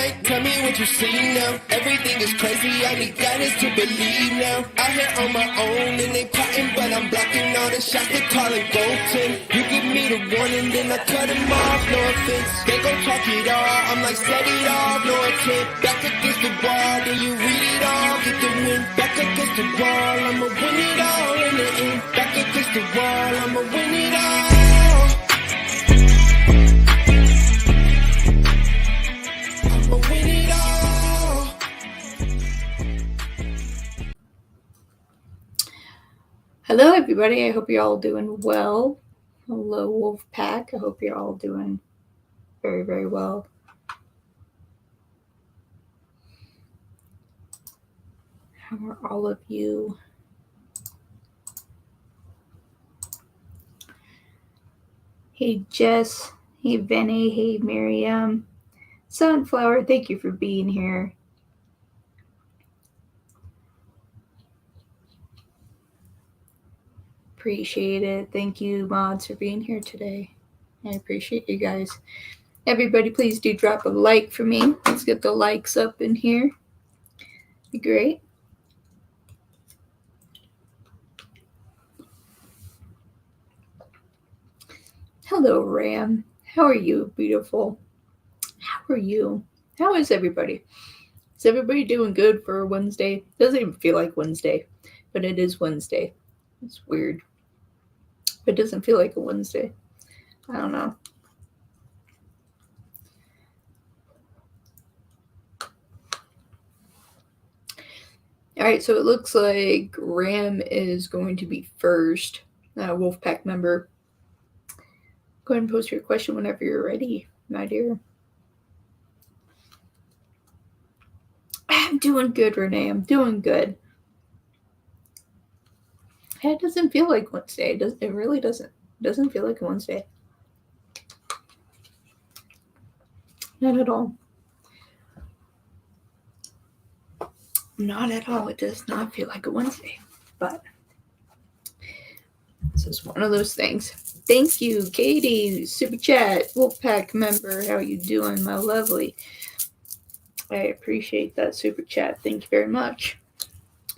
night, tell me what you see now. Everything is crazy, I need guidance to believe now. Out here on my own and they plotting, but I'm blocking all the shots they calling Bolton. You give me the warning, then I cut them off, no offense. They gon' talk it all, I'm like set it off, no intent. Back against the wall, then you read it all, get the win. Back against the wall, I'ma win it all in the end. Back against the wall, I'ma win it all. Hello, everybody. I hope you're all doing well. Hello, Wolfpack. I hope you're all doing very, very well. How are all of you? Hey, Jess. Hey, Benny. Hey, Miriam. Sunflower, thank you for being here. Appreciate it. Thank you, mods, for being here today. I appreciate you guys. Everybody, please do drop a like for me. Let's get the likes up in here. Be great. Hello, Ram. How are you, beautiful? How are you? How is everybody? Is everybody doing good for Wednesday? Doesn't even feel like Wednesday, but it is Wednesday. It's weird. It doesn't feel like a Wednesday. I don't know. All right, so it looks like Ram is going to be first. Wolfpack member. Go ahead and post your question whenever you're ready, my dear. I'm doing good, Renee. I'm doing good. It doesn't feel like Wednesday. It really doesn't. It doesn't feel like a Wednesday. Not at all. Not at all. It does not feel like a Wednesday. But this is one of those things. Thank you, Katie, Super Chat, Wolfpack member. How are you doing, my lovely? I appreciate that Super Chat. Thank you very much.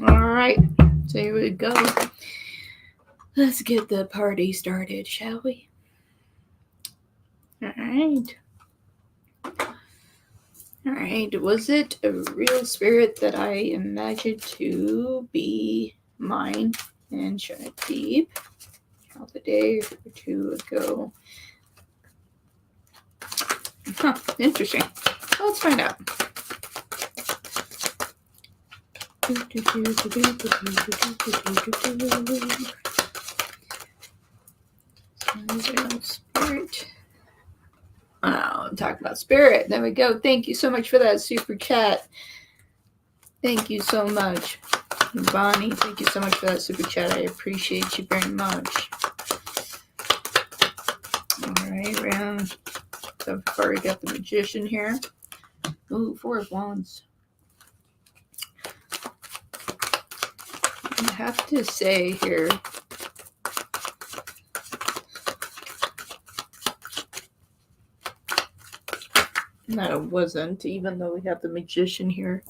All right. So here we go. Let's get the party started, shall we? All right. All right. Was it a real spirit that I imagined to be mine and shine deep? A day or two ago. Huh, interesting. Let's find out. Spirit. Oh, I'm talking about spirit. There we go. Thank you so much for that super chat. Thank you so much. Bonnie, thank you so much for that super chat. I appreciate you very much. Alright, round. So I've already got the magician here. Ooh, 4 of Wands. I have to say here, that it wasn't, even though we have the magician here.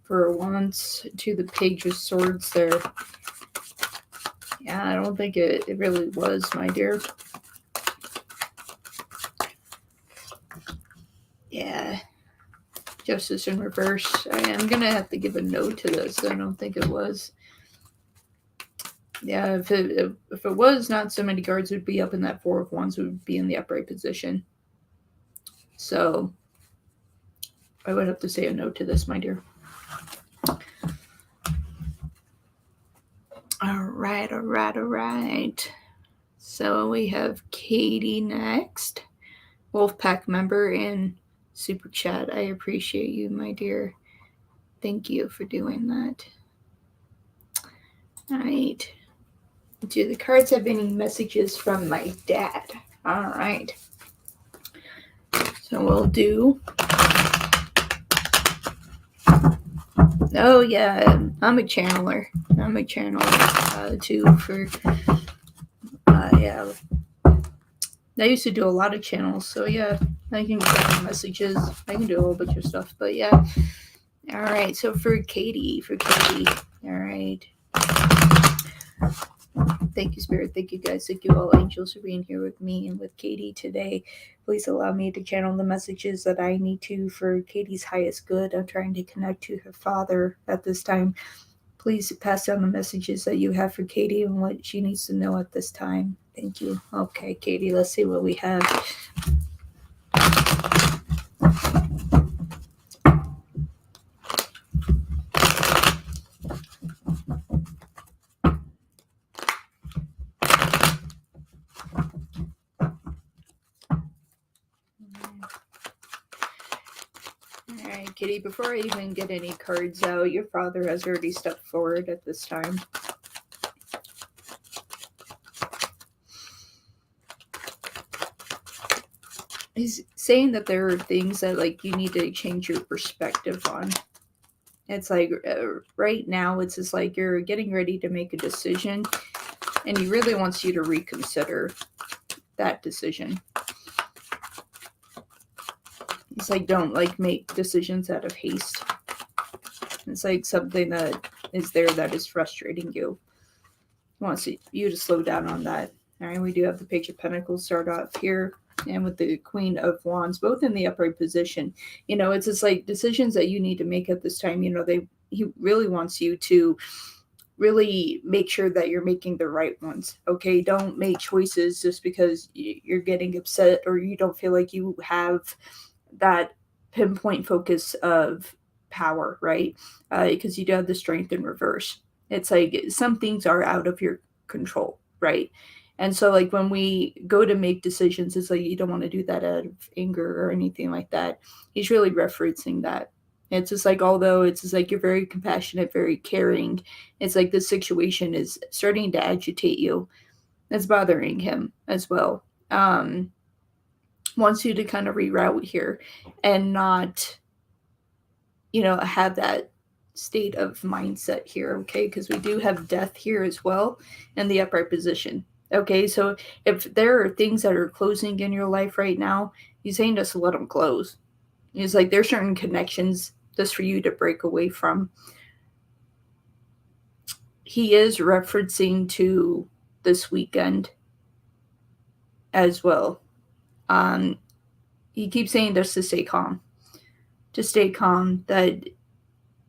For Wands to the Page of Swords there. Yeah, I don't think it really was, my dear. Yeah. Justice in reverse. I am going to have to give a no to this. I don't think it was. Yeah, if it was, not so many cards would be up in that 4 of Wands, would be in the upright position. So, I would have to say a no to this, my dear. All right. So we have Katie next. Wolfpack member and super chat. I appreciate you, my dear. Thank you for doing that. All right. Do the cards have any messages from my dad? All right. So we'll do. Oh, yeah. I'm a channeler. Too, for. Yeah. I used to do a lot of channels, so yeah. I can send messages. I can do a whole bunch of stuff. But yeah. All right. So for Katie. All right. Thank you, Spirit. Thank you, guys. Thank you, all angels, for being here with me and with Katie today. Please allow me to channel the messages that I need to for Katie's highest good. I'm trying to connect to her father at this time. Please pass down the messages that you have for Katie and what she needs to know at this time. Thank you. Okay, Katie, let's see what we have. Alright, Kitty, before I even get any cards out, your father has already stepped forward at this time. He's saying that there are things that, like, you need to change your perspective on. It's like, right now, it's just like you're getting ready to make a decision, and he really wants you to reconsider that decision. It's like, don't, like, make decisions out of haste. It's like something that is there that is frustrating you. He wants you to slow down on that. All right, we do have the Page of Pentacles start off here, and with the Queen of Wands, both in the upright position. You know, it's just like decisions that you need to make at this time. You know, he really wants you to really make sure that you're making the right ones. Okay, don't make choices just because you're getting upset or you don't feel like you have that pinpoint focus of power, right? Because you do have the Strength in reverse. It's like some things are out of your control, right? And so, like, when we go to make decisions, it's like you don't want to do that out of anger or anything like that. He's really referencing that. It's just like, although it's just like you're very compassionate, very caring, it's like this situation is starting to agitate you. It's bothering him as well. Wants you to kind of reroute here and not, you know, have that state of mindset here, okay? Because we do have death here as well in the upright position. Okay, so if there are things that are closing in your life right now, he's saying just let them close. He's like, there's certain connections just for you to break away from. He is referencing to this weekend as well. He keeps saying just to stay calm. To stay calm, that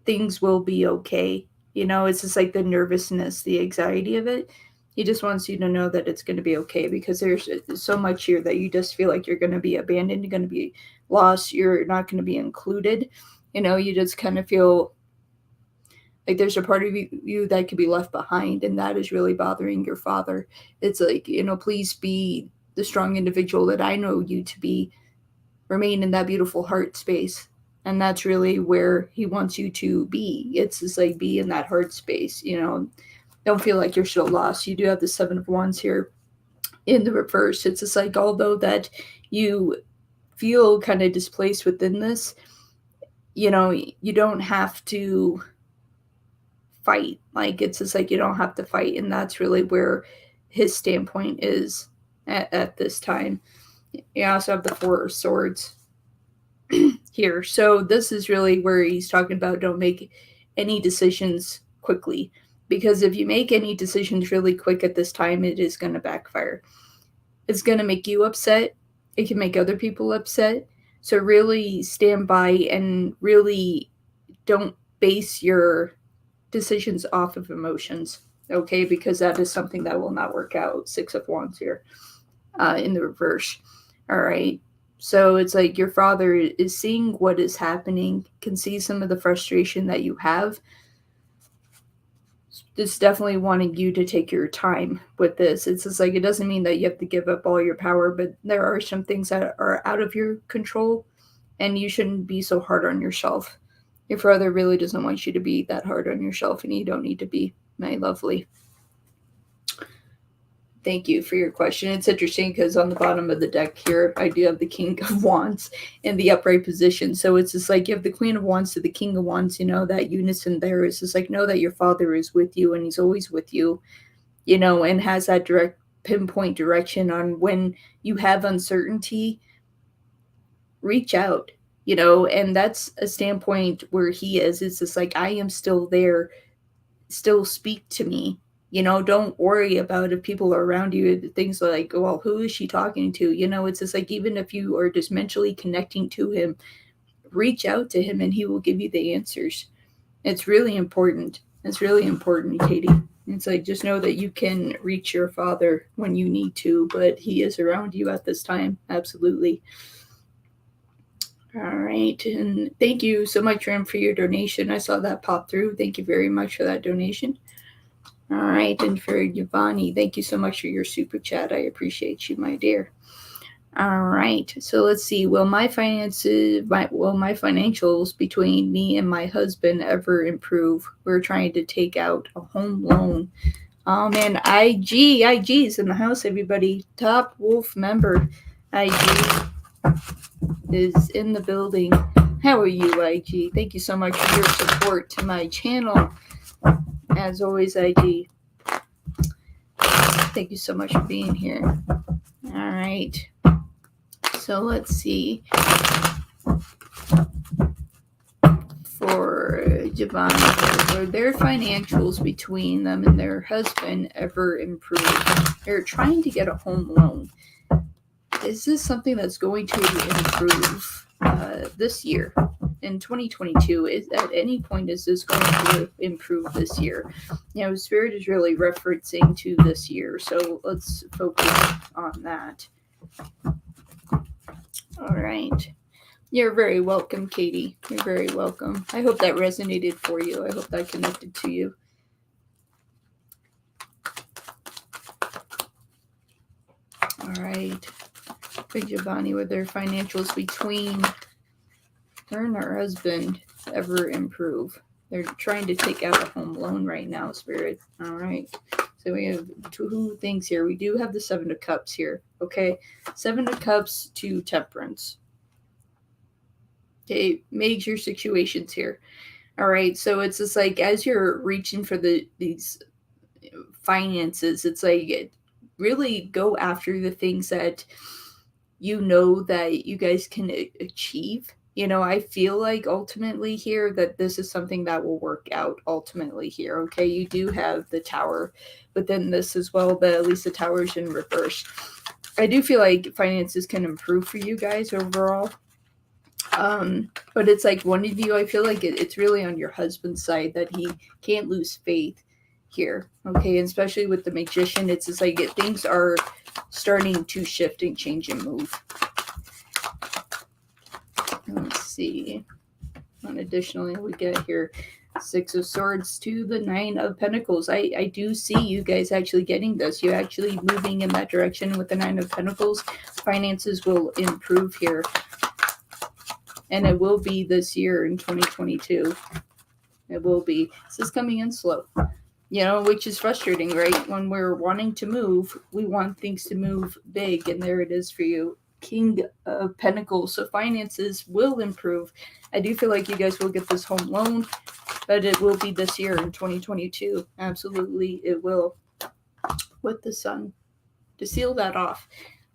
things will be okay. You know, it's just like the nervousness, the anxiety of it. He just wants you to know that it's going to be okay, because there's so much here that you just feel like you're going to be abandoned, you're going to be lost, you're not going to be included. You know, you just kind of feel like there's a part of you that could be left behind, and that is really bothering your father. It's like, you know, please be the strong individual that I know you to be. Remain in that beautiful heart space. And that's really where he wants you to be. It's just like, be in that heart space, you know. Don't feel like you're so lost. You do have the Seven of Wands here in the reverse. It's just like, although that you feel kind of displaced within this, you know, you don't have to fight. Like, it's just like you don't have to fight. And that's really where his standpoint is at this time. You also have the Four of Swords here. So this is really where he's talking about don't make any decisions quickly, because if you make any decisions really quick at this time, it is going to backfire. It's going to make you upset. It can make other people upset. So really stand by and really don't base your decisions off of emotions, okay? Because that is something that will not work out. Six of Wands here in the reverse. All right. So it's like your father is seeing what is happening, can see some of the frustration that you have. It's definitely wanting you to take your time with this. It's just like, it doesn't mean that you have to give up all your power, but there are some things that are out of your control, and you shouldn't be so hard on yourself. Your father really doesn't want you to be that hard on yourself, and you don't need to be, my lovely. Thank you for your question. It's interesting because on the bottom of the deck here, I do have the King of Wands in the upright position. So it's just like you have the Queen of Wands to the King of Wands, you know, that unison there is just like, know that your father is with you, and he's always with you, you know, and has that direct pinpoint direction on when you have uncertainty. reach out, you know, and that's a standpoint where he is. It's just like, I am still there, still speak to me. You know, don't worry about if people are around you, things like, well, who is she talking to? You know, it's just like, even if you are just mentally connecting to him, reach out to him and he will give you the answers. It's really important. It's really important, Katie. It's like, just know that you can reach your father when you need to, but he is around you at this time. Absolutely. All right. And thank you so much, Ram, for your donation. I saw that pop through. Thank you very much for that donation. All right. And for Giovanni, thank you so much for your super chat. I appreciate you, my dear. All right. So let's see. Will my financials between me and my husband ever improve? We're trying to take out a home loan. Oh man, IG's in the house, everybody. Top Wolf member, IG is in the building. How are you, IG? Thank you so much for your support to my channel. As always, IG. Thank you so much for being here. All right. So let's see. For Giovanni, were their financials between them and their husband ever improved? They're trying to get a home loan. Is this something that's going to improve this year in 2022? At any point is this going to improve this year? You know, Spirit is really referencing to this year, so let's focus on that. All right. You're very welcome, Katie. You're very welcome. I hope that resonated for you. I hope that connected to you. All right. Big Giovanni, with their financials between her and her husband ever improve? They're trying to take out a home loan right now, Spirit. All right. So we have two things here. We do have the Seven of Cups here. Okay. Seven of Cups to Temperance. Okay, major situations here. All right, so it's just like, as you're reaching for these finances, it's like, really go after the things that you know that you guys can achieve. You know, I feel like ultimately here that this is something that will work out ultimately here. Okay, you do have the Tower, but then this as well, but at least the Tower's in reverse. I do feel like finances can improve for you guys overall. But it's like, one of you, I feel like it's really on your husband's side that he can't lose faith here. Okay, and especially with the Magician, it's just like things are starting to shift and change and move. Let's see. And additionally, we get here Six of Swords to the Nine of Pentacles. I do see you guys actually getting this. You're actually moving in that direction with the Nine of Pentacles. Finances will improve here. And it will be this year in 2022. It will be. This is coming in slow. You know, which is frustrating, right? When we're wanting to move, we want things to move big. And there it is for you. King of Pentacles. So finances will improve. I do feel like you guys will get this home loan. But it will be this year in 2022. Absolutely, it will. With the Sun. To seal that off.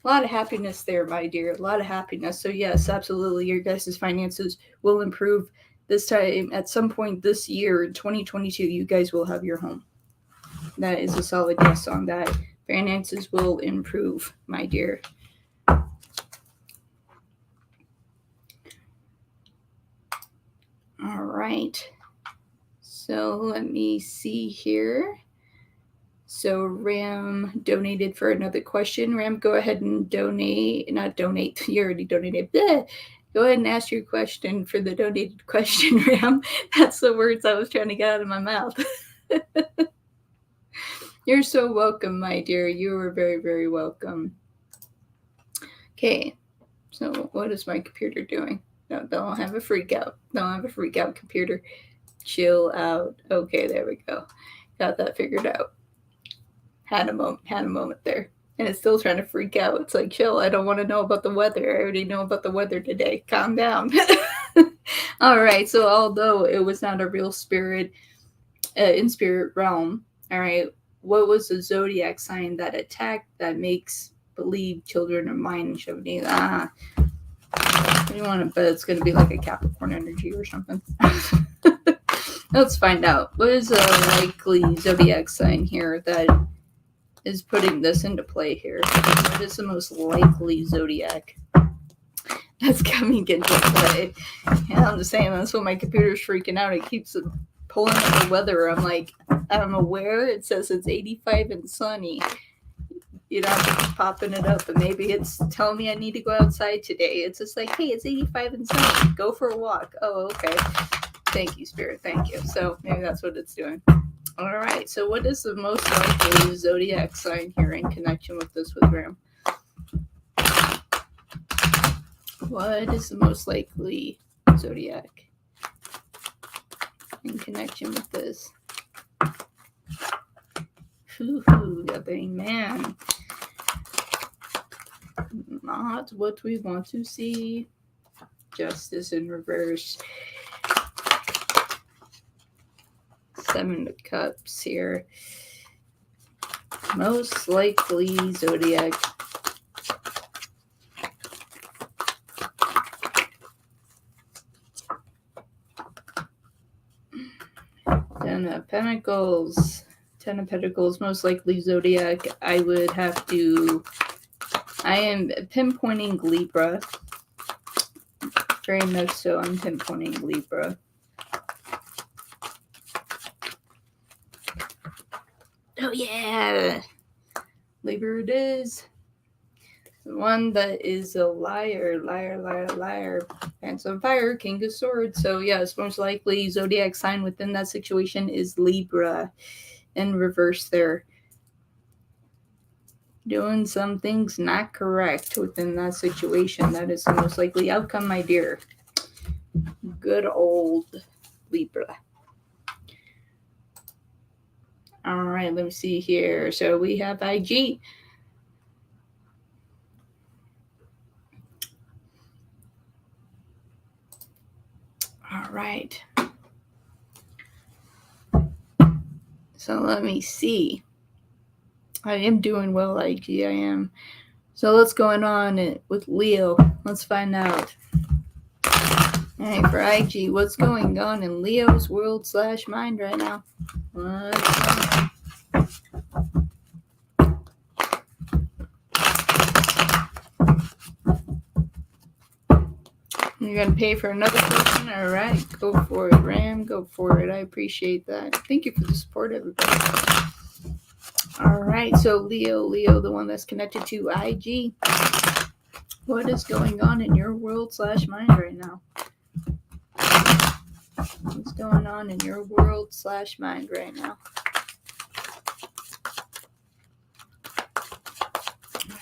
A lot of happiness there, my dear. A lot of happiness. So yes, absolutely, your guys' finances will improve this time. At some point this year, 2022, you guys will have your home. That is a solid yes on that. Finances will improve, my dear. All right. So let me see here. So Ram donated for another question. Ram, go ahead and donate. Not donate. You already donated. Bleh. Go ahead and ask your question for the donated question, Ram. That's the words I was trying to get out of my mouth. You're so welcome, my dear. You are very, very welcome. Okay. So what is my computer doing? No, don't have a freak out. Don't have a freak out, computer. Chill out. Okay, there we go. Got that figured out. Had a moment there. And it's still trying to freak out. It's like, chill, I don't want to know about the weather. I already know about the weather today. Calm down. All right, so although it was not a real spirit in spirit realm, all right, what was the zodiac sign that attacked that makes believe children are mine and You want to bet it's going to be like a Capricorn energy or something. Let's find out. What is a likely zodiac sign here that is putting this into play here? What is the most likely zodiac that's coming into play? Yeah, I'm just saying, that's when my computer's freaking out. It keeps pulling up the weather. I'm like, I'm aware it says it's 85 and sunny. You know, I'm just popping it up, and maybe it's telling me I need to go outside today. It's just like, hey, it's 85 and sunny. Go for a walk. Oh, okay. Thank you, Spirit. Thank you. So maybe that's what it's doing. All right. So what is the most likely zodiac sign here in connection with this with Ram? What is the most likely zodiac in connection with this? The man. Not what we want to see. Justice in reverse. 7 of Cups here. Most likely zodiac. Ten of Pentacles. 10 of Pentacles, most likely zodiac. I am pinpointing Libra. Very much so, I'm pinpointing Libra. Oh yeah! Libra it is. The one that is a liar. Pants on fire, King of Swords. So yes, most likely zodiac sign within that situation is Libra. In reverse there. Doing some things not correct within that situation. That is the most likely outcome, my dear. Good old Libra. All right, let me see here. So we have IG. All right. So let me see. I am doing well, IG. I am. So what's going on with Leo? Let's find out. All right, for IG, what's going on in Leo's world/mind right now? What's going on? You're going to pay for another person? All right, go for it, Ram. Go for it. I appreciate that. Thank you for the support, everybody. All right, so Leo, the one that's connected to IG. What is going on in your world/mind right now? What's going on in your world/mind right now? All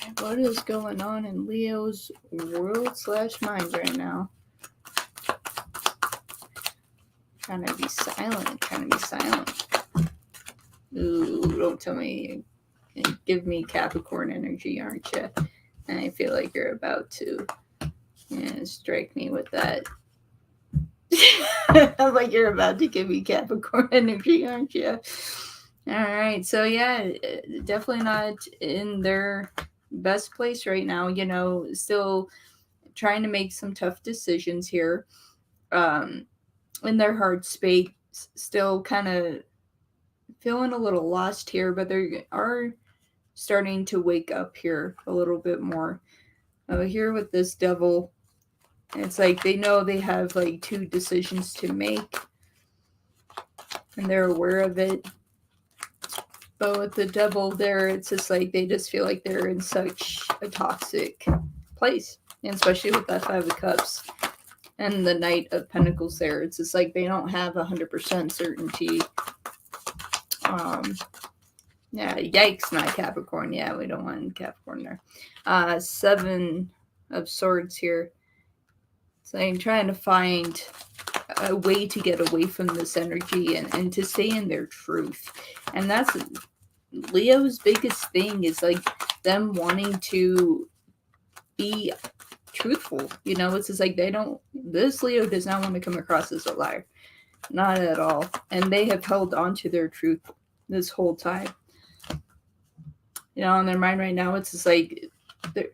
right, what is going on in Leo's world/mind right now? Trying to be silent. Ooh, don't tell me. Give me Capricorn energy, aren't you? And I feel like you're about to strike me with that. I'm like, you're about to give me Capricorn energy, aren't you? All right. So, yeah, definitely not in their best place right now. You know, still trying to make some tough decisions here. In their heart space, still kind of feeling a little lost here, but they are starting to wake up here a little bit more. Here with this Devil, it's like they know they have like 2 decisions to make, and they're aware of it. But with the Devil there, it's just like they just feel like they're in such a toxic place, and especially with that 5 of Cups. And the Knight of Pentacles there. It's just like they don't have 100% certainty. Yeah, yikes, not Capricorn. Yeah, we don't want Capricorn there. 7 of Swords here. So I'm trying to find a way to get away from this energy and to stay in their truth. And that's Leo's biggest thing, is like them wanting to be truthful. You know, it's just like this Leo does not want to come across as a liar. Not at all. And they have held on to their truth this whole time. You know, in their mind right now, it's just like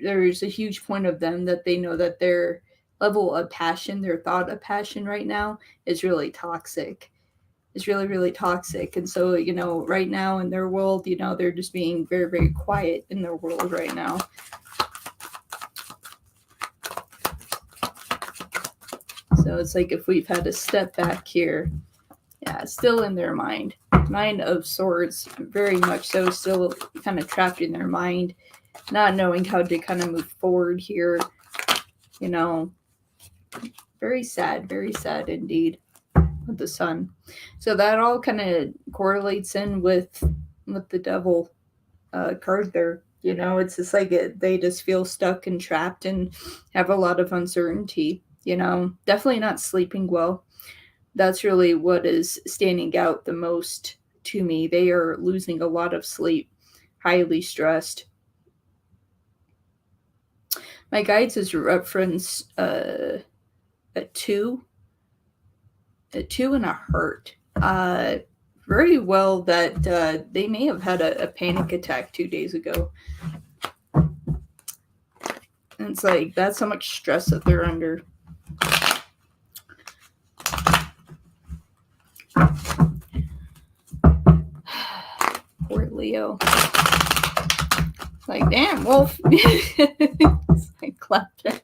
there's a huge point of them that they know that they're level of passion, their thought of passion right now is really toxic. It's really, really toxic. And so, right now in their world, they're just being very, very quiet in their world right now. So it's like if we've had to step back here, yeah, still in their mind. Nine of Swords, very much so, still kind of trapped in their mind, not knowing how to kind of move forward here. Very sad indeed with the Sun. So that all kind of correlates in with the Devil card there. It's just like they just feel stuck and trapped and have a lot of uncertainty. Definitely not sleeping well. That's really what is standing out the most to me. They are losing a lot of sleep, highly stressed. My guides is reference a 2 and a hurt. Very well that they may have had a panic attack 2 days ago. And it's like that's how much stress that they're under. Poor Leo. Like, damn, Wolf. It's like clapping.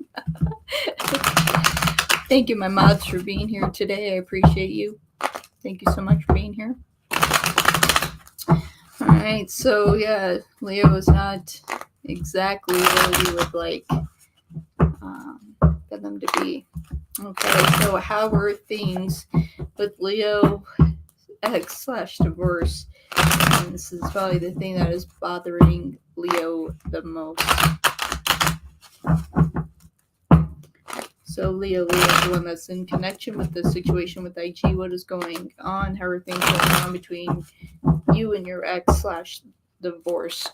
Thank you, my mods, for being here today. I appreciate you. Thank you so much for being here. All right, so yeah, Leo is not exactly where you would like for them to be. Okay, so how are things with Leo X/divorce? And this is probably the thing that is bothering Leo the most. So Leo is the one that's in connection with the situation with IG. What is going on? How are things going on between you and your ex/divorce?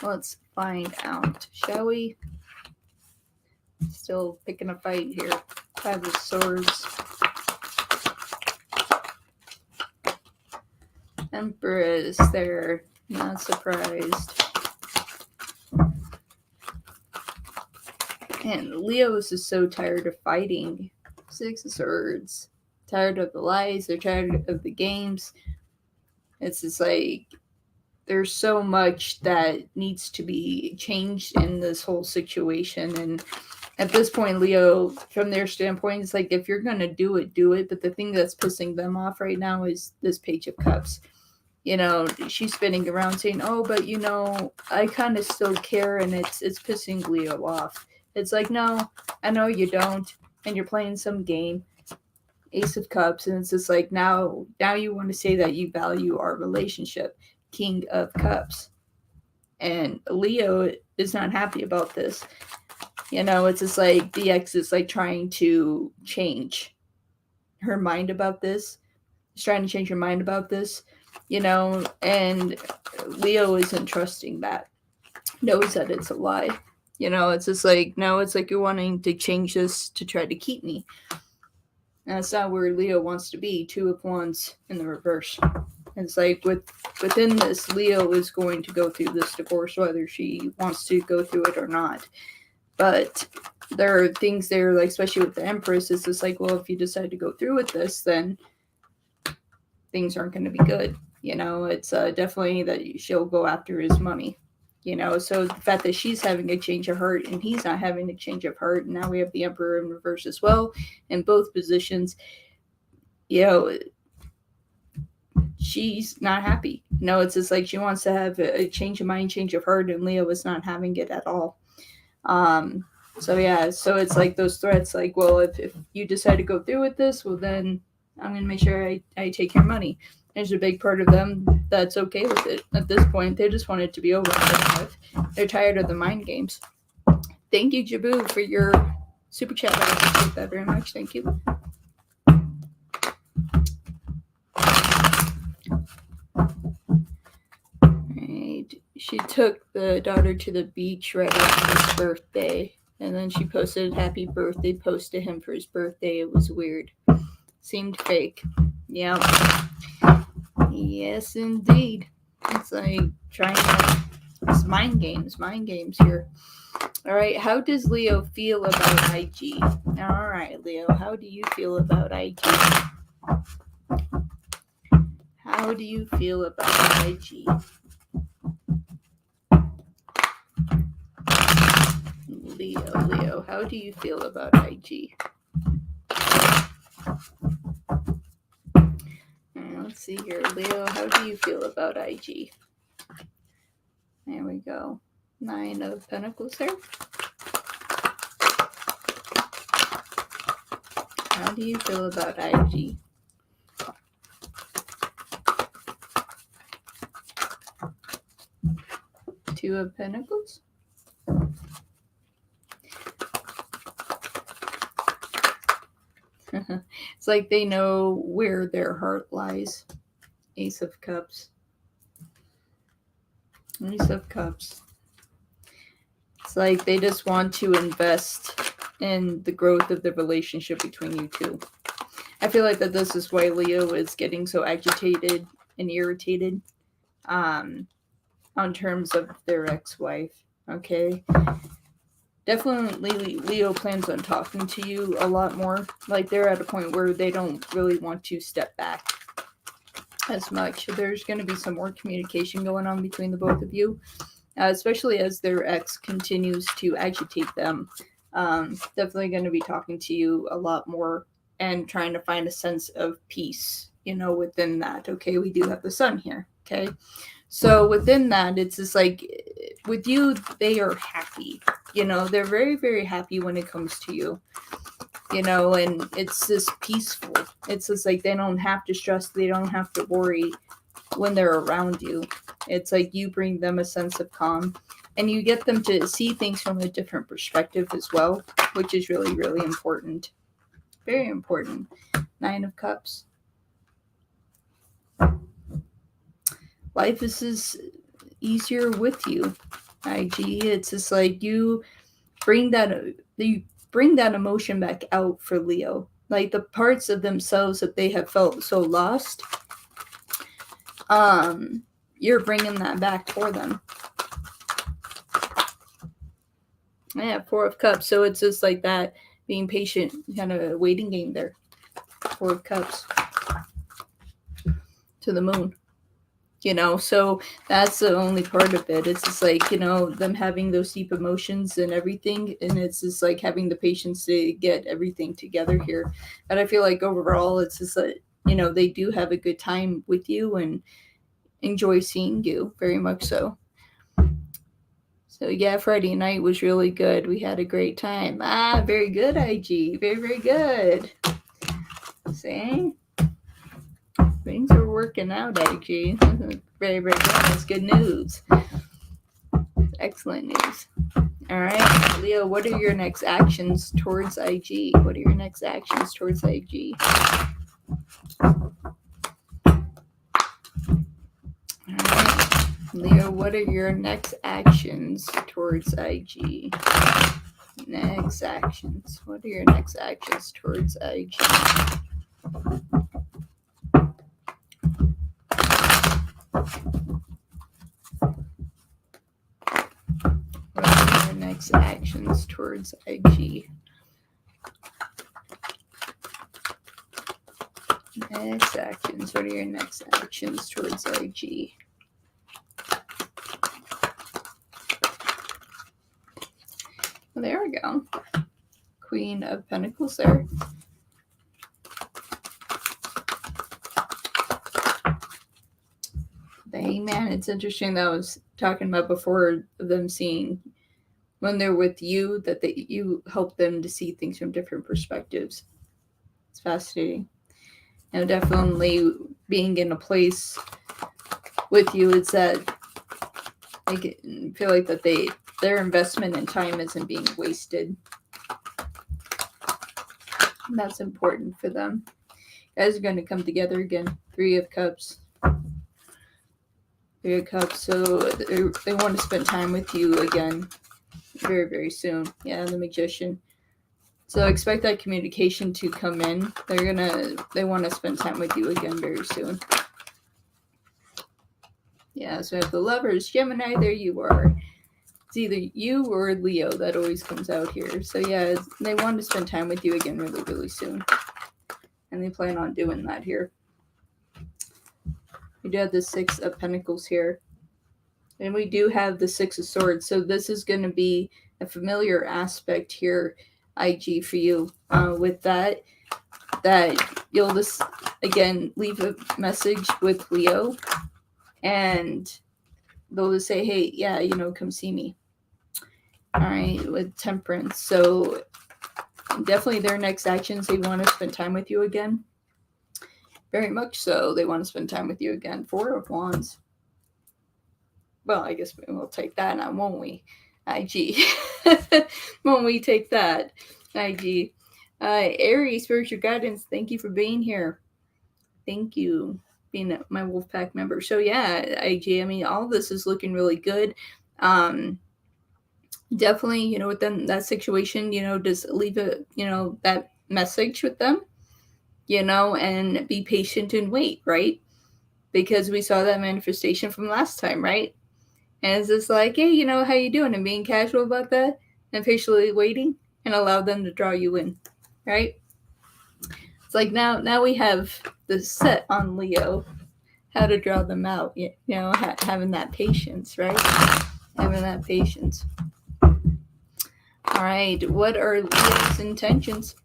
Let's find out, shall we? Still picking a fight here. 5 of Swords. Empress there. Not surprised. And Leo is just so tired of fighting. 6 of Swords. Tired of the lies. They're tired of the games. It's just like there's so much that needs to be changed in this whole situation. And at this point, Leo, from their standpoint, it's like if you're going to do it, do it. But the thing that's pissing them off right now is this Page of Cups. She's spinning around saying, oh, but I kind of still care, and it's pissing Leo off. It's like, no, I know you don't, and you're playing some game. Ace of Cups, and it's just like now you want to say that you value our relationship. King of Cups. And Leo is not happy about this. It's just like the ex is like trying to change her mind about this. She's trying to change her mind about this. And Leo isn't trusting that. Knows that it's a lie. It's just like, no, it's like you're wanting to change this to try to keep me. And that's not where Leo wants to be. 2 of Wands in the reverse. And it's like within this, Leo is going to go through this divorce, whether she wants to go through it or not. But there are things there, like especially with the Empress, it's just like, well, if you decide to go through with this, then things aren't going to be good. It's definitely that she'll go after his money. So the fact that she's having a change of heart and he's not having a change of heart, and now we have the Emperor in reverse as well in both positions, she's not happy. It's just like she wants to have a change of mind, change of heart, and Leo is not having it at all. So it's like those threats, like, well, if you decide to go through with this, well, then I'm going to make sure I take your money. There's a big part of them that's okay with it. At this point, they just want it to be over. They're tired of the mind games. Thank you, Jabu, for your super chat. I appreciate that very much. Thank you. Right. She took the daughter to the beach right after his birthday, and then she posted a happy birthday post to him for his birthday. It was weird. Seemed fake. Yeah. Yes, indeed. It's like trying to... It's mind games here. All right, how does Leo feel about IG? All right, Leo, how do you feel about IG? How do you feel about IG? Leo, how do you feel about IG? Let's see here. Leo, how do you feel about IG? There we go. 9 of Pentacles there. How do you feel about IG? Two of Pentacles. It's like they know where their heart lies. Ace of Cups. Ace of Cups. It's like they just want to invest in the growth of the relationship between you two. I feel like that this is why Leo is getting so agitated and irritated on terms of their ex-wife. Okay? Definitely Leo plans on talking to you a lot more. Like they're at a point where they don't really want to step back as much. There's going to be some more communication going on between the both of you, especially as their ex continues to agitate them. Definitely going to be talking to you a lot more and trying to find a sense of peace, within that. Okay, we do have the sun here. Okay, so within that, it's just like with you, they are happy. They're very, very happy when it comes to you. And it's just peaceful. It's just like they don't have to stress, they don't have to worry when they're around you. It's like you bring them a sense of calm and you get them to see things from a different perspective as well, which is really, really important. Very important. 9 of Cups. Life is just easier with you, IG. It's just like you bring that emotion back out for Leo. Like the parts of themselves that they have felt so lost, you're bringing that back for them. Yeah, 4 of Cups. So it's just like that, being patient, kind of a waiting game there. 4 of Cups. To the moon. So that's the only part of it. It's just like, them having those deep emotions and everything. And it's just like having the patience to get everything together here. And I feel like overall, it's just like, they do have a good time with you and enjoy seeing you, very much so. So yeah, Friday night was really good. We had a great time. Very good, IG. Very, very good. See? Things are working out, IG. Very, very good. That's good news. Excellent news. All right, Leo, what are your next actions towards IG? What are your next actions towards IG? All right, Leo, what are your next actions towards IG? Next actions. What are your next actions towards IG? What are your next actions towards IG? Next actions. What are your next actions towards IG? Well, there we go. Queen of Pentacles there. The Hangman. It's interesting that I was talking about before them seeing when they're with you that you help them to see things from different perspectives. It's fascinating. Definitely being in a place with you, it's that I feel like that their investment in time isn't being wasted. And that's important for them. You guys are going to come together again. 3 of Cups. 3 of Cups. So they want to spend time with you again very, very soon. Yeah, the Magician. So expect that communication to come in. They want to spend time with you again very soon. Yeah, so we have the Lovers, Gemini, there you are. It's either you or Leo that always comes out here. So yeah, they want to spend time with you again really, really soon. And they plan on doing that here. We do have the Six of Pentacles here. And we do have the Six of Swords. So this is going to be a familiar aspect here, IG, for you. With that you'll just, again, leave a message with Leo. And they'll just say, hey, yeah, come see me. All right, with Temperance. So definitely their next actions, they want to spend time with you again. Very much so. They want to spend time with you again. Four of Wands. Well, I guess we'll take that now, won't we? IG. Won't we take that? IG. Aries, Spiritual Guidance, thank you for being here. Thank you, being my Wolfpack member. So yeah, IG, I mean, all of this is looking really good. Definitely, within that situation, just leave a, that message with them, and be patient and wait, right? Because we saw that manifestation from last time, right? And it's just like, hey, how you doing? And being casual about that and patiently waiting and allow them to draw you in, right? It's like now we have the set on Leo, how to draw them out, having that patience, right? Having that patience. All right, what are Leo's intentions?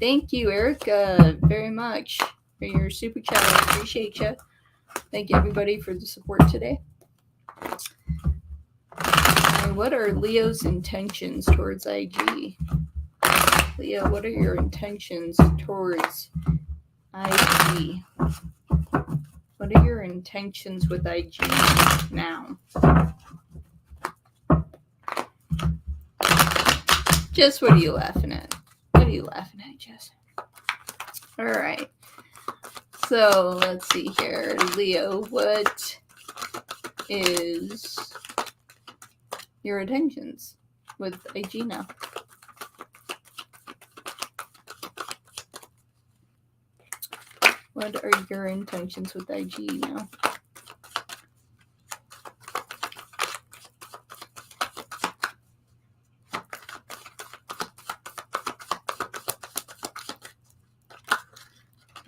Thank you, Erica, very much for your super chat. I appreciate you. Thank you, everybody, for the support today. What are Leo's intentions towards IG? Leo, what are your intentions towards IG? What are your intentions with IG now? Jess, what are you laughing at? What are you laughing at, Jess? All right. So let's see here. Leo, what is your intentions with IG now? What are your intentions with IG now?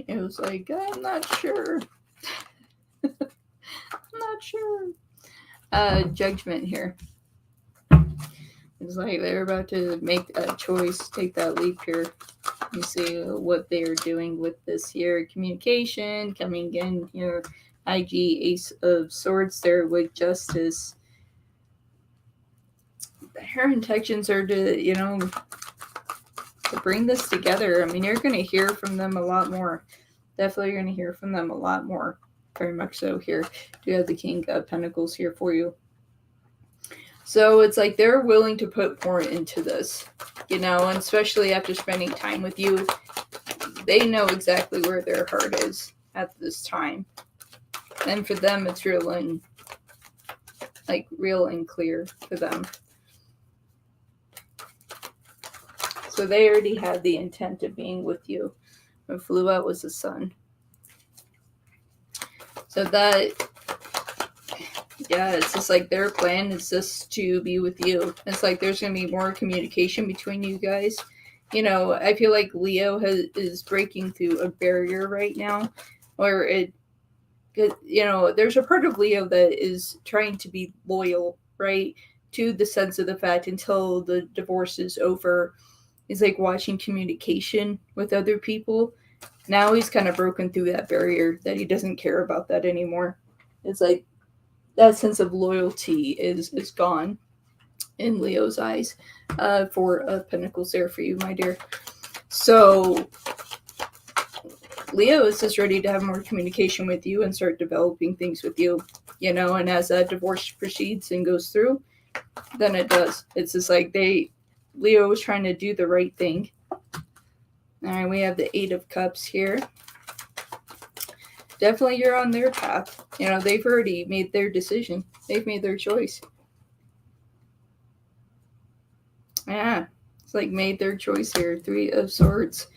It was like, I'm not sure. I'm not sure. Judgment here. It's like they're about to make a choice, take that leap here. You see what they are doing with this here. Communication, coming in here. IG, Ace of Swords there with Justice. Her intentions are to, to bring this together. I mean, you're going to hear from them a lot more. Definitely going to hear from them a lot more. Very much so here. Do you have the King of Pentacles here for you? So it's like they're willing to put more into this, and especially after spending time with you, they know exactly where their heart is at this time. And for them, it's real and clear for them. So they already had the intent of being with you. What flew out was the sun. So that, yeah, it's just like their plan is just to be with you. It's like there's going to be more communication between you guys. I feel like Leo is breaking through a barrier right now where there's a part of Leo that is trying to be loyal, right, to the sense of the fact until the divorce is over. He's like watching communication with other people. Now he's kind of broken through that barrier that he doesn't care about that anymore. It's like that sense of loyalty is gone in Leo's eyes. For Pentacles there for you, my dear. So Leo is just ready to have more communication with you and start developing things with you, and as that divorce proceeds and goes through, then it does. It's just like Leo was trying to do the right thing. All right, we have the Eight of Cups here. Definitely you're on their path. They've already made their decision. They've made their choice. Yeah, it's like made their choice here. Three of Swords.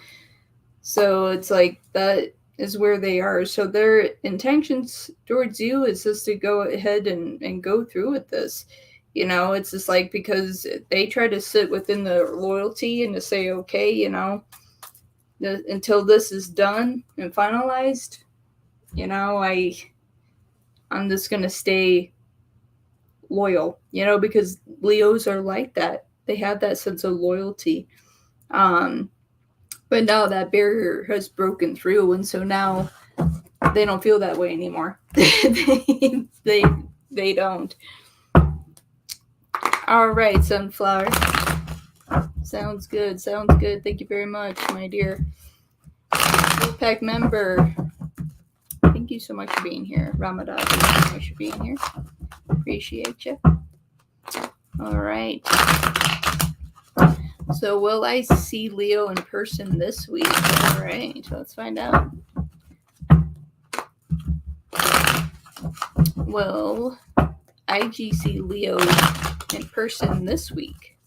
So it's like that is where they are. So their intentions towards you is just to go ahead and go through with this. You know, it's just like because they try to sit within the loyalty and to say, okay, you know, until this is done and finalized, you know, I'm just gonna stay loyal, you know, because Leos are like that. They have that sense of loyalty. But now that barrier has broken through, and so now they don't feel that way anymore. they don't. All right, Sunflower. Sounds good. Sounds good. Thank you very much, my dear Wolfpack member. Thank you so much for being here. Ramadan, thank you so much for being here. Appreciate you. All right. So will I see Leo in person this week? All right, let's find out. Will IG see Leo in person this week?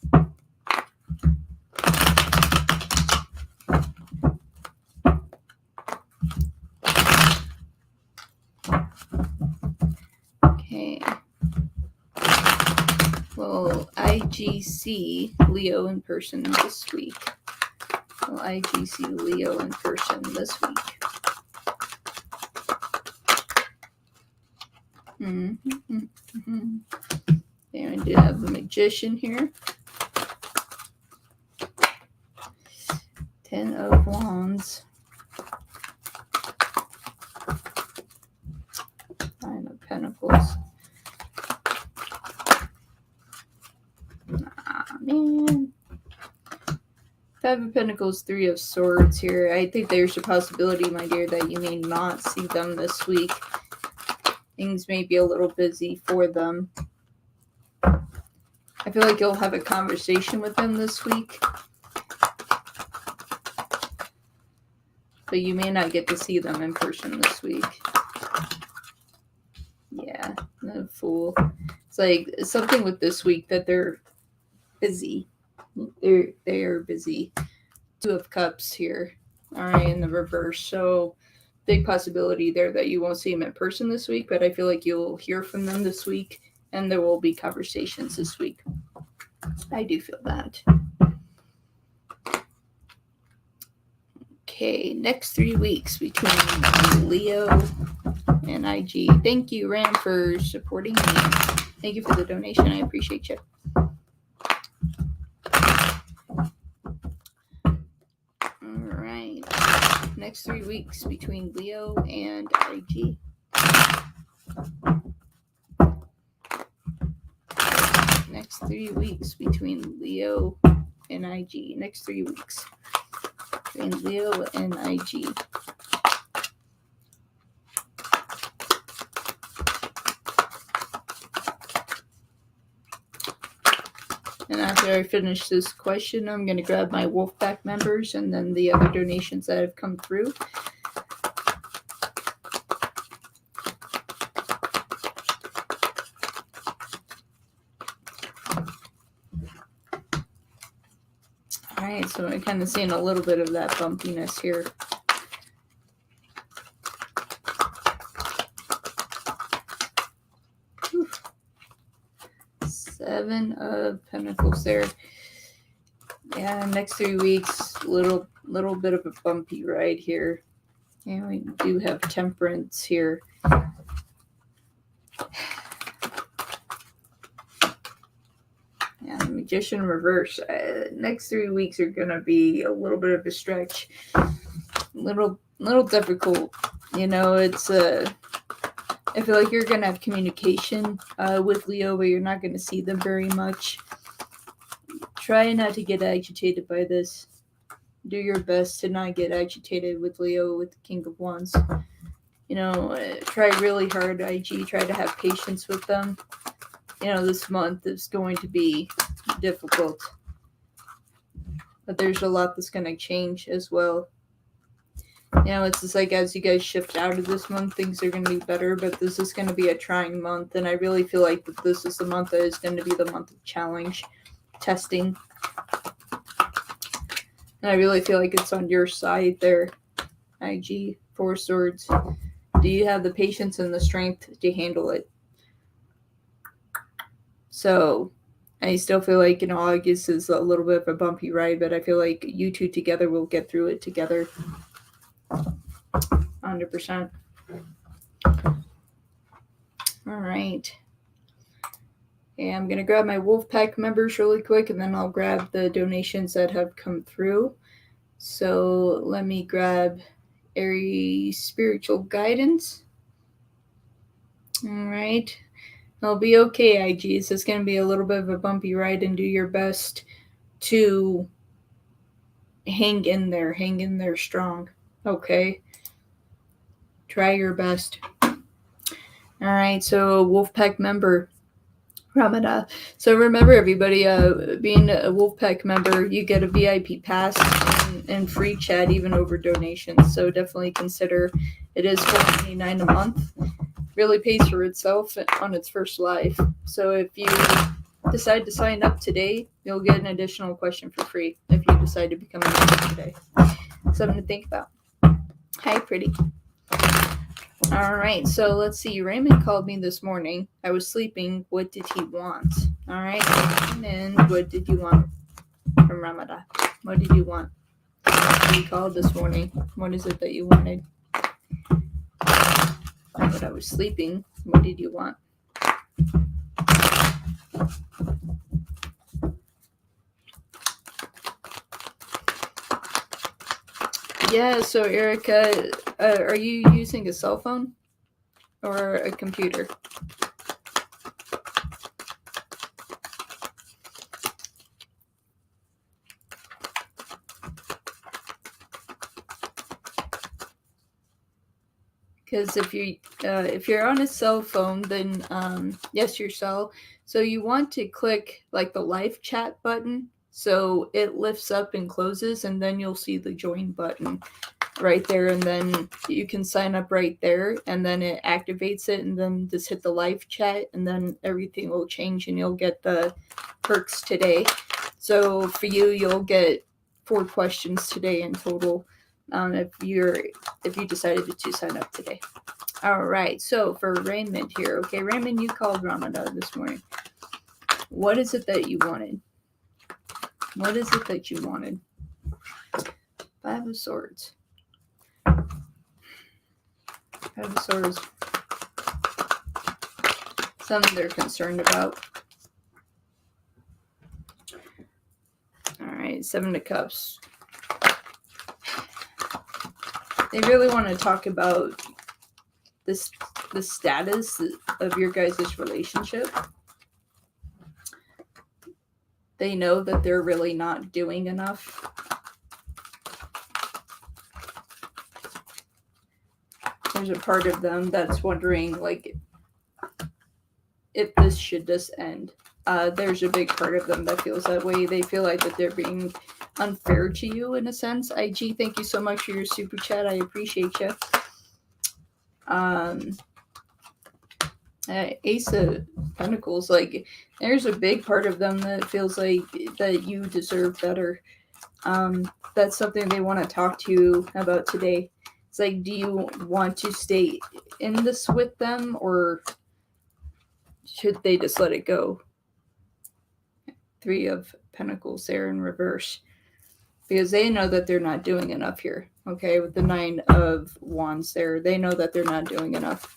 Okay. Will IG see Leo in person this week? Will IG see Leo in person this week? Okay, I do have the Magician here. 10 of Wands. 9 of Pentacles. Man. 5 of Pentacles, 3 of Swords here. I think there's a possibility, my dear, that you may not see them this week. Things may be a little busy for them. I feel like you'll have a conversation with them this week. But you may not get to see them in person this week. Yeah, the Fool. It's like something with this week that they're busy. They are busy. 2 of Cups here. All right, in the reverse. So big possibility there that you won't see them in person this week, but I feel like you'll hear from them this week and there will be conversations this week. I do feel that. Okay, next 3 weeks between Leo and IG. Thank you, Ram, for supporting me. Thank you for the donation. I appreciate you. All right. Next 3 weeks between Leo and IG. Next 3 weeks between Leo and IG. Next 3 weeks between Leo and IG. And after I finish this question, I'm going to grab my Wolfpack members and then the other donations that have come through. All right, so I'm kind of seeing a little bit of that bumpiness here. Whew. 7 of Pentacles there. Yeah, next 3 weeks, little bit of a bumpy ride here. And we do have Temperance here. And Magician reverse. Next 3 weeks are gonna be a little bit of a stretch. Little difficult. You know, it's I feel like you're going to have communication with Leo, but you're not going to see them very much. Try not to get agitated by this. Do your best to not get agitated with Leo, with the King of Wands. You know, try really hard, IG. Try to have patience with them. You know, this month is going to be difficult. But there's a lot that's going to change as well. You know, it's just like as you guys shift out of this month, things are going to be better, but this is going to be a trying month, and I really feel like that this is the month that is going to be the month of challenge, testing. And I really feel like it's on your side there, IG, 4 Swords. Do you have the patience and the strength to handle it? So I still feel like, August is a little bit of a bumpy ride, but I feel like you two together will get through it together. 100%. All right. Okay, I'm going to grab my Wolfpack members really quick, and then I'll grab the donations that have come through. So let me grab Aries Spiritual Guidance. All right. I'll be okay, IGs. It's going to be a little bit of a bumpy ride, and do your best to hang in there strong. Okay. Try your best. All right. So Wolfpack member, Ramada. So remember, everybody, being a Wolfpack member, you get a VIP pass and free chat even over donations. So definitely consider. It is $4.99 a month. Really pays for itself on its first life. So if you decide to sign up today, you'll get an additional question for free if you decide to become a member today. Something to think about. Hi, pretty. All right, so let's see. Raymond called me this morning. I was sleeping. What did he want? All right, and what did you want from Ramada? What did you want? He called this morning. What is it that you wanted? But I was sleeping. What did you want? Yeah, so Erica, are you using a cell phone or a computer? Because if you're on a cell phone, then yes, your cell. So you want to click like the live chat button, so it lifts up and closes, and then you'll see the join button right there, and then you can sign up right there, and then it activates it, and then just hit the live chat, and then everything will change, and you'll get the perks today. So for you'll get 4 questions today in total. If you decided to sign up today. All right, so for Raymond here, okay, Raymond, you called Ramada this morning. What is it that you wanted? What is it that you wanted? 5 of Swords. 5 of Swords. Something they're concerned about. All right, 7 of Cups. They really want to talk about the status of your guys' relationship. They know that they're really not doing enough. There's a part of them that's wondering, like, if this should just end. There's a big part of them that feels that way. They feel like that they're being unfair to you in a sense. IG, thank you so much for your super chat. I appreciate you. Ace of Pentacles, like, there's a big part of them that feels like that you deserve better. That's something they want to talk to you about today. It's like, do you want to stay in this with them, or should they just let it go? 3 of Pentacles there in reverse. Because they know that they're not doing enough here. Okay, with the 9 of Wands there, they know that they're not doing enough.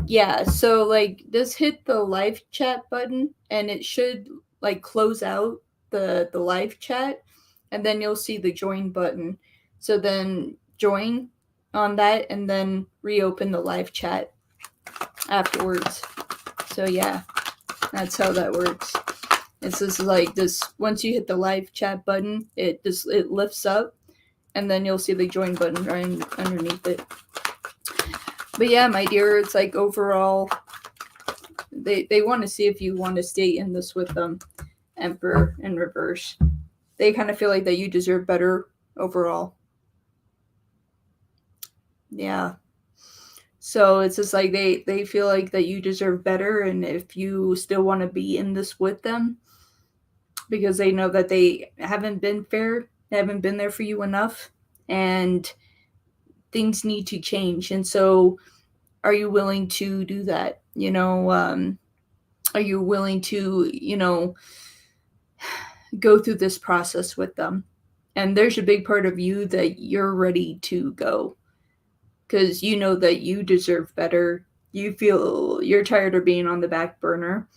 Yeah, so like just hit the live chat button and it should like close out the live chat, and then you'll see the join button. So then join on that and then reopen the live chat afterwards. So yeah, that's how that works. It's just like this, once you hit the live chat button, it lifts up, and then you'll see the join button right underneath it. But yeah, my dear, it's like overall, they want to see if you want to stay in this with them. Emperor in reverse. They kind of feel like that you deserve better overall. Yeah. So it's just like they feel like that you deserve better, and if you still want to be in this with them, because they know that they haven't been fair, they haven't been there for you enough, and things need to change. And so are you willing to do that? Are you willing to, go through this process with them? And there's a big part of you that you're ready to go because you know that you deserve better. You feel you're tired of being on the back burner,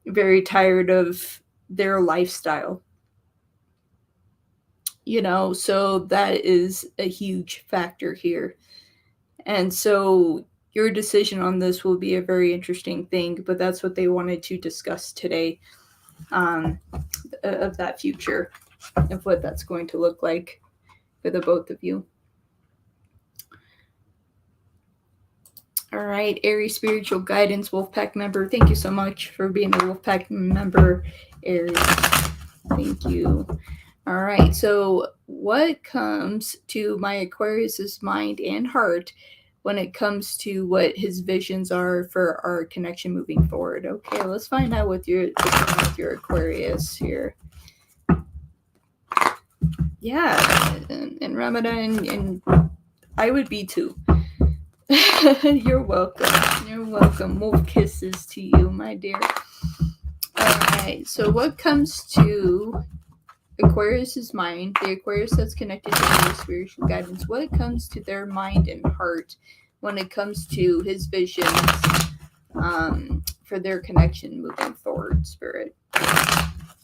very tired of their lifestyle. So that is a huge factor here. And so your decision on this will be a very interesting thing, but that's what they wanted to discuss today, of that future, of what that's going to look like for the both of you. All right, Aries Spiritual Guidance Wolfpack member, thank you so much for being a Wolfpack member, Aries. Thank you. All right, so what comes to my Aquarius's mind and heart when it comes to what his visions are for our connection moving forward? Okay, let's find out with your Aquarius here. Yeah, and Ramadan, and I would be too. You're welcome. You're welcome. Wolf kisses to you, my dear. All right, so what comes to Aquarius's mind, the Aquarius that's connected to the spiritual guidance, what comes to their mind and heart when it comes to his visions for their connection moving forward, Spirit?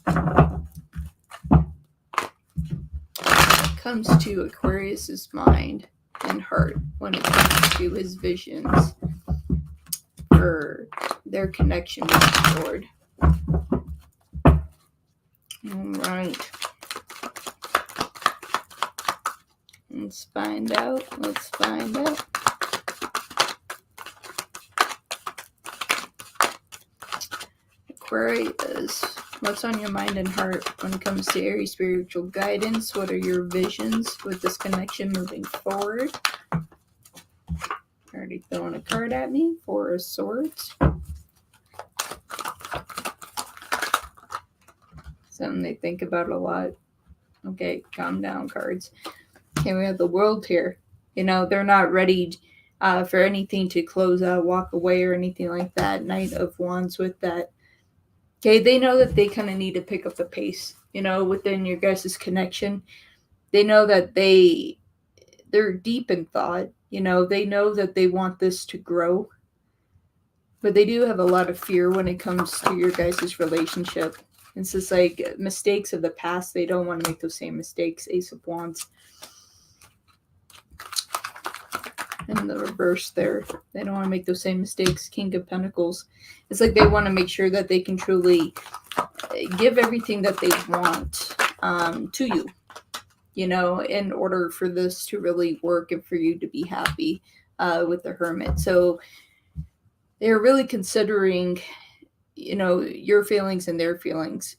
What comes to Aquarius's mind and heart when it comes to his visions for their connection moving forward? All right. Let's find out. Aquarius, what's on your mind and heart when it comes to Aries spiritual guidance? What are your visions with this connection moving forward? Already throwing a card at me. Four of Swords. Something they think about a lot. Okay, calm down, cards. Okay, we have the World here. They're not ready for anything to close out, walk away, or anything like that. Knight of Wands with that. Okay, they know that they kind of need to pick up the pace, within your guys' connection. They know that they're deep in thought. They know that they want this to grow. But they do have a lot of fear when it comes to your guys' relationship. It's just like mistakes of the past. They don't want to make those same mistakes. Ace of Wands. And the reverse there. They don't want to make those same mistakes. King of Pentacles. It's like they want to make sure that they can truly give everything that they want to you. In order for this to really work and for you to be happy with the Hermit. So they're really considering, your feelings and their feelings.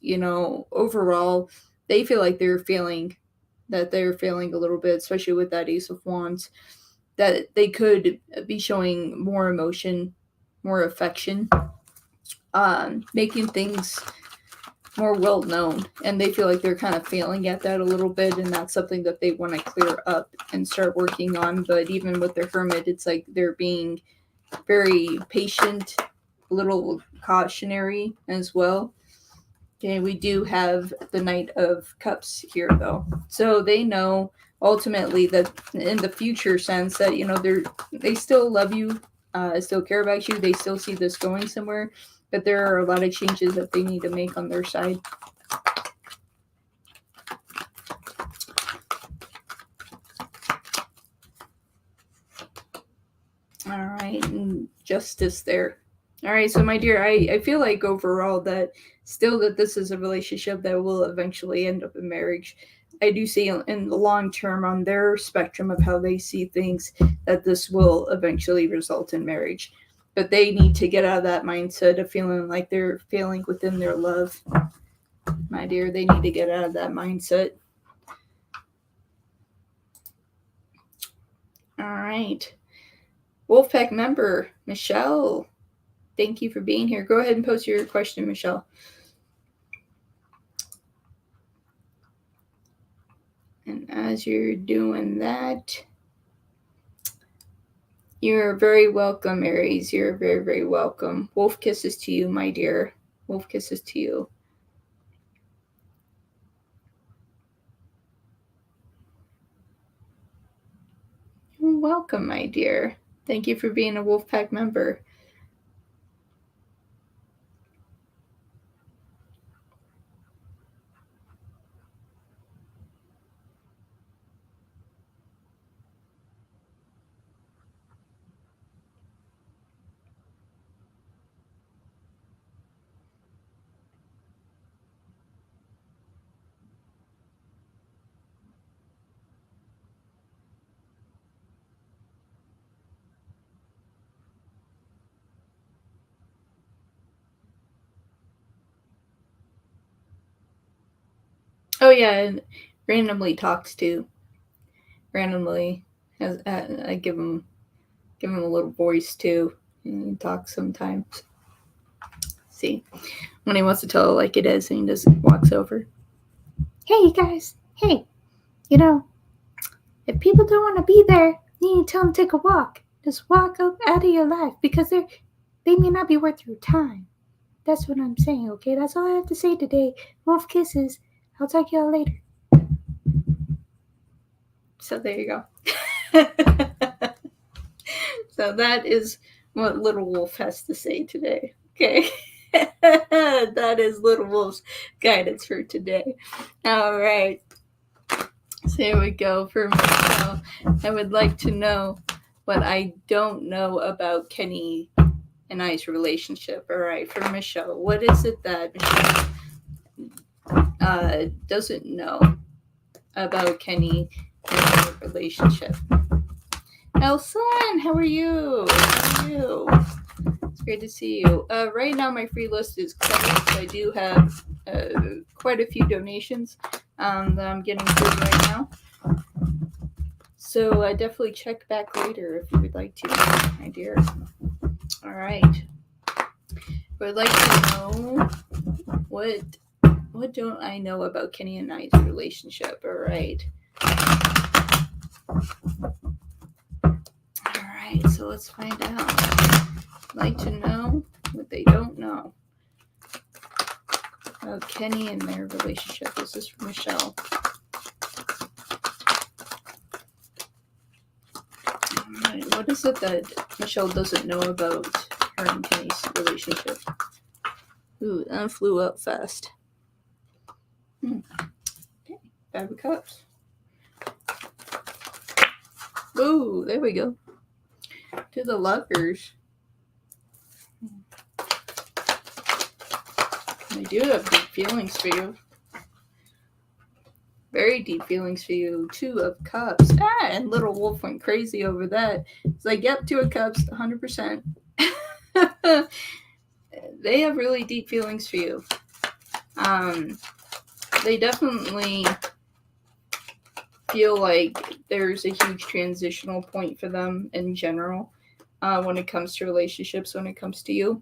Overall, they feel like they're feeling a little bit, especially with that Ace of Wands, that they could be showing more emotion, more affection, making things more well known, and they feel like they're kind of failing at that a little bit, and that's something that they want to clear up and start working on. But even with the Hermit, it's like they're being very patient, a little cautionary as well. Okay, we do have the Knight of Cups here though, so they know ultimately that in the future sense that they still love you, still care about you, they still see this going somewhere, but there are a lot of changes that they need to make on their side. All right, and Justice there. All right, so my dear, I feel like overall that still that this is a relationship that will eventually end up in marriage. I do see in the long term on their spectrum of how they see things that this will eventually result in marriage. But they need to get out of that mindset of feeling like they're failing within their love. My dear, they need to get out of that mindset. All right. Wolfpack member, Michelle. Thank you for being here. Go ahead and post your question, Michelle. And as you're doing that, You're very welcome, Aries. You're very, very welcome. Wolf kisses to you, my dear. Wolf kisses to you. You're welcome, my dear. Thank you for being a Wolfpack member. Oh yeah, and randomly talks too. Randomly, has I give him a little voice too, and he talks sometimes. See, when he wants to tell it like it is, and he just walks over. Hey, you guys. Hey, if people don't want to be there, you need to tell them to take a walk. Just walk up out of your life because they may not be worth your time. That's what I'm saying, okay? That's all I have to say today. Wolf kisses. I'll talk to y'all later. So there you go. So that is what Little Wolf has to say today. Okay. That is Little Wolf's guidance for today. All right. So here we go. For Michelle, I would like to know what I don't know about Kenny and I's relationship. All right. For Michelle, what is it that Michelle doesn't know about Kenny and their relationship? Elson, how are you? How are you? It's great to see you. Right now, my free list is closed. I do have quite a few donations that I'm getting through right now. So definitely check back later if you would like to, my dear. All right. Would like to know what don't I know about Kenny and I's relationship? All right. Alright, so let's find out. I'd like to know what they don't know about Kenny and their relationship. This is from Michelle. Alright, what is it that Michelle doesn't know about her and Kenny's relationship? Ooh, that flew up fast. Okay, 5 of Cups. Ooh, there we go. To the Lovers. I do have deep feelings for you. Very deep feelings for you. 2 of Cups. And Little Wolf went crazy over that. It's like, yep, 2 of Cups, 100%. They have really deep feelings for you. They definitely feel like there's a huge transitional point for them in general when it comes to relationships, when it comes to you,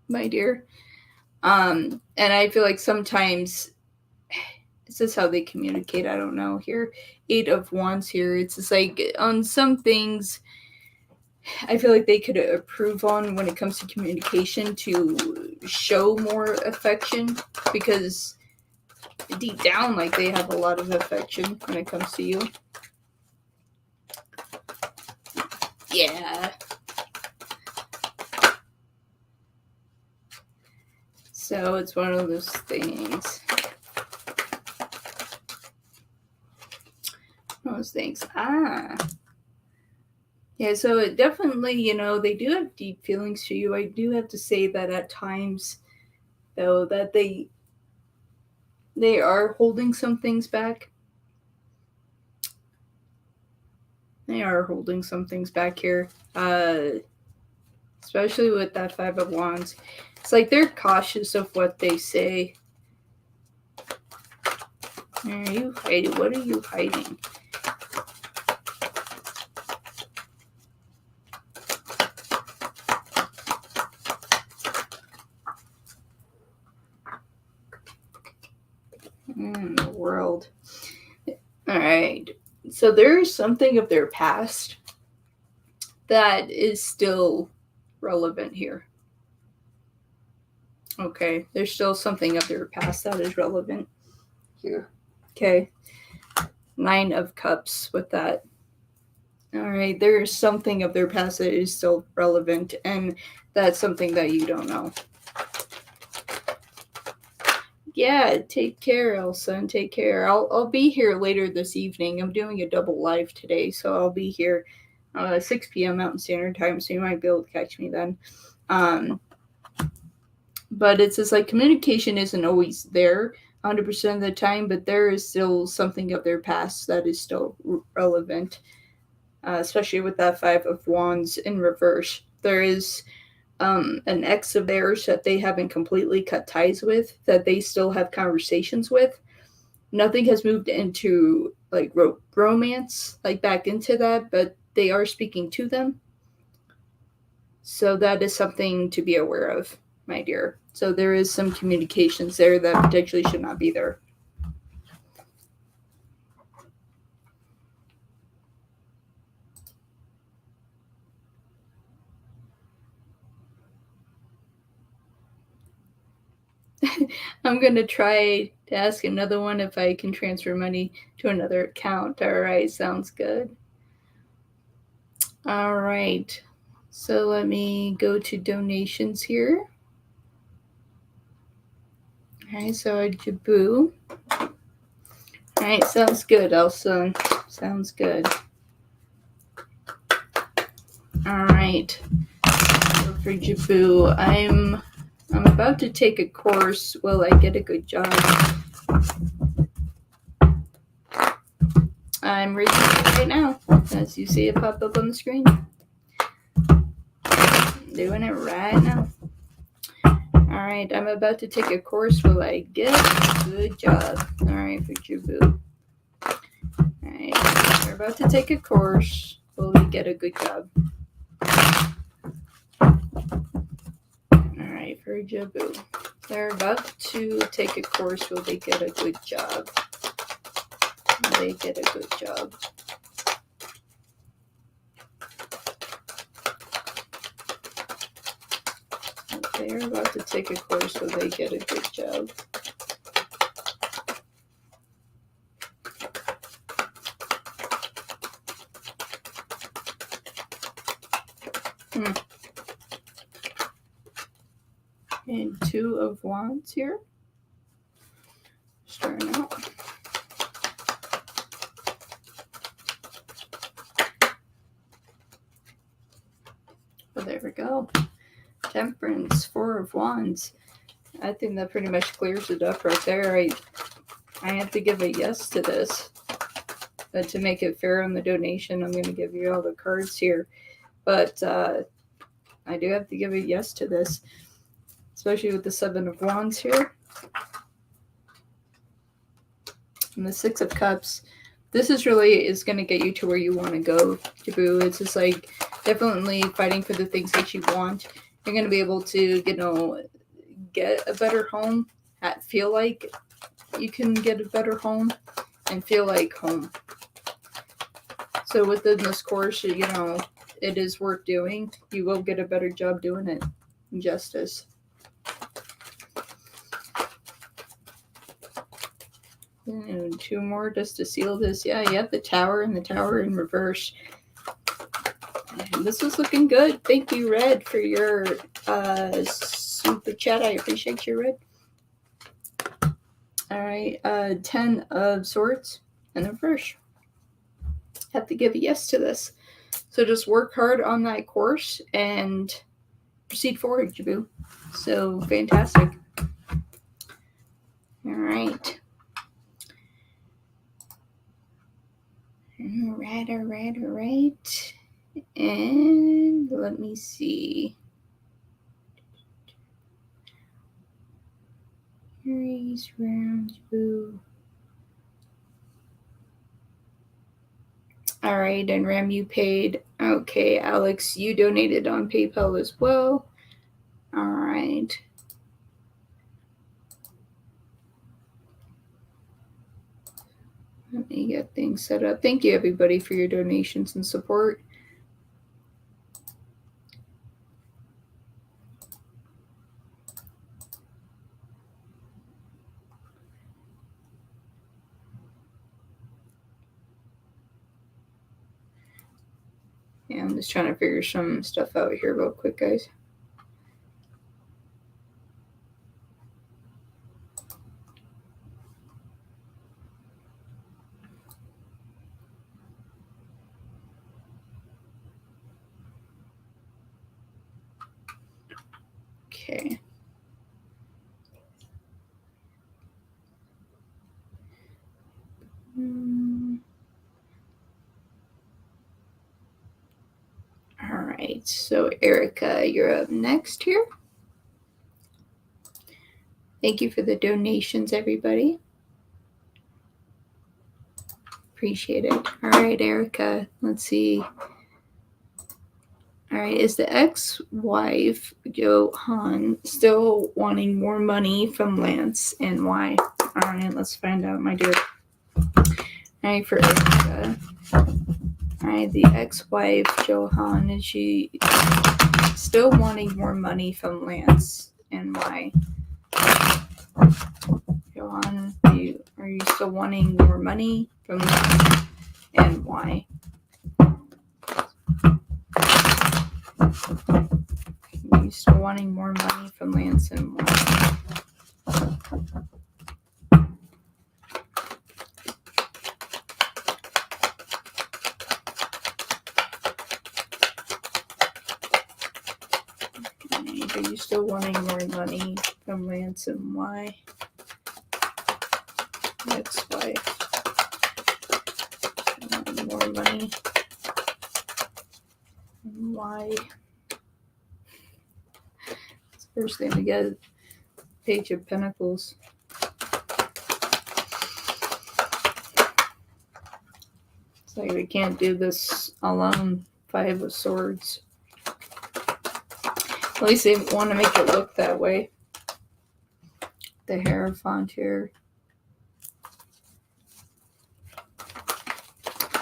my dear. And I feel like sometimes this is how they communicate. I don't know. Here, 8 of Wands here. It's just like on some things I feel like they could improve on when it comes to communication to show more affection, because deep down, like, they have a lot of affection when it comes to you. Yeah. So it's one of those things. Yeah, so it definitely, they do have deep feelings for you. I do have to say that at times, though, that they are holding some things back. They are holding some things back here, especially with that 5 of Wands. It's like they're cautious of what they say. Are you hiding? What are you hiding? The world. All right. So there is something of their past that is still relevant here. Okay, there's still something of their past that is relevant here. Okay, 9 of Cups with that. All right, there is something of their past that is still relevant, and that's something that you don't know. Yeah, take care, Elsa, and take care. I'll be here later this evening. I'm doing a double live today, so I'll be here 6 p.m. Mountain Standard Time, so you might be able to catch me then. But it's just like communication isn't always there 100% of the time, but there is still something of their past that is still relevant, especially with that 5 of Wands in reverse. There is an ex of theirs that they haven't completely cut ties with, that they still have conversations with. Nothing has moved into like romance, like back into that, but they are speaking to them. So that is something to be aware of, my dear. So there is some communications there that potentially should not be there. I'm going to try to ask another one if I can transfer money to another account. All right, sounds good. All right. So let me go to donations here. All right, so Jabu. All right, sounds good, Elsa. Sounds good. All right. So for Jabu, I'm about to take a course. Will I get a good job? I'm reading it right now, as you see it pop up on the screen. I'm doing it right now. All right, I'm about to take a course. Will I get a good job? All right, for Jabu. All right, we're about to take a course. Will we get a good job? All right, for Jabu. They're about to take a course. Will they get a good job? Will they get a good job? They're about to take a course. Will they get a good job? And 2 of Wands here. Starting out. Well, there we go. Temperance, 4 of Wands. I think that pretty much clears it up right there. I have to give a yes to this. But to make it fair on the donation, I'm going to give you all the cards here. But I do have to give a yes to this, especially with the 7 of Wands here. And the 6 of Cups. This is going to get you to where you want to go, Jabu. It's just like definitely fighting for the things that you want. You're going to be able to, get a better home, feel like you can get a better home, and feel like home. So within this course, it is worth doing. You will get a better job doing it. Justice. And 2 more just to seal this. Yeah, you have the Tower and the Tower in reverse. And this was looking good. Thank you, Red, for your super chat. I appreciate you, Red. All right, 10 of Swords and reverse. Have to give a yes to this. So just work hard on that course and proceed forward, Jabu. So fantastic. All right. All right. And let me see. Aries, round, Jabu. All right, and Ram, you paid. Okay, Alex, you donated on PayPal as well. All right. Let me get things set up. Thank you, everybody, for your donations and support. Yeah, I'm just trying to figure some stuff out here real quick, guys. Okay. All right. So, Erica, you're up next here. Thank you for the donations, everybody. Appreciate it. All right, Erica. Let's see. All right. Is the ex-wife, Johan, still wanting more money from Lance, and why? All right. Let's find out, my dear. All right, for Erica. All right. The ex-wife, Johan, is she still wanting more money from Lance, and why? Johan, are you still wanting more money from Lance, and why? Are you still wanting more money from Lance, and why? Are you still wanting more money from Lance, and why? Ex-wife. Wanting more money. And why? It's the first thing we get. Page of Pentacles. It's like we can't do this alone. Five of Swords. At least they want to make it look that way. The Hierophant here.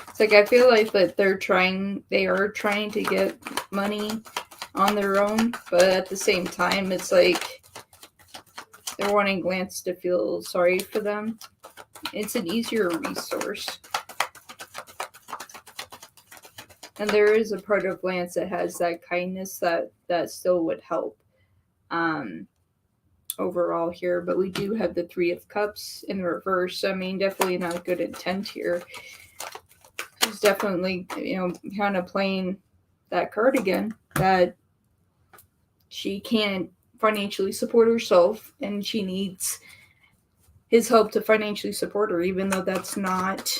It's like I feel like that they are trying to get money on their own, but at the same time, it's like they're wanting Lance to feel sorry for them. It's an easier resource. And there is a part of Lance that has that kindness that still would help overall here. But we do have the Three of Cups in reverse. I mean, definitely not a good intent here. She's definitely, kind of playing that card again, that she can't financially support herself and she needs his help to financially support her, even though that's not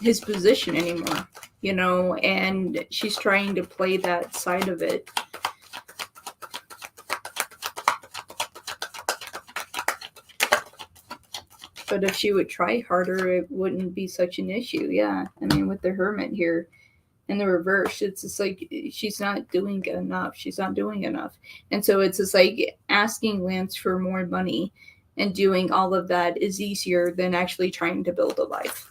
his position anymore, and she's trying to play that side of it. But if she would try harder, it wouldn't be such an issue. Yeah. I mean, with the Hermit here in the reverse, it's just like she's not doing enough. She's not doing enough. And so it's just like asking Lance for more money and doing all of that is easier than actually trying to build a life.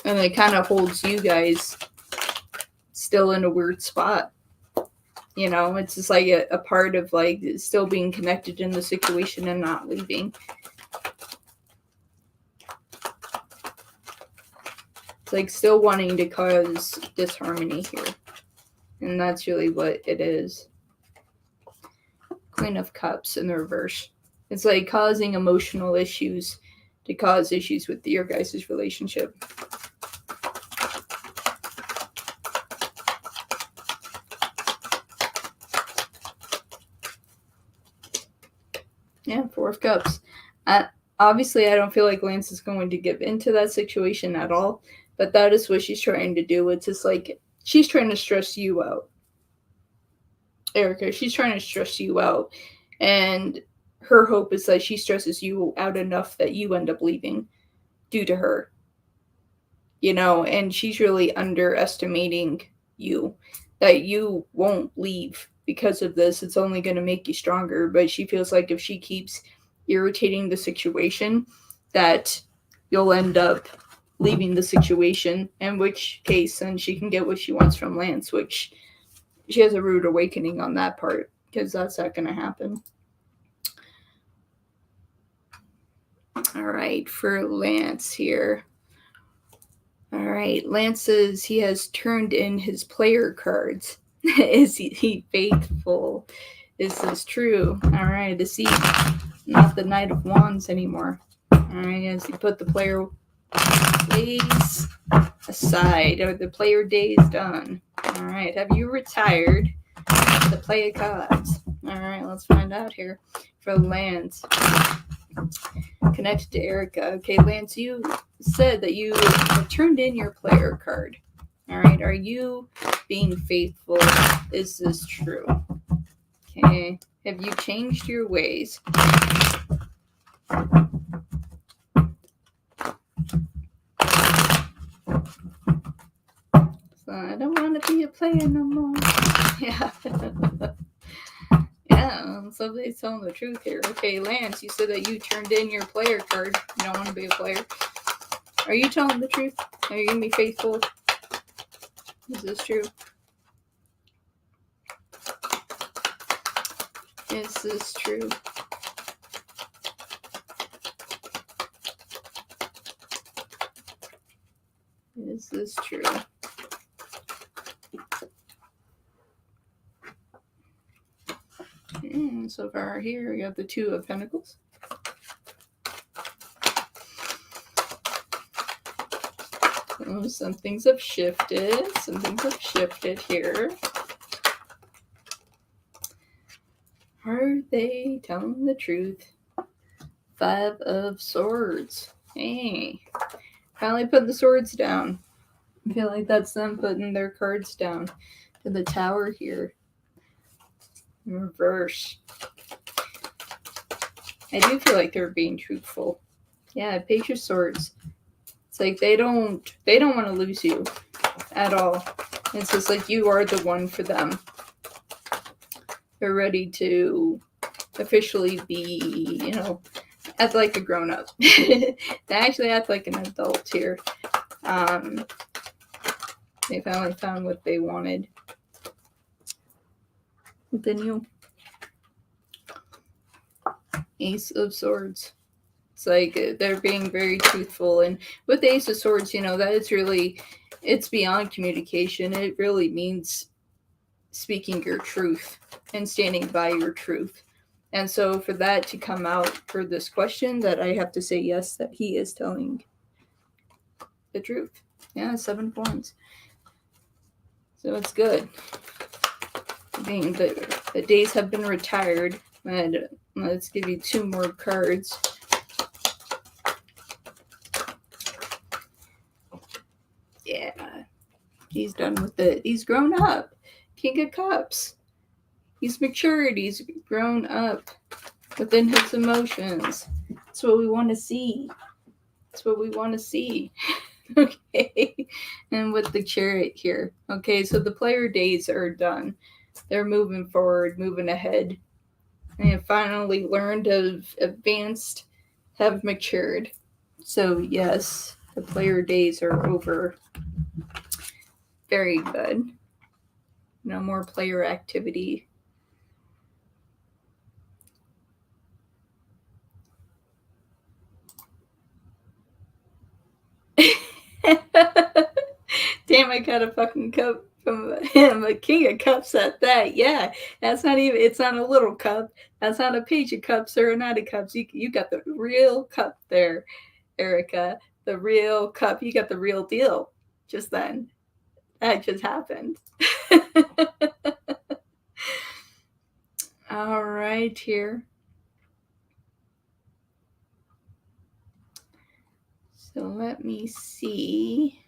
And it kind of holds you guys still in a weird spot. It's just like a part of like still being connected in the situation and not leaving. It's like still wanting to cause disharmony here. And that's really what it is. Queen of Cups in the reverse. It's like causing emotional issues to cause issues with your guys' relationship. Yeah, Four of Cups. Obviously, I don't feel like Lance is going to give into that situation at all, but that is what she's trying to do. It's just like she's trying to stress you out. Erica, she's trying to stress you out, and her hope is that she stresses you out enough that you end up leaving due to her. And she's really underestimating you, that you won't leave because of this. It's only going to make you stronger. But she feels like if she keeps irritating the situation, that you'll end up leaving the situation, in which case then she can get what she wants from Lance, which she has a rude awakening on that part, because that's not going to happen. All right, for Lance here. All right. Lance says he has turned in his player cards. Is he faithful? Is this true? All right. Is he not the Knight of Wands anymore? All right. Has he put the player days aside? Are the player days done? All right. Have you retired the play of cards? All right. Let's find out here for Lance. Connected to Erica. Okay, Lance, you said that you have turned in your player card. All right. Are you being faithful? Is this true? Okay. Have you changed your ways? So I don't want to be a player no more. Yeah. Yeah, somebody's telling the truth here. Okay, Lance, you said that you turned in your player card. You don't want to be a player. Are you telling the truth? Are you going to be faithful? Is this true? Is this true? Is this true? So far here we have the Two of Pentacles. So some things have shifted. Some things have shifted here. Are they telling the truth? Five of Swords. Hey. Finally put the swords down. I feel like that's them putting their cards down to the Tower here. In reverse. I do feel like they're being truthful. Yeah, Page of Swords. It's like they don't want to lose you at all. It's just like you are the one for them. They're ready to officially be, act like a grown-up. They actually act like an adult here. They finally found what they wanted within you. Ace of Swords. It's like they're being very truthful. And with the Ace of Swords, that is really, it's beyond communication. It really means speaking your truth and standing by your truth. And so for that to come out for this question, that I have to say yes, that he is telling the truth. Yeah, 7 of Wands. So it's good. Being the days have been retired. And let's give you 2 more cards. Yeah. He's done with it. He's grown up. King of Cups. He's matured. He's grown up within his emotions. That's what we want to see. That's what we want to see. Okay. And with the Chariot here. Okay, so the player days are done. They're moving forward, moving ahead. They have finally learned, have advanced, have matured. So yes, the player days are over. Very good. No more player activity. Damn, I got a fucking cup from him, a King of Cups at that. Yeah, that's not even, it's not a little cup. That's not a Page of Cups or a Knight of Cups. You got the real cup there, Erica. The real cup. You got the real deal just then. That just happened. All right, here. So let me see.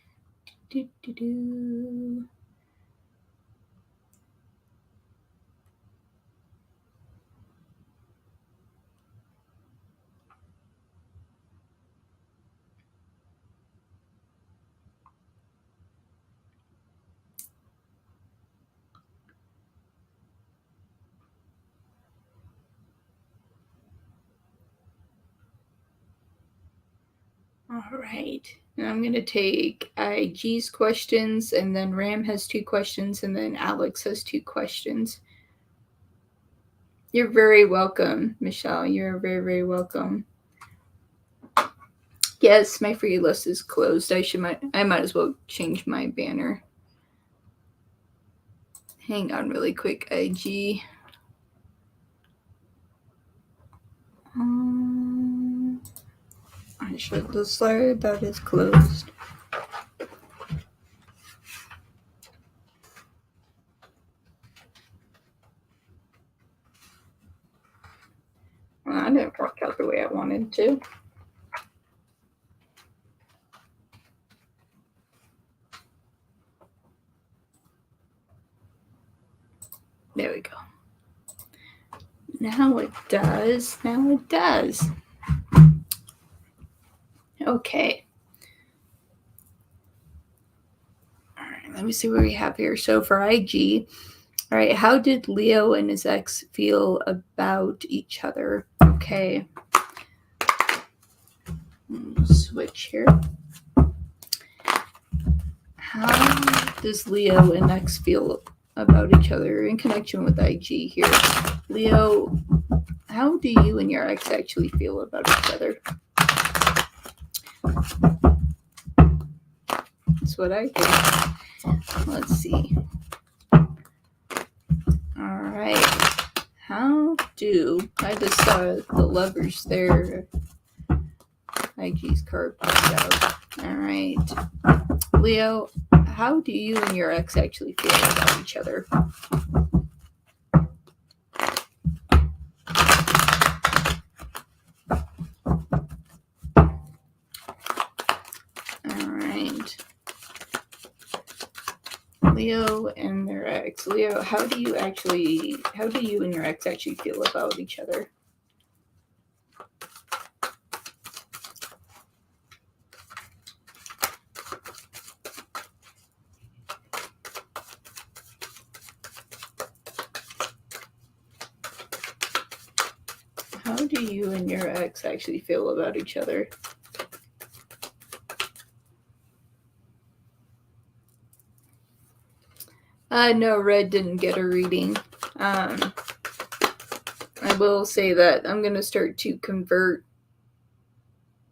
All right. And I'm going to take IG's questions, and then Ram has 2 questions, and then Alex has 2 questions. You're very welcome, Michelle. You're very, very welcome. Yes, my free list is closed. I might as well change my banner. Hang on really quick, IG. I should the slide that is closed. Well, that didn't work out the way I wanted to. There we go. Now it does. Now it does. Okay. All right, let me see what we have here. So for IG, all right, how did Leo and his ex feel about each other? Okay. Switch here. How does Leo and ex feel about each other in connection with IG here? Leo, how do you and your ex actually feel about each other? That's what I think. Let's see. All right. How do I just saw the lovers there? IG's card popped out. All right. Leo, how do you and your ex actually feel about each other? All right. Leo and their ex. Leo, how do you and your ex actually feel about each other? How do you and your ex actually feel about each other? No, Red didn't get a reading. I will say that I'm going to start to convert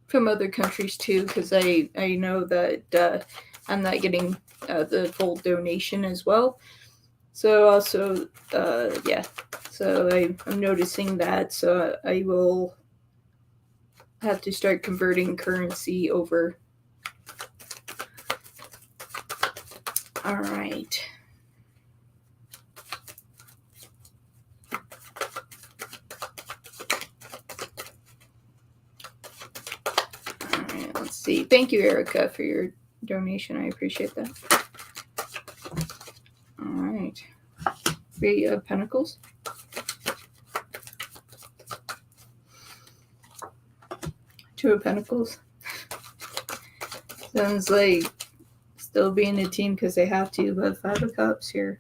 from other countries too, because I know that I'm not getting the full donation as well. So also, yeah. So I'm noticing that. So I will have to start converting currency over. All right. Let's see. Thank you, Erica, for your donation. I appreciate that. All right. Three of Pentacles. Two of Pentacles. Sounds like still being a team because they have to, but Five of Cups here.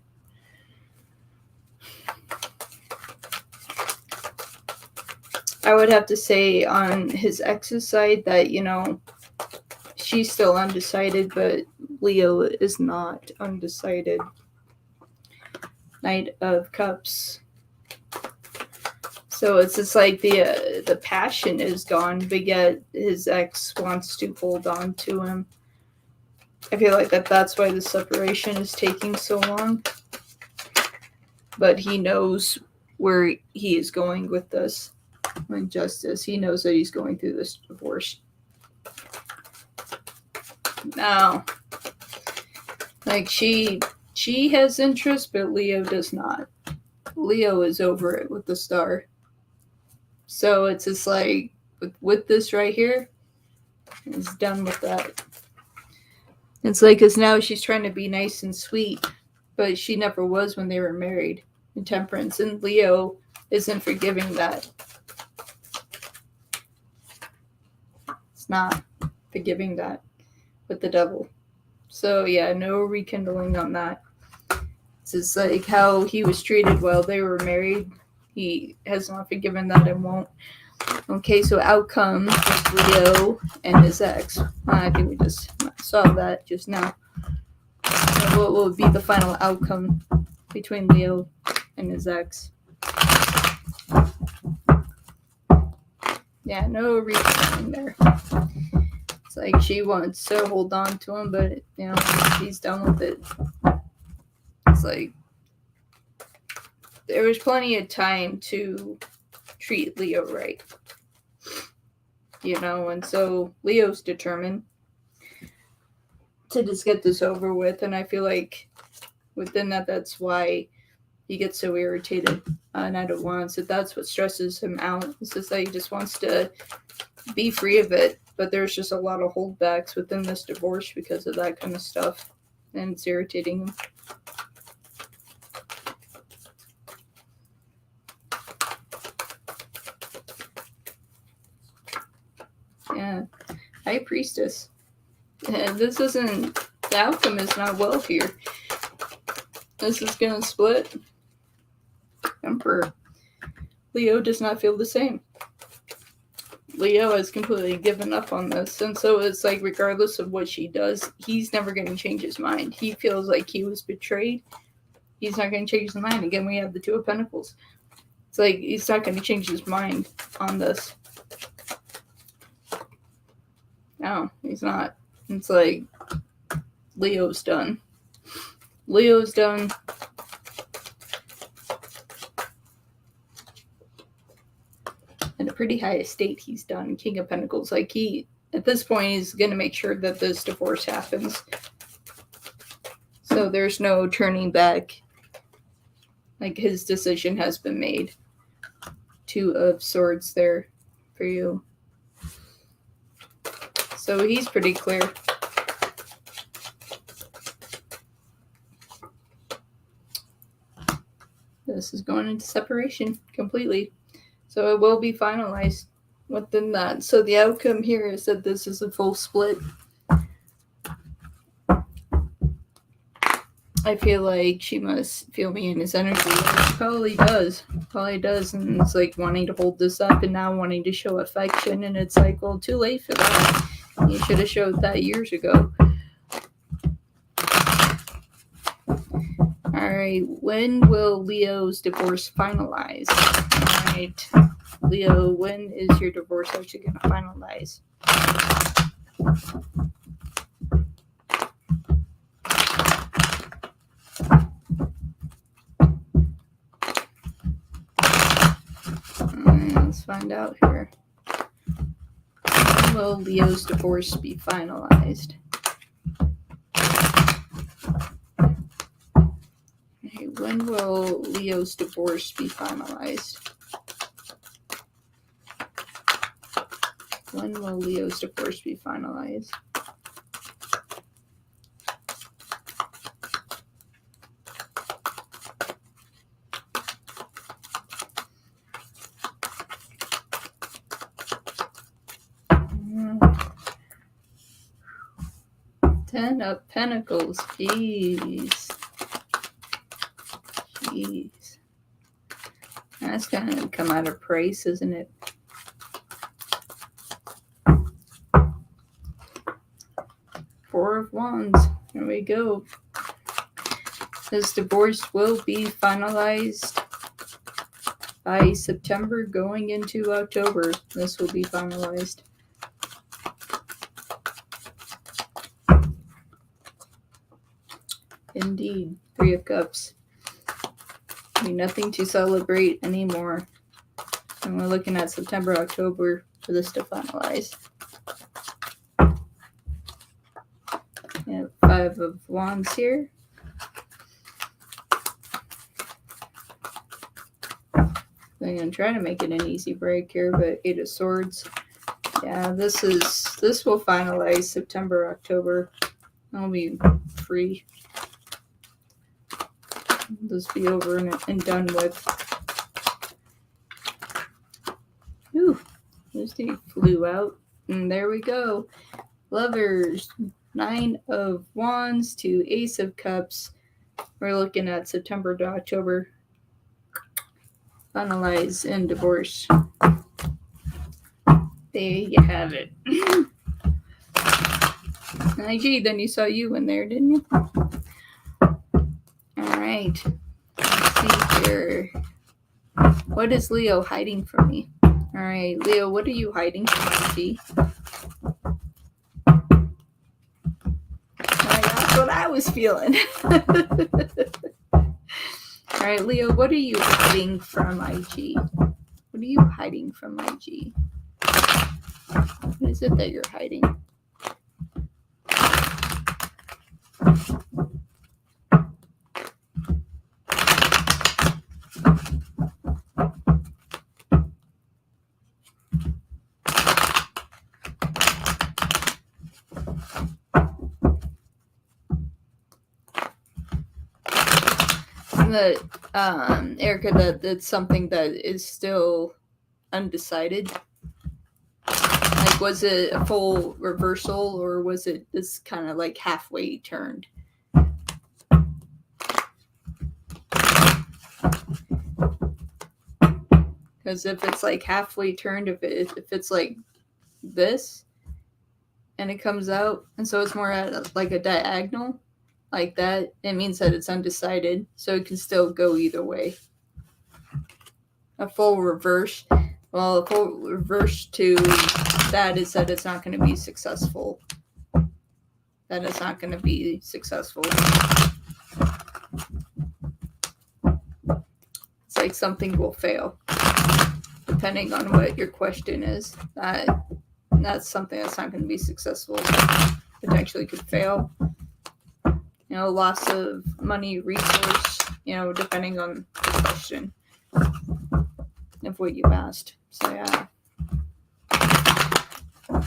I would have to say on his ex's side that, you know, she's still undecided, but Leo is not undecided. Knight of Cups. So it's just like the passion is gone, but yet his ex wants to hold on to him. I feel like that's why the separation is taking so long. But he knows where he is going with this. Like Justice, he knows that he's going through this divorce. Now, like she has interest, but Leo does not. Leo is over it with the Star. So it's just like with this right here, it's done with that. It's like, because now she's trying to be nice and sweet, but she never was when they were married in Temperance, and Leo isn't forgiving that. It's not forgiving that with the Devil. So yeah, no rekindling on that. It's just like how he was treated while they were married. He has not forgiven that and won't. Okay, so outcome with Leo and his ex. I think we just saw that just now. What will be the final outcome between Leo and his ex? Yeah, no retelling there. like she wants to hold on to him, but she's done with it. It's like there was plenty of time to treat Leo right. And so Leo's determined to just get this over with, and I feel like within that's why he gets so irritated and out of once. That's what stresses him out. It's just that he just wants to be free of it, but there's just a lot of holdbacks within this divorce because of that kind of stuff, and it's irritating him. Yeah, High Priestess. And this isn't, the outcome is not well here. This is gonna split. Emperor. Leo does not feel the same. Leo has completely given up on this, and so it's like regardless of what she does, he's never going to change his mind. He feels like he was betrayed. He's not going to change his mind. Again, we have the Two of Pentacles. It's like he's not going to change his mind on this. No, he's not. It's like Leo's done. Leo's done. At a pretty high estate, he's done. King of Pentacles. Like he, at this point, is going to make sure that this divorce happens. So there's no turning back. Like his decision has been made. Two of Swords there for you. So he's pretty clear. This is going into separation completely. So it will be finalized within that. So the outcome here is that this is a full split. I feel like she must feel me in his energy. She probably does. And it's like wanting to hold this up and now wanting to show affection. And it's like, well, too late for that. You should have showed that years ago. All right. When will Leo's divorce finalize? All right. Leo, when is your divorce actually going to finalize? Let's find out here. When will Leo's divorce be finalized? Okay, when will Leo's divorce be finalized? When will Leo's divorce be finalized? Ten of Pentacles. Jeez. That's gonna come out of praise, isn't it? Four of Wands. There we go. This divorce will be finalized by September going into October. This will be finalized. Indeed. Three of Cups. Nothing to celebrate anymore. And we're looking at September, October for this to finalize. Yeah, Five of Wands here. I'm going to try to make it an easy break here, but Eight of Swords. Yeah, this will finalize September, October. I'll be free. This be over and done with. Ooh, this thing flew out. And there we go. Lovers. 9 of Wands to Ace of Cups. We're looking at September to October. Finalize and divorce. There you have it. Gee, then you saw you in there, didn't you? Alright. Let's see here. What is Leo hiding from me? Alright, Leo, what are you hiding from me, G? what I was feeling. All right, Leo, what are you hiding from IG? What are you hiding from IG? What is it that you're hiding? That Erica, that's something that is still undecided. Like, was it a full reversal, or was it just kind of like halfway turned? Because if it's like halfway turned, if it's like this, and it comes out, and so it's more at like a diagonal, like that, it means that it's undecided, so it can still go either way. A full reverse, well, a full reverse to that is that it's not going to be successful. That it's not going to be successful. It's like something will fail, depending on what your question is. That's something that's not going to be successful. Potentially could fail. You know, loss of money, resource, you know, depending on the question of what you asked. So, yeah. All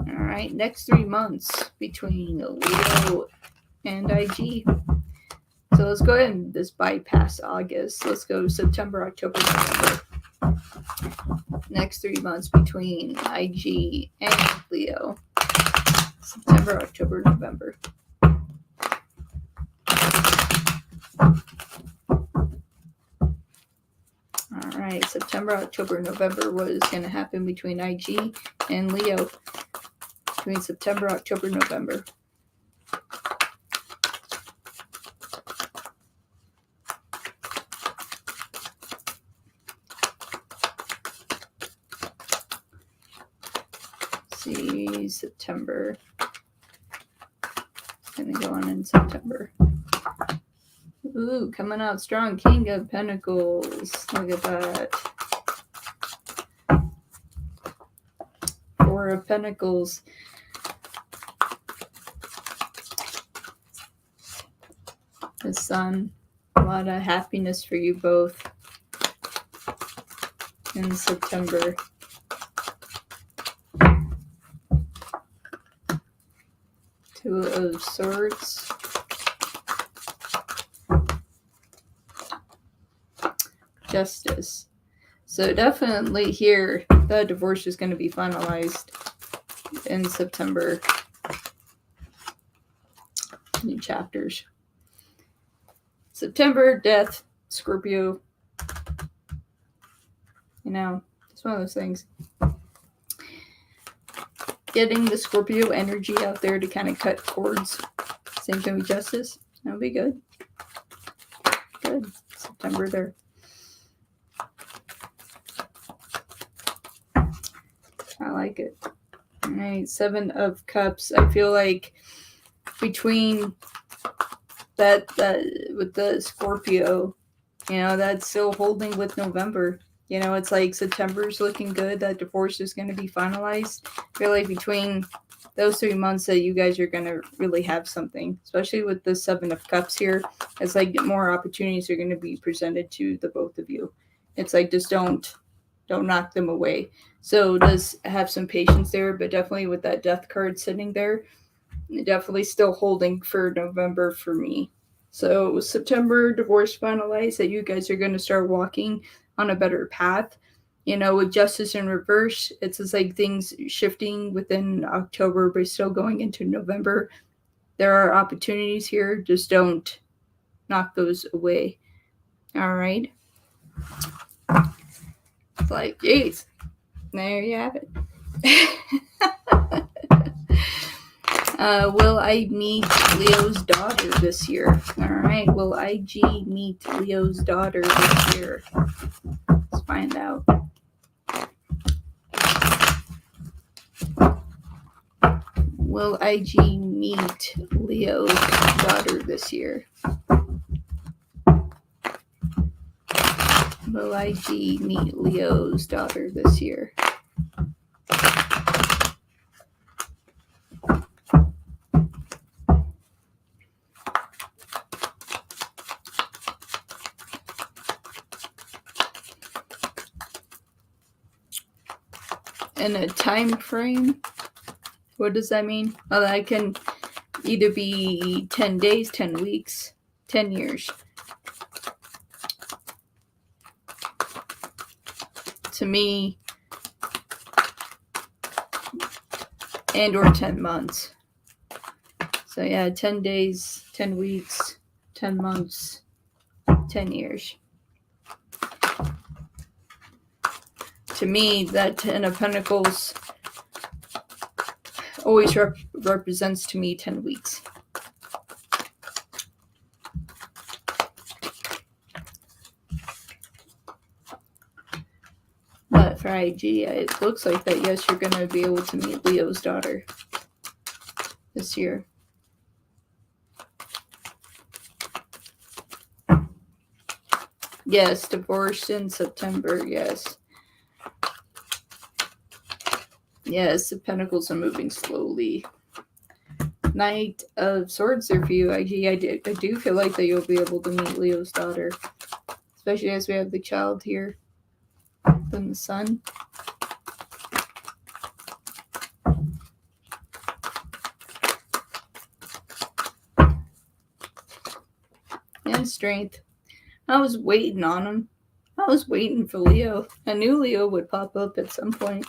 right, next 3 months between Leo and IG. So let's go ahead and just bypass August. Let's go September, October, November. Next 3 months between IG and Leo. September, October, November. All right, September, October, November. What is going to happen between IG and Leo? Between September, October, November. See, September. It's going to go on in September. Ooh, coming out strong. King of Pentacles. Look at that. Four of Pentacles. The Sun. A lot of happiness for you both in September. Two of Swords. Justice. So definitely here, the divorce is going to be finalized in September. New chapters. September, death, Scorpio. You know, it's one of those things. Getting the Scorpio energy out there to kind of cut cords. Same thing with Justice. That'll be good. Good. September there. I like it. All right, Seven of Cups. I feel like between that with the Scorpio, you know, that's still holding with November. You know, it's like September's looking good. That divorce is going to be finalized. Really, between those 3 months that you guys are going to really have something, especially with the Seven of Cups here. It's like more opportunities are going to be presented to the both of you. It's like, just don't knock them away. So it does have some patience there, but definitely with that death card sitting there, definitely still holding for November for me. So September, divorce finalized, that you guys are going to start walking on a better path. You know, with Justice in reverse, it's just like things shifting within October, but still going into November. There are opportunities here. Just don't knock those away. All right. It's like, geez, there you have it. Will I meet Leo's daughter this year? All right. Will IG meet Leo's daughter this year? Let's find out. Will IG meet Leo's daughter this year? Will IG meet Leo's daughter this year? In a time frame? What does that mean? Well, that can either be 10 days, 10 weeks, 10 years. To me, and or 10 months. So yeah, 10 days, 10 weeks, 10 months, 10 years. To me, that Ten of Pentacles always represents to me 10 weeks. But for IG, it looks like that, yes, you're going to be able to meet Leo's daughter this year. Yes, divorced in September, yes. Yes, the Pentacles are moving slowly. Knight of Swords there for you, IG. I do feel like that you'll be able to meet Leo's daughter. Especially as we have the child here. Then the sun. And strength. I was waiting on him. I was waiting for Leo. I knew Leo would pop up at some point.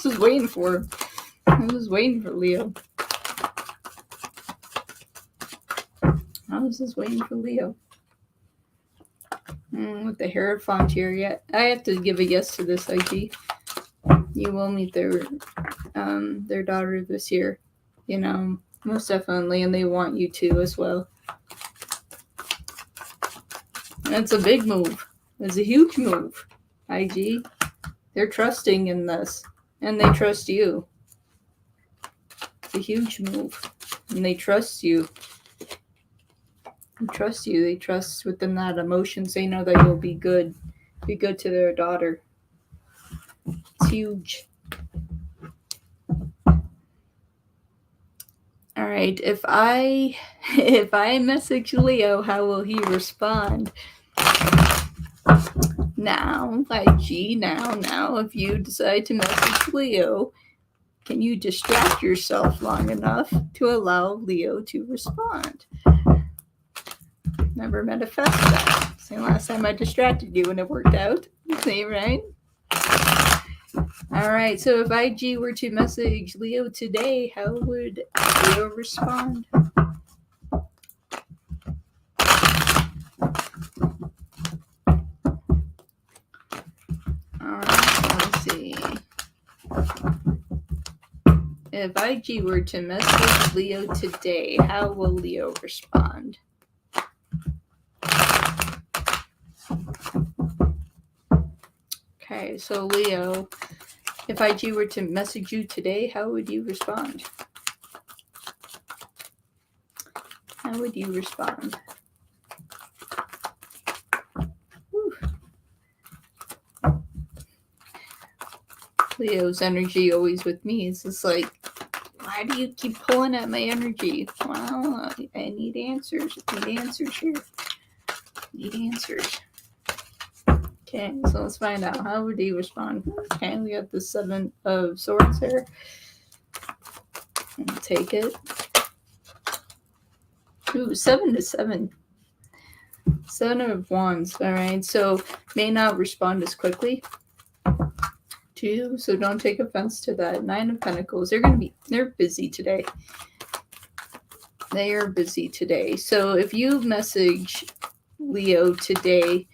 I was waiting for him. I was waiting for Leo. I was just waiting for Leo. With the Hierophant here, yeah. I have to give a yes to this, IG. You will meet their daughter this year. You know, most definitely, and they want you to as well. That's a big move. It's a huge move, IG. They're trusting in this, and they trust you. It's a huge move, and they trust you. They trust you. They trust within that emotions. They know that you'll be good. Be good to their daughter. It's huge. All right. If I message Leo, how will he respond? Now, IG, now, if you decide to message Leo, can you distract yourself long enough to allow Leo to respond? Never manifest that. Same last time I distracted you and it worked out. See, right? All right, so if IG were to message Leo today, how would Leo respond? All right, let's see. If IG were to message Leo today, how will Leo respond? Okay, so Leo, if IG were to message you today, how would you respond? How would you respond? Whew. Leo's energy always with me. It's just like, why do you keep pulling at my energy? Well, I need answers. I need answers here. Need answers. Okay, so let's find out. How would he respond? Okay, we got the Seven of Swords here. I'll take it. Ooh, 7 to 7. 7 of Wands. All right, so may not respond as quickly to you, so don't take offense to that. 9 of Pentacles. They're busy today. They are busy today. So if you message Leo today,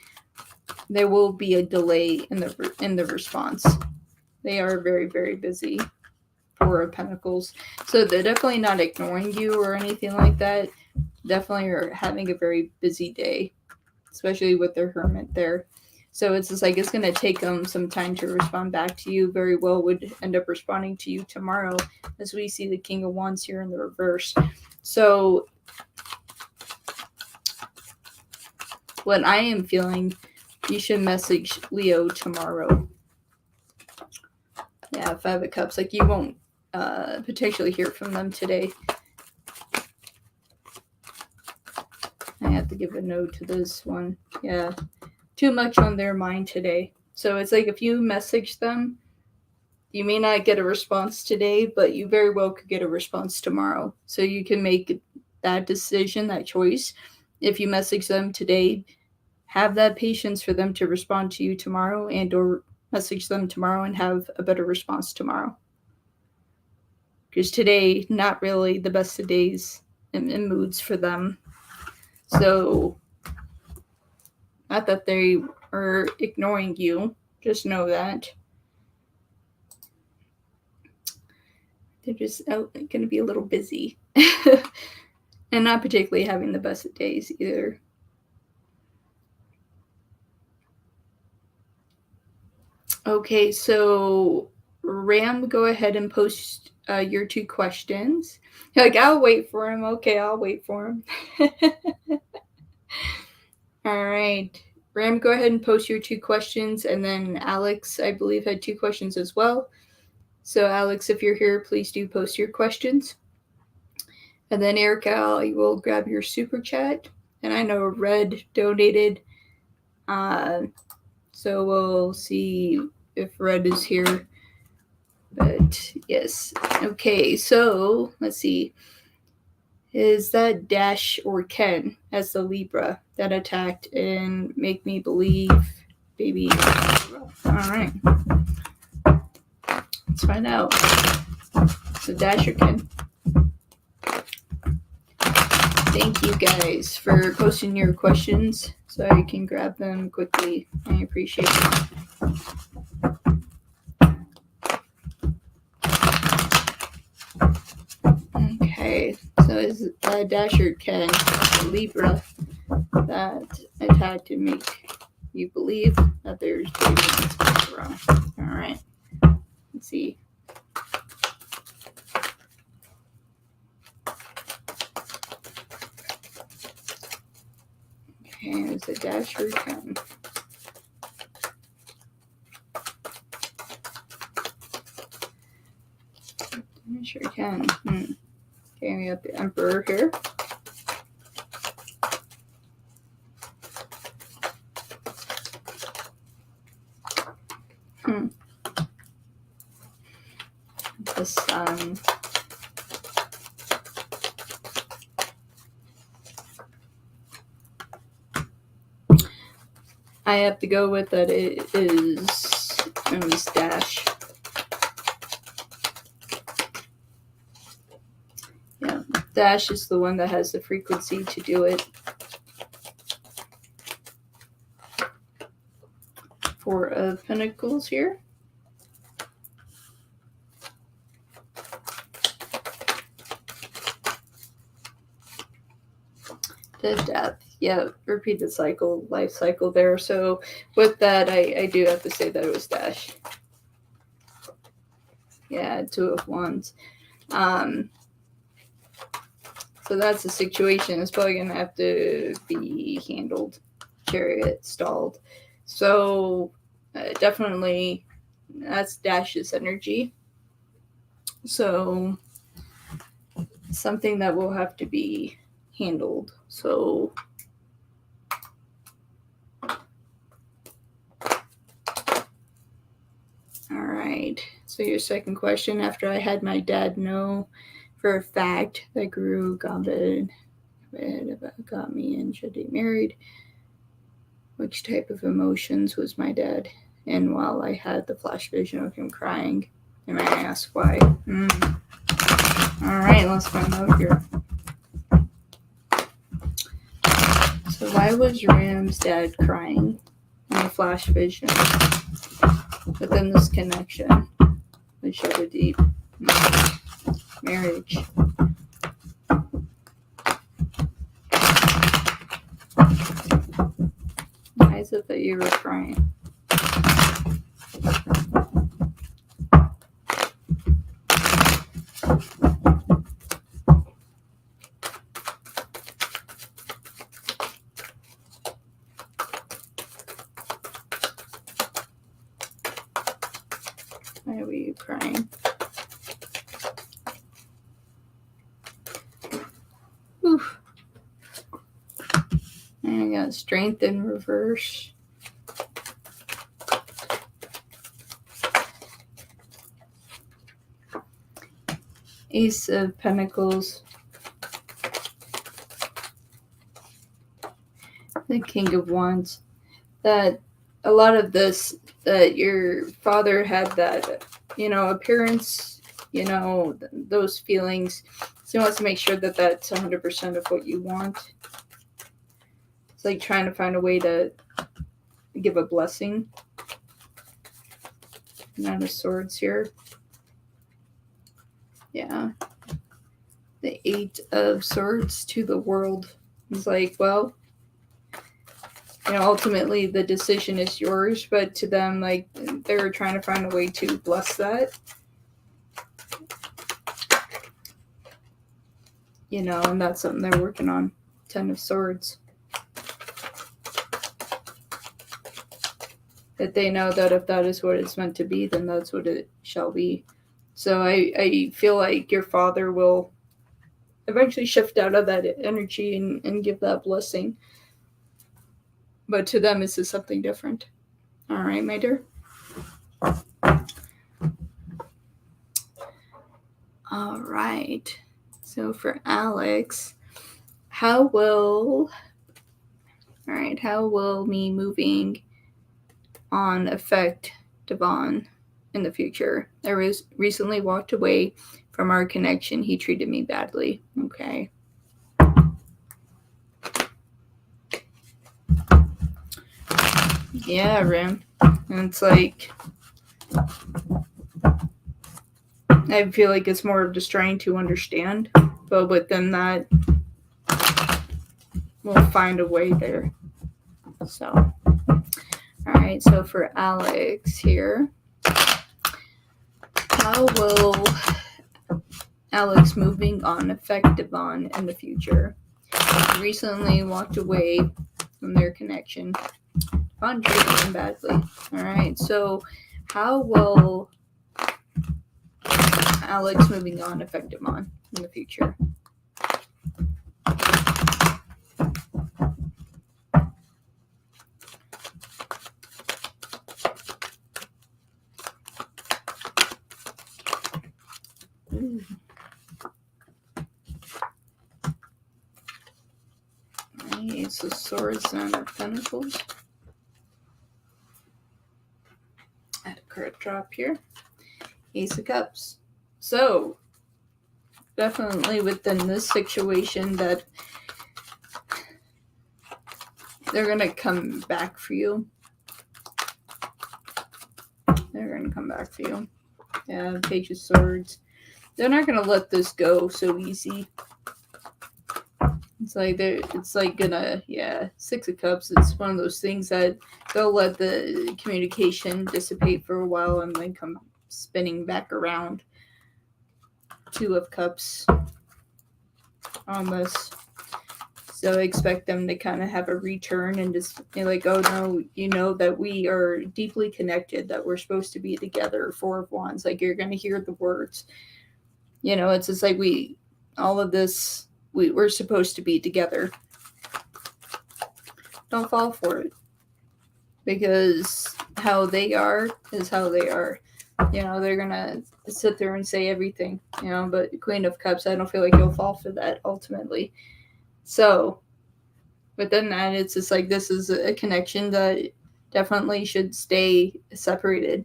there will be a delay in the response. They are very, very busy. 4 of Pentacles. So they're definitely not ignoring you or anything like that. Definitely are having a very busy day, especially with their Hermit there. So it's just like it's going to take them some time to respond back to you. Very well would end up responding to you tomorrow, as we see the King of Wands here in the reverse. So what I am feeling, you should message Leo tomorrow. Yeah, Five of Cups. Like, you won't potentially hear from them today. I have to give a no to this one. Yeah, too much on their mind today. So it's like if you message them, you may not get a response today, but you very well could get a response tomorrow. So you can make that decision, that choice. If you message them today, have that patience for them to respond to you tomorrow, and or message them tomorrow and have a better response tomorrow. Because today, not really the best of days and moods for them. So, not that they are ignoring you, just know that. They're just going to be a little busy. And not particularly having the best of days either. Okay, so Ram, go ahead and post your 2 questions. You're like, I'll wait for him. Okay, I'll wait for him. All right. Ram, go ahead and post your 2 questions. And then Alex, I believe, had 2 questions as well. So Alex, if you're here, please do post your questions. And then Erica, I will grab your super chat. And I know Red donated. So we'll see if Red is here. But yes. Okay, so let's see. Is that Dash or Ken as the Libra that attacked and make me believe, baby? All right. Let's find out. So Dash or Ken? Thank you guys for posting your questions so I can grab them quickly. I appreciate it. Okay, so is Dash or Ken Libra that attacked to make you believe that there's babies wrong? All right, let's see. Okay, is it Dash or Ken? Sure can. Okay, we have the Emperor here. The Sun. I have to go with that. It was Dash. Yeah, Dash is the one that has the frequency to do it. 4 of Pentacles here. The Death. Yeah, repeat the cycle, life cycle there. So with that, I do have to say that it was Dash. Yeah, 2 of Wands. So that's the situation. It's probably going to have to be handled. Chariot, stalled. So definitely that's Dash's energy. So something that will have to be handled. So all right. So your second question, after I had my dad know for a fact that Guru Gobind got me and should be married, which type of emotions was my dad? And while I had the flash vision of him crying, and I asked why. All right, let's find out here. So why was Ram's dad crying in the flash vision within this connection with Sugar Deep marriage? Eyes of the you were crying. Why were you crying? Oof. And I got strength in reverse. Ace of Pentacles. The King of Wands. That a lot of this, that your father had that, appearance, those feelings. So he wants to make sure that that's 100% of what you want. It's like trying to find a way to give a blessing. Nine of Swords here. Yeah. The Eight of Swords to the World. It's like, well, ultimately the decision is yours, but to them, like, they're trying to find a way to bless that. And that's something they're working on. Ten of Swords. That they know that if that is what it's meant to be, then that's what it shall be. So I feel like your father will eventually shift out of that energy and give that blessing. But to them, this is something different. All right, my dear. All right. So for Alex, how will me moving on affect Devon in the future? I recently walked away from our connection. He treated me badly. Okay. Yeah, Rim. And it's like, I feel like it's more of just trying to understand, but within that, we'll find a way there. So, all right. So for Alex here, how will Alex moving on affect Devon in the future? He recently walked away from their connection. Devon treated him badly. All right. So how will Alex moving on affect Devon in the future? Ooh. Ace of Swords and of Pentacles. Add a card drop here. Ace of Cups. So, definitely within this situation that they're going to come back for you. They're going to come back for you. Yeah, Page of Swords. They're not going to let this go so easy. It's like gonna, Six of Cups. It's one of those things that they'll let the communication dissipate for a while and then come spinning back around. Two of Cups on this. So I expect them to kind of have a return and just be like, oh no, that we are deeply connected, that we're supposed to be together. Four of Wands. Like, you're going to hear the words. It's just like all of this, we're supposed to be together. Don't fall for it. Because how they are is how they are. They're going to sit there and say everything, but Queen of Cups, I don't feel like you'll fall for that ultimately. So within that, it's just like, this is a connection that definitely should stay separated,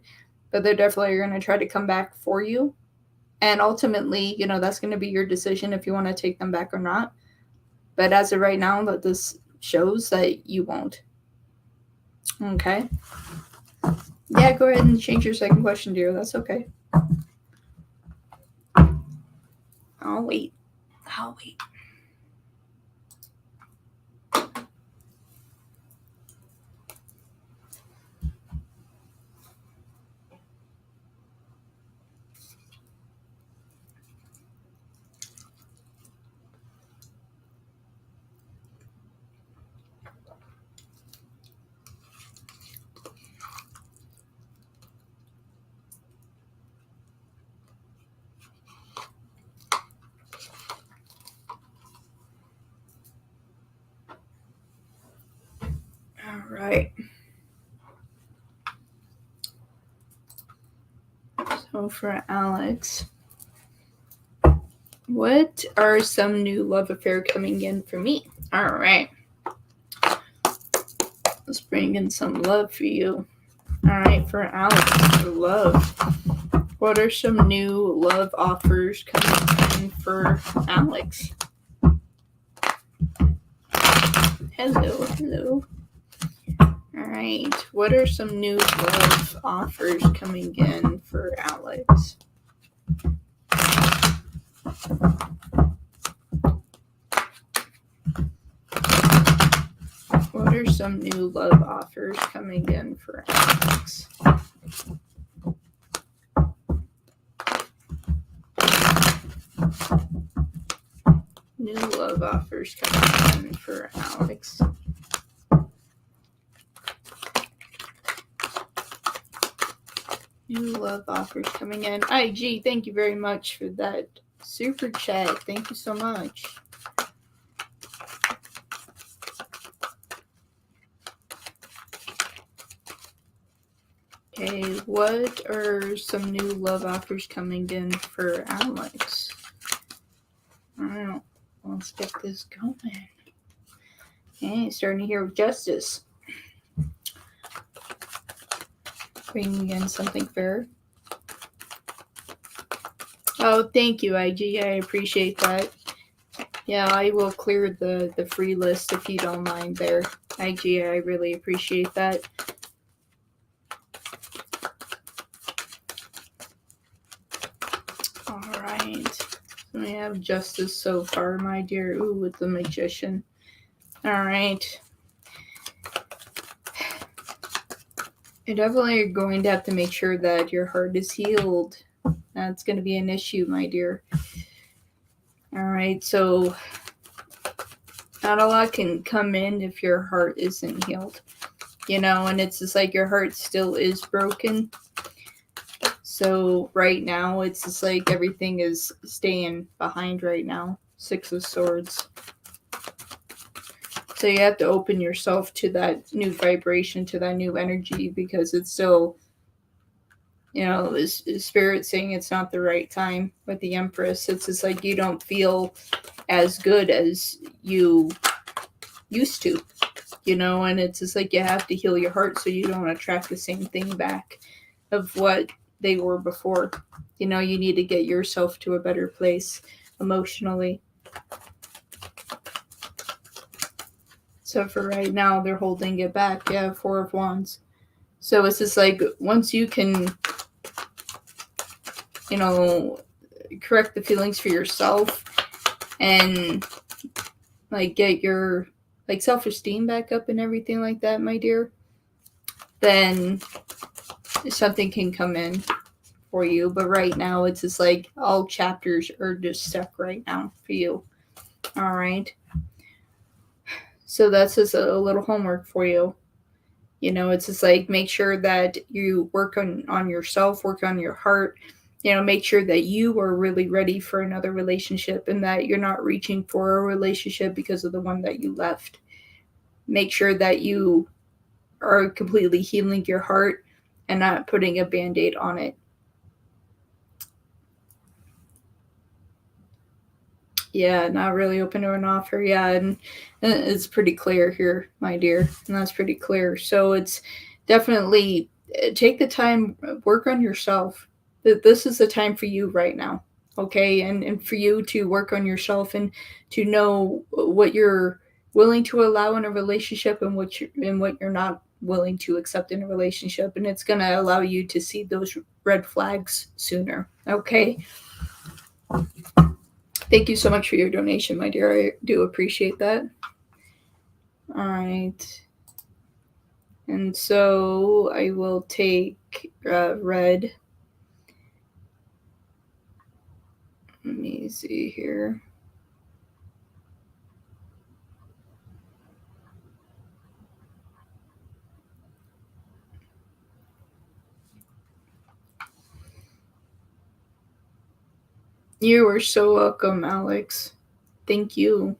but they're definitely going to try to come back for you. And ultimately, that's going to be your decision if you want to take them back or not. But as of right now, that this shows that you won't. Okay. Yeah, go ahead and change your second question, dear. That's okay. I'll wait. right. So for Alex, what are some new love affair coming in for me? All right. Let's bring in some love for you. All right, for Alex, for love. What are some new love offers coming in for Alex? Hello, hello. All right, what are some new love offers coming in for Alex? What are some new love offers coming in for Alex? New love offers coming in for Alex. New love offers coming in. IG, thank you very much for that super chat. Thank you so much. Okay, what are some new love offers coming in for Alex? Alright, let's get this going. Okay, starting to hear with Justice. Bringing in something fair. Oh, thank you, IG. I appreciate that. Yeah, I will clear the free list if you don't mind there. IG, I really appreciate that. Alright. We have Justice so far, my dear. Ooh, with the Magician. Alright. You're definitely going to have to make sure that your heart is healed. That's going to be an issue, my dear. Alright, so not a lot can come in if your heart isn't healed. You know, and it's just like your heart still is broken. So right now, it's just like everything is staying behind right now. 6 of Swords. So you have to open yourself to that new vibration, to that new energy, because it's still, you know, is Spirit saying it's not the right time with the Empress. It's just like you don't feel as good as you used to, you know, and it's just like you have to heal your heart so you don't attract the same thing back of what they were before. You know, you need to get yourself to a better place emotionally. So for right now, they're holding it back. Yeah, 4 of Wands. So it's just like once you can, you know, correct the feelings for yourself and like get your like self-esteem back up and everything like that, my dear, then something can come in for you. But right now, it's just like all chapters are just stuck right now for you. All right. So that's just a little homework for you. You know, it's just like make sure that you work on yourself, work on your heart. You know, make sure that you are really ready for another relationship and that you're not reaching for a relationship because of the one that you left. Make sure that you are completely healing your heart and not putting a Band-Aid on it. Yeah, not really open to an offer. Yeah, and it's pretty clear here, my dear. And that's pretty clear. So it's definitely take the time, work on yourself. This is the time for you right now. Okay, and for you to work on yourself and to know what you're willing to allow in a relationship and what you're not willing to accept in a relationship, and it's going to allow you to see those red flags sooner. Okay. Thank you so much for your donation, my dear. I do appreciate that. All right. And so I will take red. Let me see here. You are so welcome, Alex. Thank you.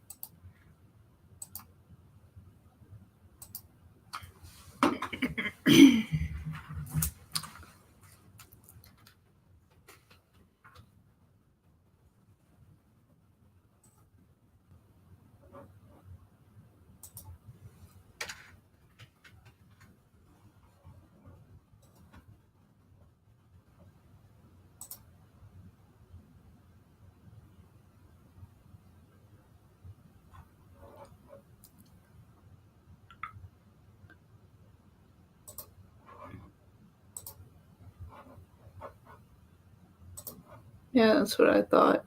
Yeah, that's what I thought.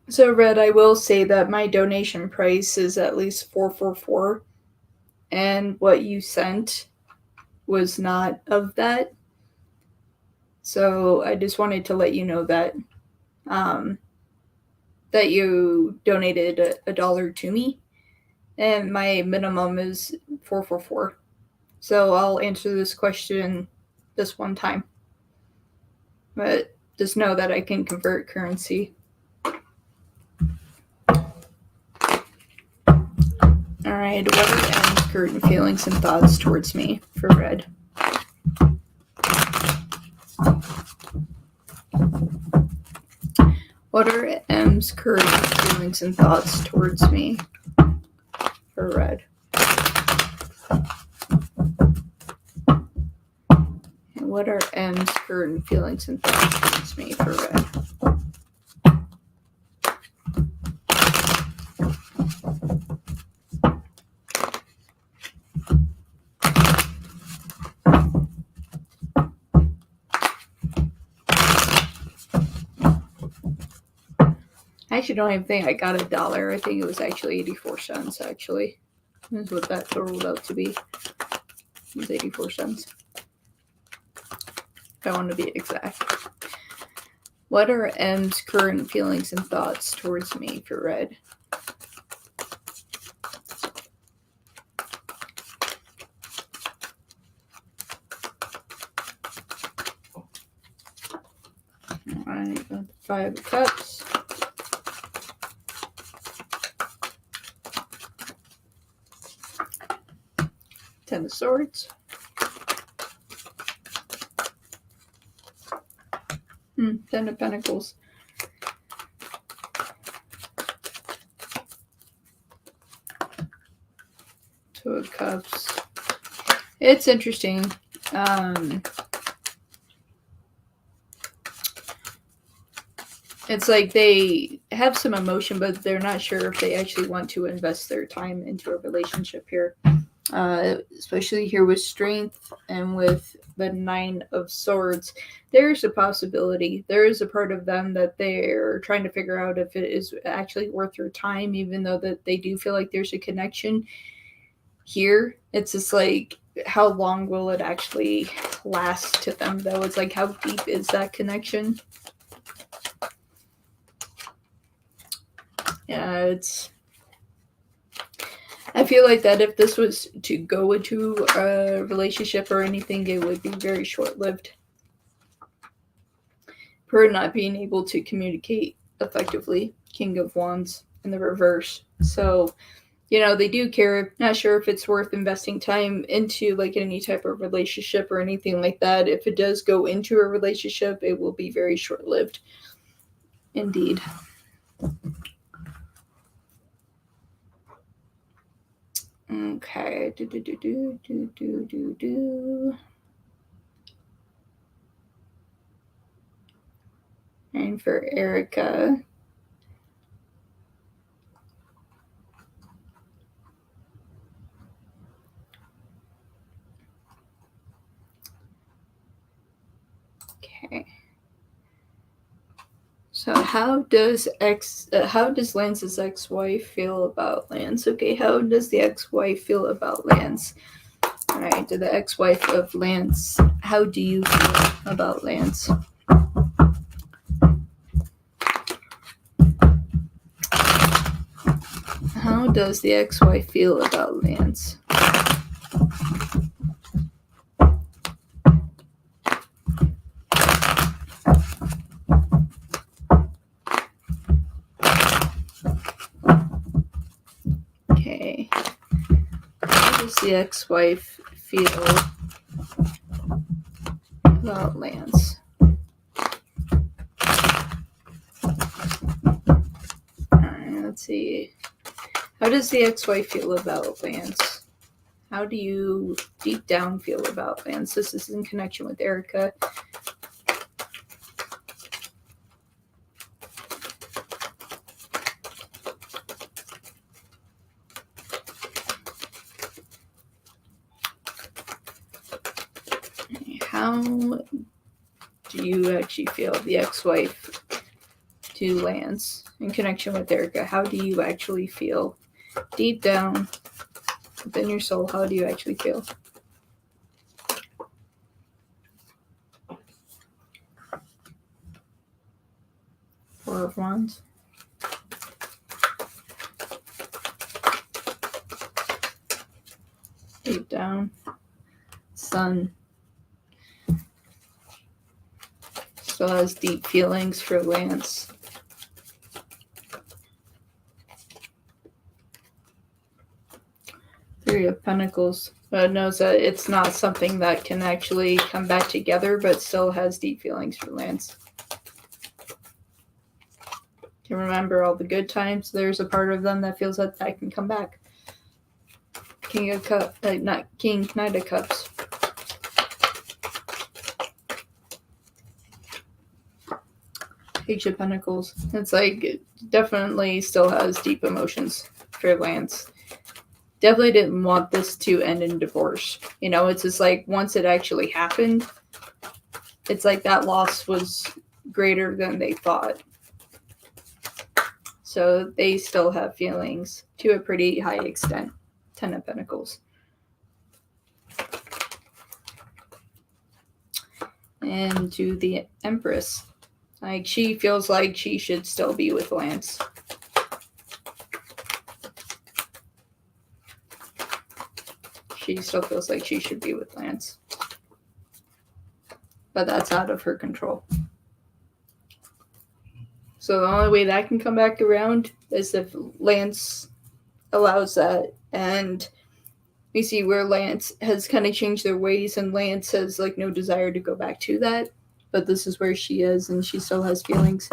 So, Red, I will say that my donation price is at least 444, and what you sent was not of that. So, I just wanted to let you know that um, that you donated a dollar to me, and my minimum is 444. So, I'll answer this question this one time, but just know that I can convert currency. All right, what are M's current feelings and thoughts towards me for Red? What are M's current feelings and thoughts towards me for Red? And what are M's current feelings and thoughts towards me for Red? I actually don't even think I got $1. I think it was actually 84 cents, actually. That's what that totaled out to be. It was 84 cents. If I want to be exact. What are M's current feelings and thoughts towards me for Red? Alright, 5 of Cups. Ten of Swords. Ten of Pentacles. Two of Cups. It's interesting. It's like they have some emotion, but they're not sure if they actually want to invest their time into a relationship here. Especially here with Strength and with the Nine of Swords, there's a possibility. There is a part of them that they're trying to figure out if it is actually worth their time, even though that they do feel like there's a connection here. It's just like, how long will it actually last to them, though? It's like, how deep is that connection? Yeah, I feel like that if this was to go into a relationship or anything, it would be very short-lived. Per not being able to communicate effectively. King of Wands in the reverse. So, they do care. Not sure if it's worth investing time into like any type of relationship or anything like that. If it does go into a relationship, it will be very short-lived. Indeed. Okay. And for Erica. Okay. So how does Lance's ex-wife feel about Lance? Okay, how does the ex-wife feel about Lance? All right, to the ex-wife of Lance, how do you feel about Lance? How does the ex-wife feel about Lance? Okay. How does the ex-wife feel about Lance? Alright, let's see. How does the ex-wife feel about Lance? How do you deep down feel about Lance? This is in connection with Erica. how do you actually feel the ex-wife to Lance in connection with Erica? How do you actually feel deep down within your soul? How do you actually feel? Four of Wands. Deep down. Sun. Still has deep feelings for Lance. Three of Pentacles. Knows that it's not something that can actually come back together, but still has deep feelings for Lance. Can remember all the good times. There's a part of them that feels that can come back. King of Cups, not King, Knight of Cups. Page of Pentacles. It's like it definitely still has deep emotions for Lance. Definitely didn't want this to end in divorce. You know, it's just like once it actually happened, it's like that loss was greater than they thought. So they still have feelings to a pretty high extent. Ten of Pentacles. And to the Empress. Like, she feels like she should still be with Lance. She still feels like she should be with Lance. But that's out of her control. So the only way that can come back around is if Lance allows that. And we see where Lance has kind of changed their ways, and Lance has like no desire to go back to that. But this is where she is, and she still has feelings.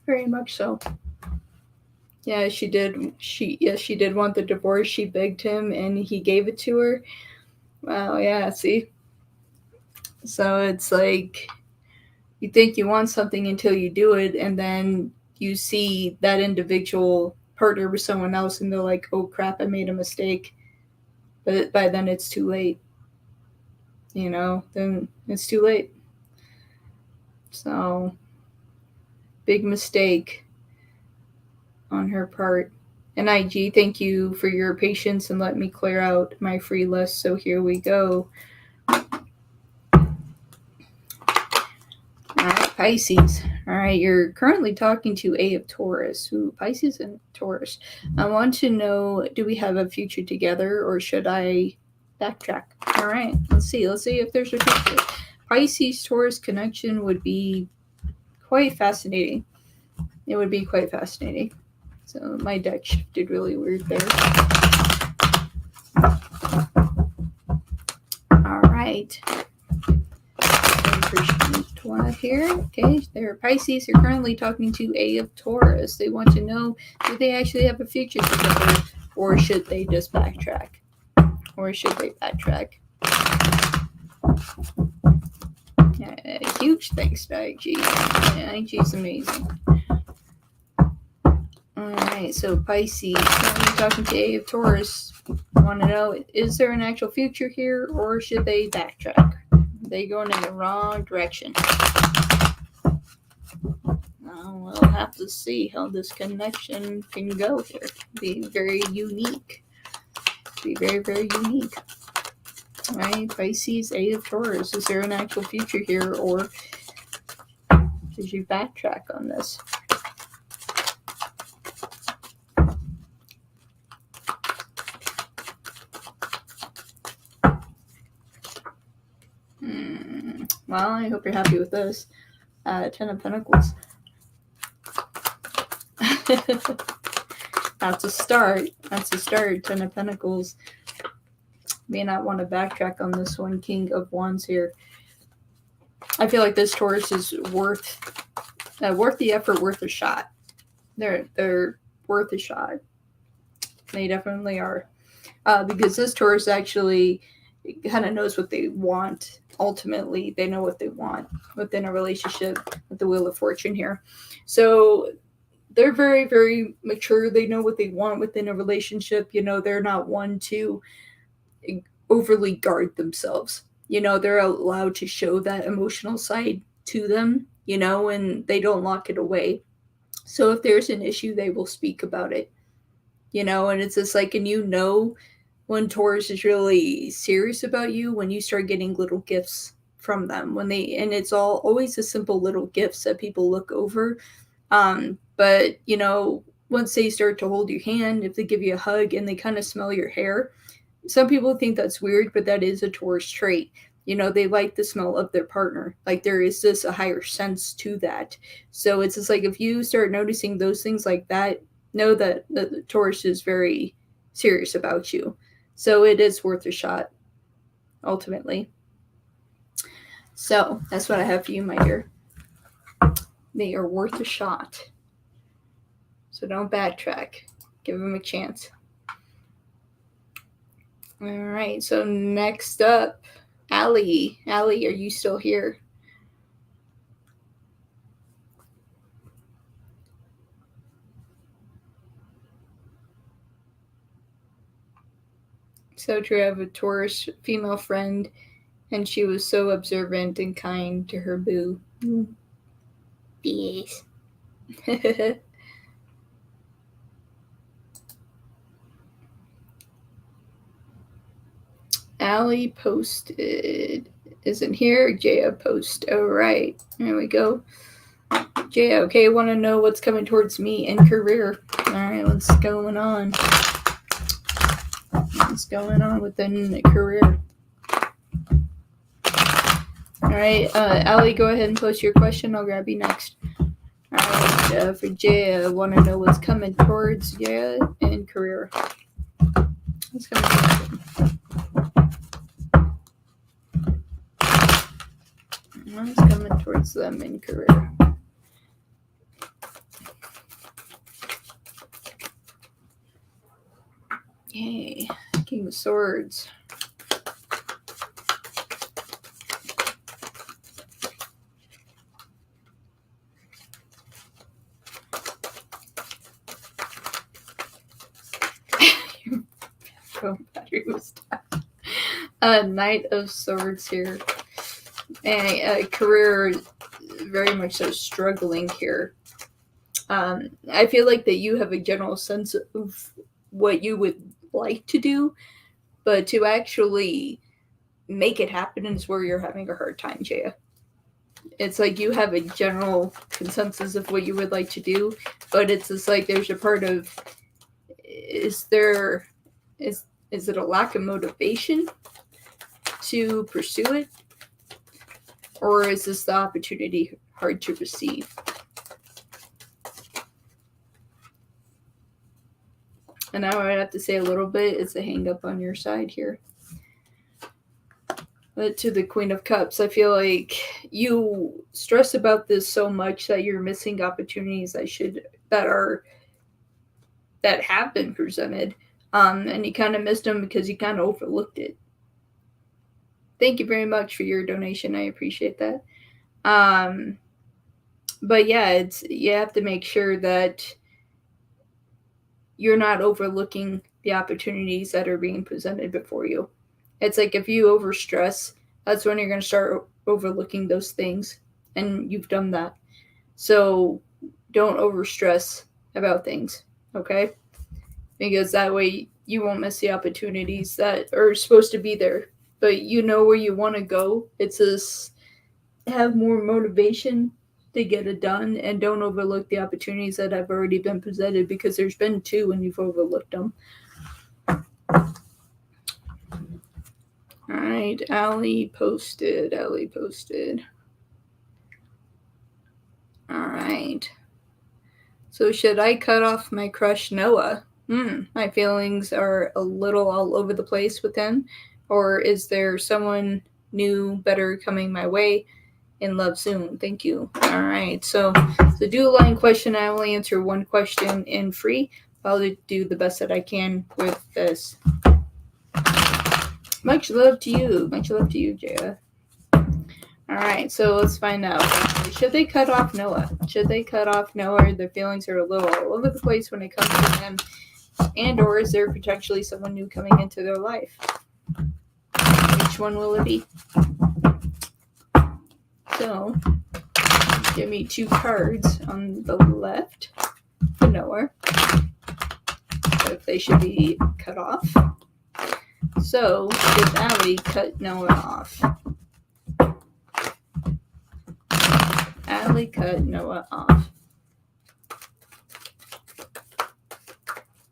Very much so. Yeah, she did. She did want the divorce. She begged him, and he gave it to her. Wow, yeah, see? So it's like you think you want something until you do it, and then you see that individual partner with someone else, and they're like, oh crap, I made a mistake. But by then it's too late. You know, then it's too late. So, big mistake on her part. And IG, thank you for your patience and let me clear out my free list. So here we go. All right, Pisces. All right, you're currently talking to A of Taurus. Ooh, Pisces and Taurus. I want to know, do we have a future together, or should I backtrack? All right, let's see. Let's see if there's a future. Pisces-Taurus connection would be quite fascinating. It would be quite fascinating. So my deck shifted really weird there. All right. Here. Okay, they're Pisces. You're currently talking to A of Taurus. They want to know, do they actually have a future together, or should they just backtrack? Or should they backtrack? Yeah, huge thanks to IG. Yeah, IG's amazing. Alright, so Pisces, currently talking to A of Taurus. Want to know, is there an actual future here, or should they backtrack? They going in the wrong direction. We'll have to see how this connection can go here. Be very unique. Be very, very unique. Alright, Pisces, A of Taurus. Is there an actual future here, or did you backtrack on this? Well, I hope you're happy with this. Ten of Pentacles. That's a start. That's a start. Ten of Pentacles. May not want to backtrack on this one. King of Wands here. I feel like this Taurus is worth the effort, worth a shot. They're worth a shot. They definitely are. Because this Taurus actually kind of knows what they want. Ultimately, they know what they want within a relationship with the Wheel of Fortune here. So they're very, very mature. They know what they want within a relationship. You know, they're not one to overly guard themselves. they're allowed to show that emotional side to them, and they don't lock it away. So if there's an issue, they will speak about it, and it's just like, and when Taurus is really serious about you, when you start getting little gifts from them, and it's always the simple little gifts that people look over. But once they start to hold your hand, if they give you a hug and they kind of smell your hair, some people think that's weird, but that is a Taurus trait. They like the smell of their partner. Like, there is just a higher sense to that. So it's just like, if you start noticing those things like that, know that the Taurus is very serious about you. So it is worth a shot, ultimately. So that's what I have for you, my dear. They are worth a shot. So don't backtrack. Give them a chance. All right. So next up, Allie. Allie, are you still here? So true. I have a Taurus female friend, and she was so observant and kind to her boo. Yes. Allie posted. Isn't here. Jaya post. Oh, right. There we go. Jaya, okay, I want to know what's coming towards me in career. All right, what's going on? What's going on within the career? All right, Allie, go ahead and post your question. I'll grab you next. All right, for Jaya, I want to know what's coming towards Jaya in career. What's coming towards them? What's coming towards them in career? Yay, King of Swords. Your phone battery was down. Knight of Swords here. And career, very much so struggling here. I feel like that you have a general sense of what you would like to do, but to actually make it happen is where you're having a hard time, Jaya. It's like you have a general consensus of what you would like to do, but it's just like there's a part of, is it a lack of motivation to pursue it? Or is this the opportunity hard to receive? And now I would have to say a little bit, it's a hang up on your side here. But to the Queen of Cups, I feel like you stress about this so much that you're missing opportunities that have been presented. And you kind of missed them because you kind of overlooked it. Thank you very much for your donation. I appreciate that. But yeah, you have to make sure that you're not overlooking the opportunities that are being presented before you. It's like if you overstress, that's when you're going to start overlooking those things. And you've done that. So don't overstress about things, okay? Because that way you won't miss the opportunities that are supposed to be there. But you know where you want to go. It's just have more motivation to get it done, and don't overlook the opportunities that have already been presented, because there's been 2 and you've overlooked them. All right, Allie posted. All right. So should I cut off my crush Noah? My feelings are a little all over the place with him. Or is there someone new, better coming my way? In love soon. Thank you. All right. So do a line question. I only answer one question in free. I'll do the best that I can with this. Much love to you. Much love to you, Jaya. All right. So let's find out. Should they cut off Noah? Should they cut off Noah? Their feelings are a little all over the place when it comes to them. And or is there potentially someone new coming into their life? Which one will it be? So, give me 2 cards on the left for Noah. If they should be cut off. So, did Allie cut Noah off? Allie cut Noah off.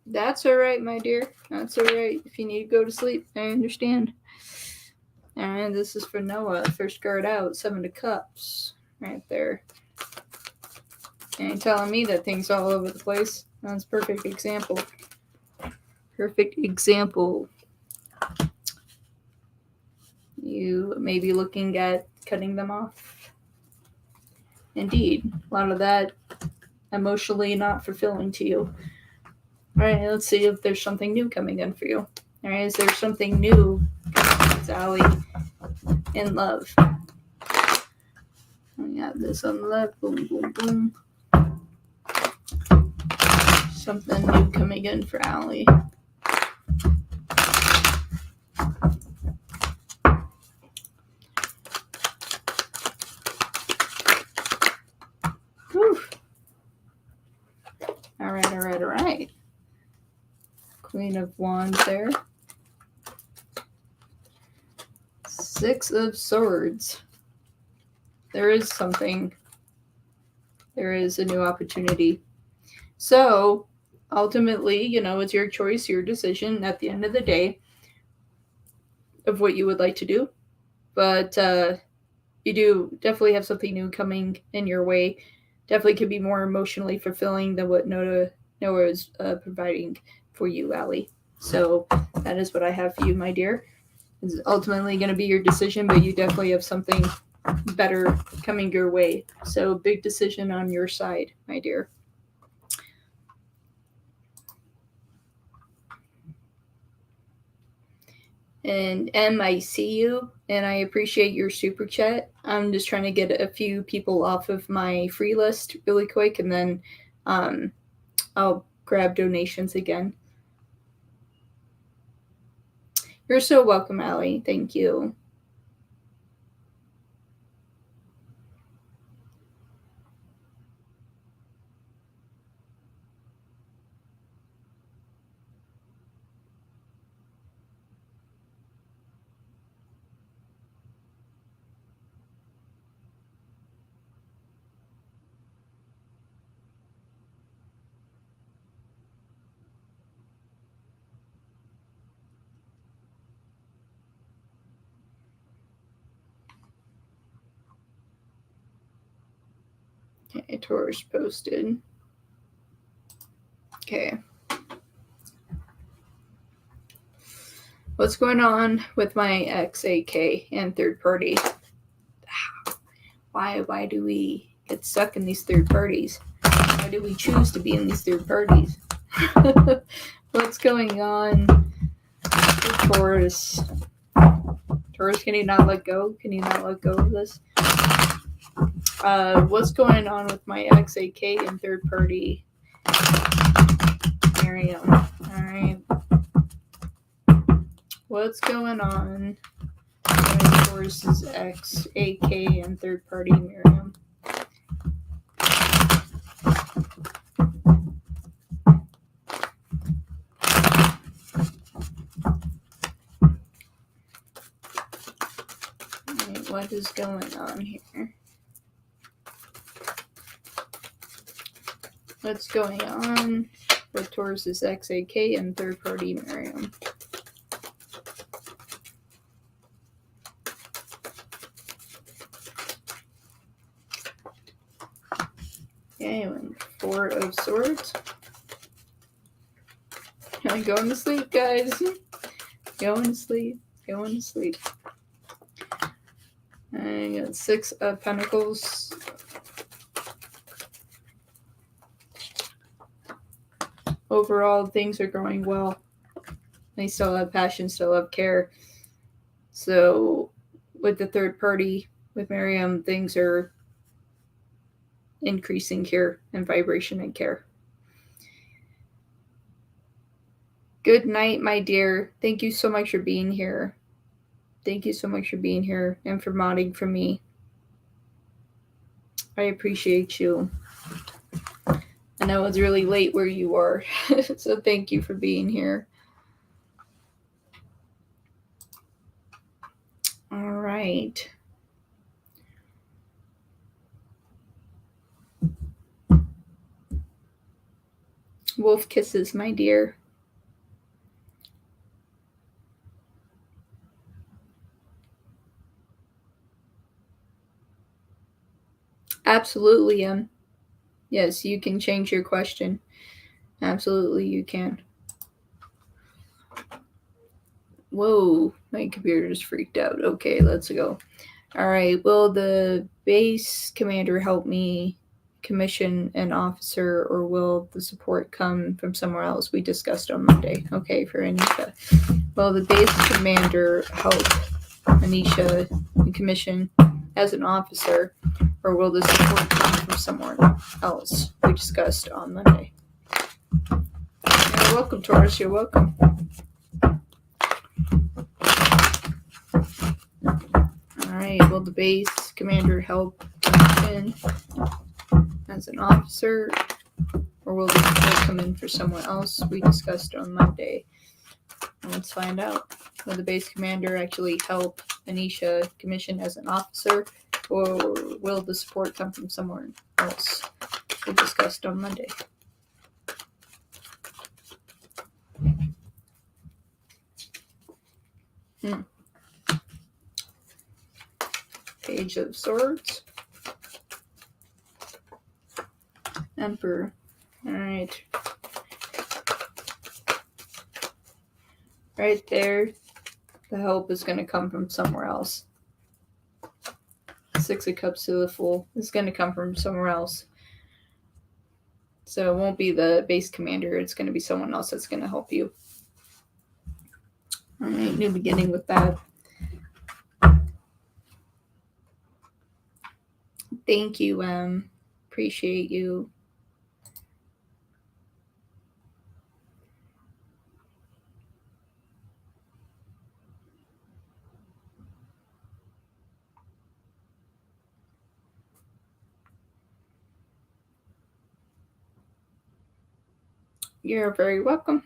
That's alright, my dear. That's alright. If you need to go to sleep, I understand. And this is for Noah. First card out, 7 of Cups. Right there. Ain't telling me that thing's all over the place. That's a perfect example. Perfect example. You may be looking at cutting them off. Indeed. A lot of that emotionally not fulfilling to you. Alright, let's see if there's something new coming in for you. Alright, is there something new coming in, Allie, in love? We have this on the left. Boom, boom, boom. Something new coming in for Allie. Whew. Alright. Queen of Wands there. 6 of Swords. There is something. There is a new opportunity. So, ultimately, it's your choice, your decision at the end of the day of what you would like to do. But you do definitely have something new coming in your way. Definitely could be more emotionally fulfilling than what Noah is providing for you, Allie. So that is what I have for you, my dear. It's ultimately going to be your decision, but you definitely have something better coming your way. So big decision on your side, my dear. And M, I see you, and I appreciate your super chat. I'm just trying to get a few people off of my free list really quick, and then I'll grab donations again. You're so welcome, Allie. Thank you. Okay, Taurus posted. Okay. What's going on with my XAK and third party? Why do we get stuck in these third parties? Why do we choose to be in these third parties? What's going on with Taurus? Taurus, can you not let go? Can you not let go of this? What's going on with my XAK and third party? Miriam. Alright. What's going on with Taurus's XAK and third party, Miriam? Alright, what is going on here? What's going on with Taurus's XAK and third party, Miriam? Okay, and 4 of Swords. I'm going to sleep, guys. Going to sleep. I got 6 of Pentacles. Overall, things are going well. They still have passion, still have care. So, with the third party, with Miriam, things are increasing here in vibration and care. Good night, my dear. Thank you so much for being here. Thank you so much for being here and for modding for me. I appreciate you. I know it's really late where you are, so thank you for being here. All right. Wolf kisses, my dear. Absolutely, yes, you can change your question. Absolutely, you can. Whoa, my computer just freaked out. Okay, let's go. All right, will the base commander help me commission an officer, or will the support come from somewhere else? We discussed on Monday. Okay, for Anisha. Will the base commander help Anisha commission as an officer, or will the support come from somewhere else? We discussed on Monday. You're welcome, Taurus. You're welcome. Alright, will the base commander help in as an officer, or will the support come in for someone else? We discussed on Monday. Let's find out. Will the base commander actually help Anisha commission as an officer, or will the support come from somewhere else? We discussed on Monday. Page of Swords. Emperor. Alright. Right there, the help is going to come from somewhere else. Six of Cups to the Fool is going to come from somewhere else. So it won't be the base commander. It's going to be someone else that's going to help you. All right, new beginning with that. Thank you, appreciate you. You're very welcome.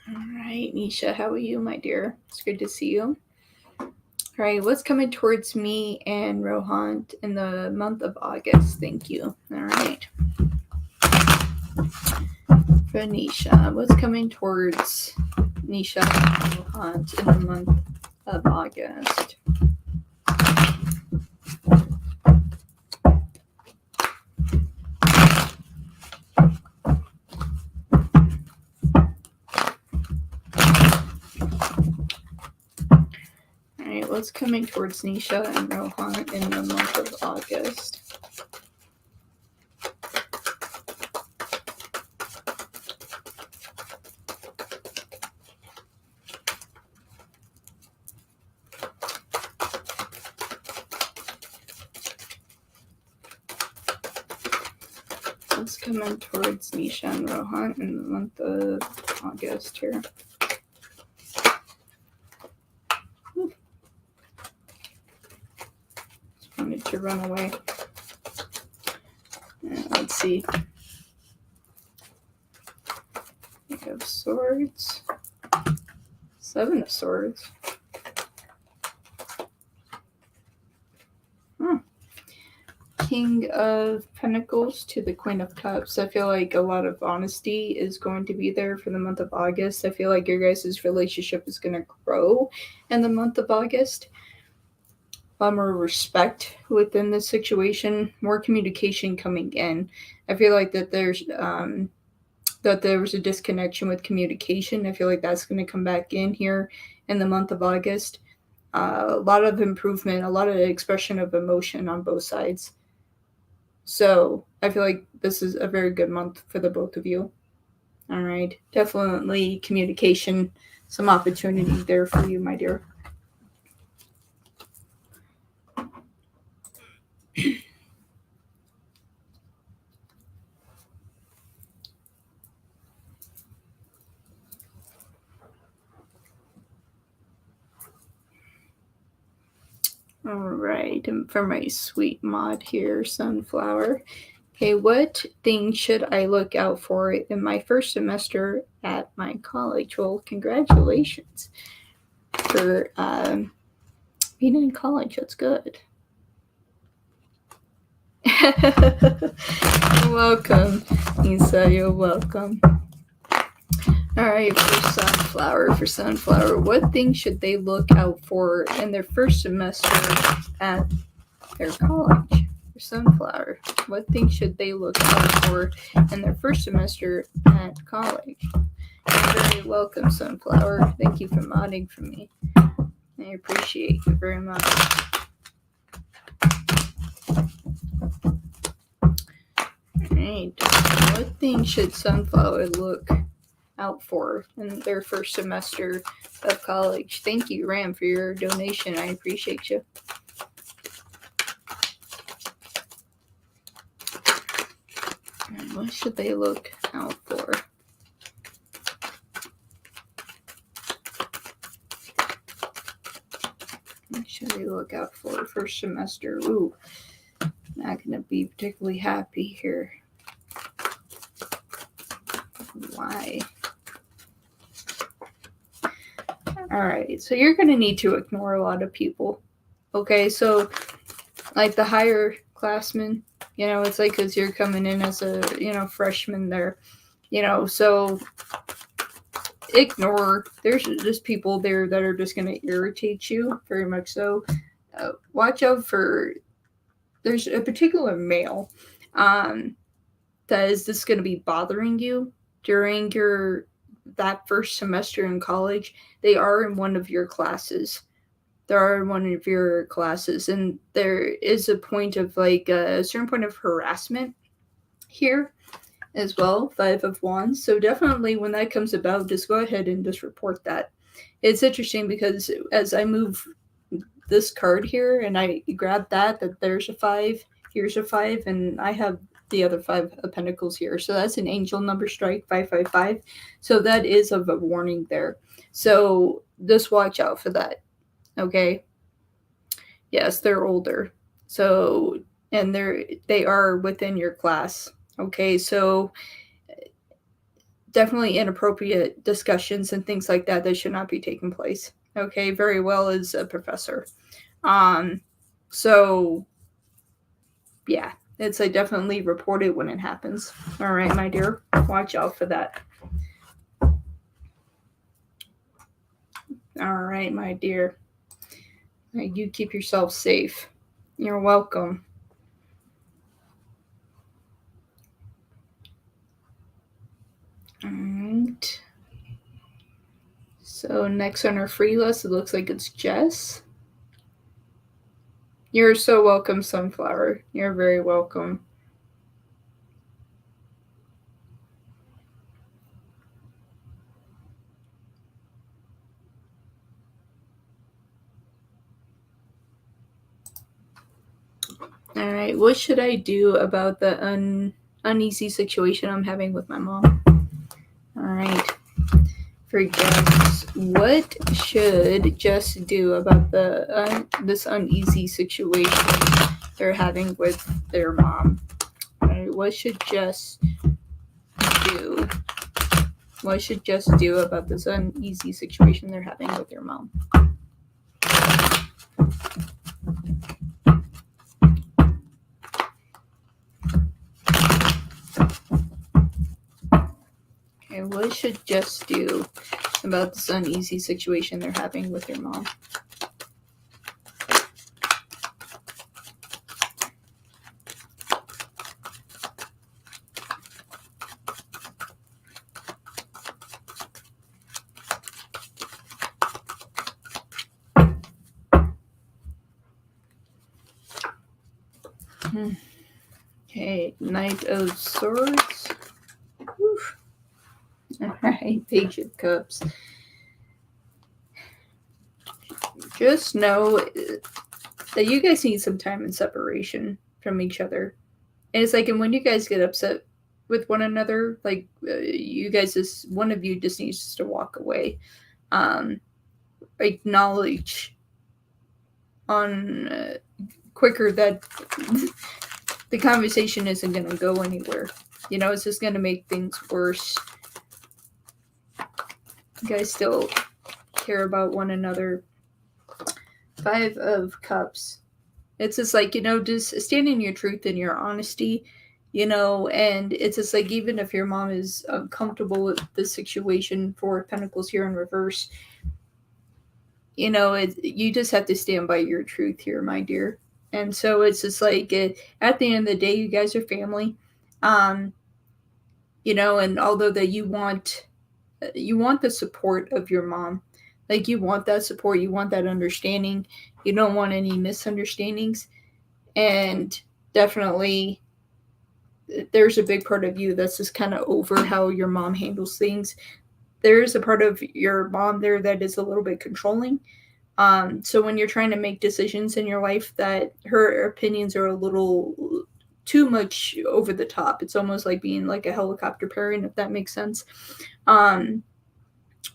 All right, Nisha, how are you, my dear? It's good to see you. All right, what's coming towards me and Rohan in the month of August? Thank you. All right. For Nisha, what's coming towards Nisha and Rohan in the month of August? Alright, what's coming towards Nisha and Rohan in the month of August? What's coming towards Nisha and Rohan in the month of August here? Just wanted to run away. Let's see. We have Swords. Seven of Swords. King of Pentacles to the Queen of Cups. I feel like a lot of honesty is going to be there for the month of August. I feel like your guys' relationship is going to grow in the month of August. More respect within the situation, more communication coming in. I feel like that there was a disconnection with communication. I feel like that's going to come back in here in the month of August. a lot of improvement, a lot of expression of emotion on both sides. So I feel like this is a very good month for the both of you. All right. Definitely communication, some opportunity there for you, my dear. All right. And for my sweet mod here, Sunflower. Okay, what things should I look out for in my first semester at my college? Well, congratulations for being in college. That's good. You're welcome, Lisa. You're welcome. All right, for Sunflower, what things should they look out for in their first semester at their college? For Sunflower, what things should they look out for in their first semester at college? You're very welcome, Sunflower. Thank you for modding for me. I appreciate you very much. Alright, what things should Sunflower look out for in their first semester of college? Thank you, Ram, for your donation. I appreciate you. And what should they look out for? What should they look out for first semester? Ooh, not gonna be particularly happy here. Why? Alright, so you're gonna need to ignore a lot of people. Okay, so like the higher classmen, it's like because you're coming in as a, freshman there, so ignore. There's just people there that are just going to irritate you, very much so. Watch out for, there's a particular male that is just going to be bothering you during that first semester in college. They are in one of your classes. And there is a point of a certain point of harassment here as well, 5 of Wands. So definitely when that comes about, just go ahead and just report that. It's interesting because as I move this card here and I grab that there's a 5, here's a 5, and I have the other 5 of Pentacles here. So that's an angel number strike, 555. So that is of a warning there. So just watch out for that. Okay. Yes, they're older. So, and they are within your class. Okay, so definitely inappropriate discussions and things like that should not be taking place. Okay, very well as a professor. So yeah, it's definitely report it when it happens. All right, my dear, watch out for that. All right, my dear. You keep yourself safe. You're welcome. All right. So next on our free list, it looks like it's Jess. You're so welcome, Sunflower. You're very welcome. All right, what should I do about the uneasy situation I'm having with my mom? All right, for Jess, what should Jess do about this uneasy situation they're having with their mom? All right, what should Jess do? What should Jess do about this uneasy situation they're having with their mom? Okay, what should Jess do about this uneasy situation they're having with their mom? Okay, Knight of Swords. Oof. Alright, Page of Cups. Just know that you guys need some time in separation from each other. And it's like, and when you guys get upset with one another, like you guys, just one of you just needs to walk away. Acknowledge on quicker that the conversation isn't going to go anywhere. You know, it's just going to make things worse. You guys still care about one another. 5 of Cups. It's just like, you know, just stand in your truth and your honesty, you know, and it's just like, even if your mom is uncomfortable with the situation, 4 of Pentacles here in reverse, you know, you just have to stand by your truth here, my dear. And so it's just like, at the end of the day, you guys are family. You know, and although that you want the support of your mom, like you want that support, you want that understanding, you don't want any misunderstandings. And definitely there's a big part of you that's just kind of over how your mom handles things. There's a part of your mom there that is a little bit controlling. So when you're trying to make decisions in your life, that her opinions are a little too much over the top. It's almost like being like a helicopter parent, if that makes sense.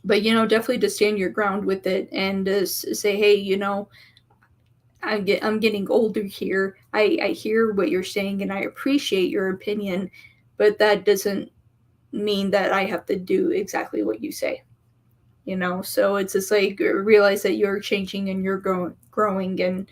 But, you know, definitely to stand your ground with it and to say, hey, you know, I'm getting older here. I hear what you're saying and I appreciate your opinion, but that doesn't mean that I have to do exactly what you say. You know, so it's just like realize that you're changing and you're growing and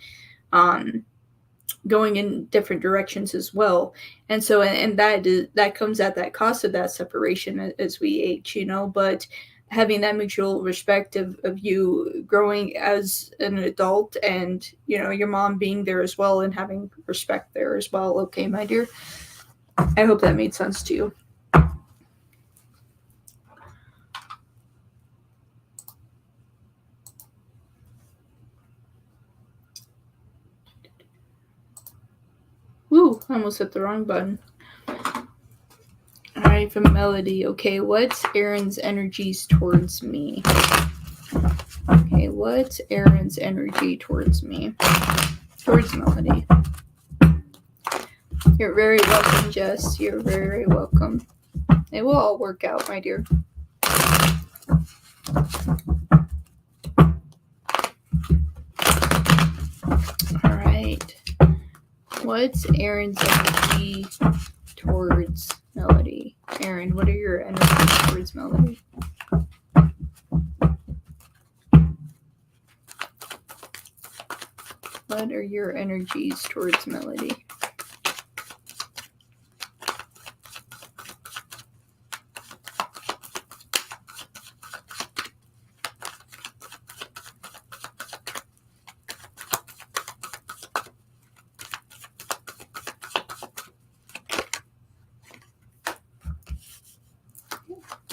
going in different directions as well. And so, and that comes at that cost of that separation as we age, you know, but having that mutual respect of you growing as an adult and, you know, your mom being there as well and having respect there as well. Okay, my dear. I hope that made sense to you. Woo, I almost hit the wrong button. Alright, from Melody. Okay, what's Aaron's energies towards me? Okay, what's Aaron's energy towards me? Towards Melody. You're very welcome, Jess. You're very, very welcome. It will all work out, my dear. Alright. What's Aaron's energy towards Melody? Aaron, what are your energies towards Melody? What are your energies towards Melody?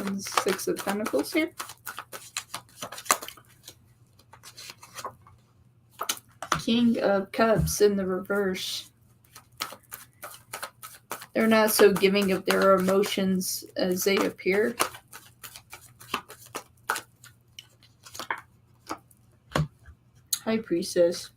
And 6 of Pentacles here. King of Cups in the reverse. They're not so giving of their emotions as they appear. High Priestess.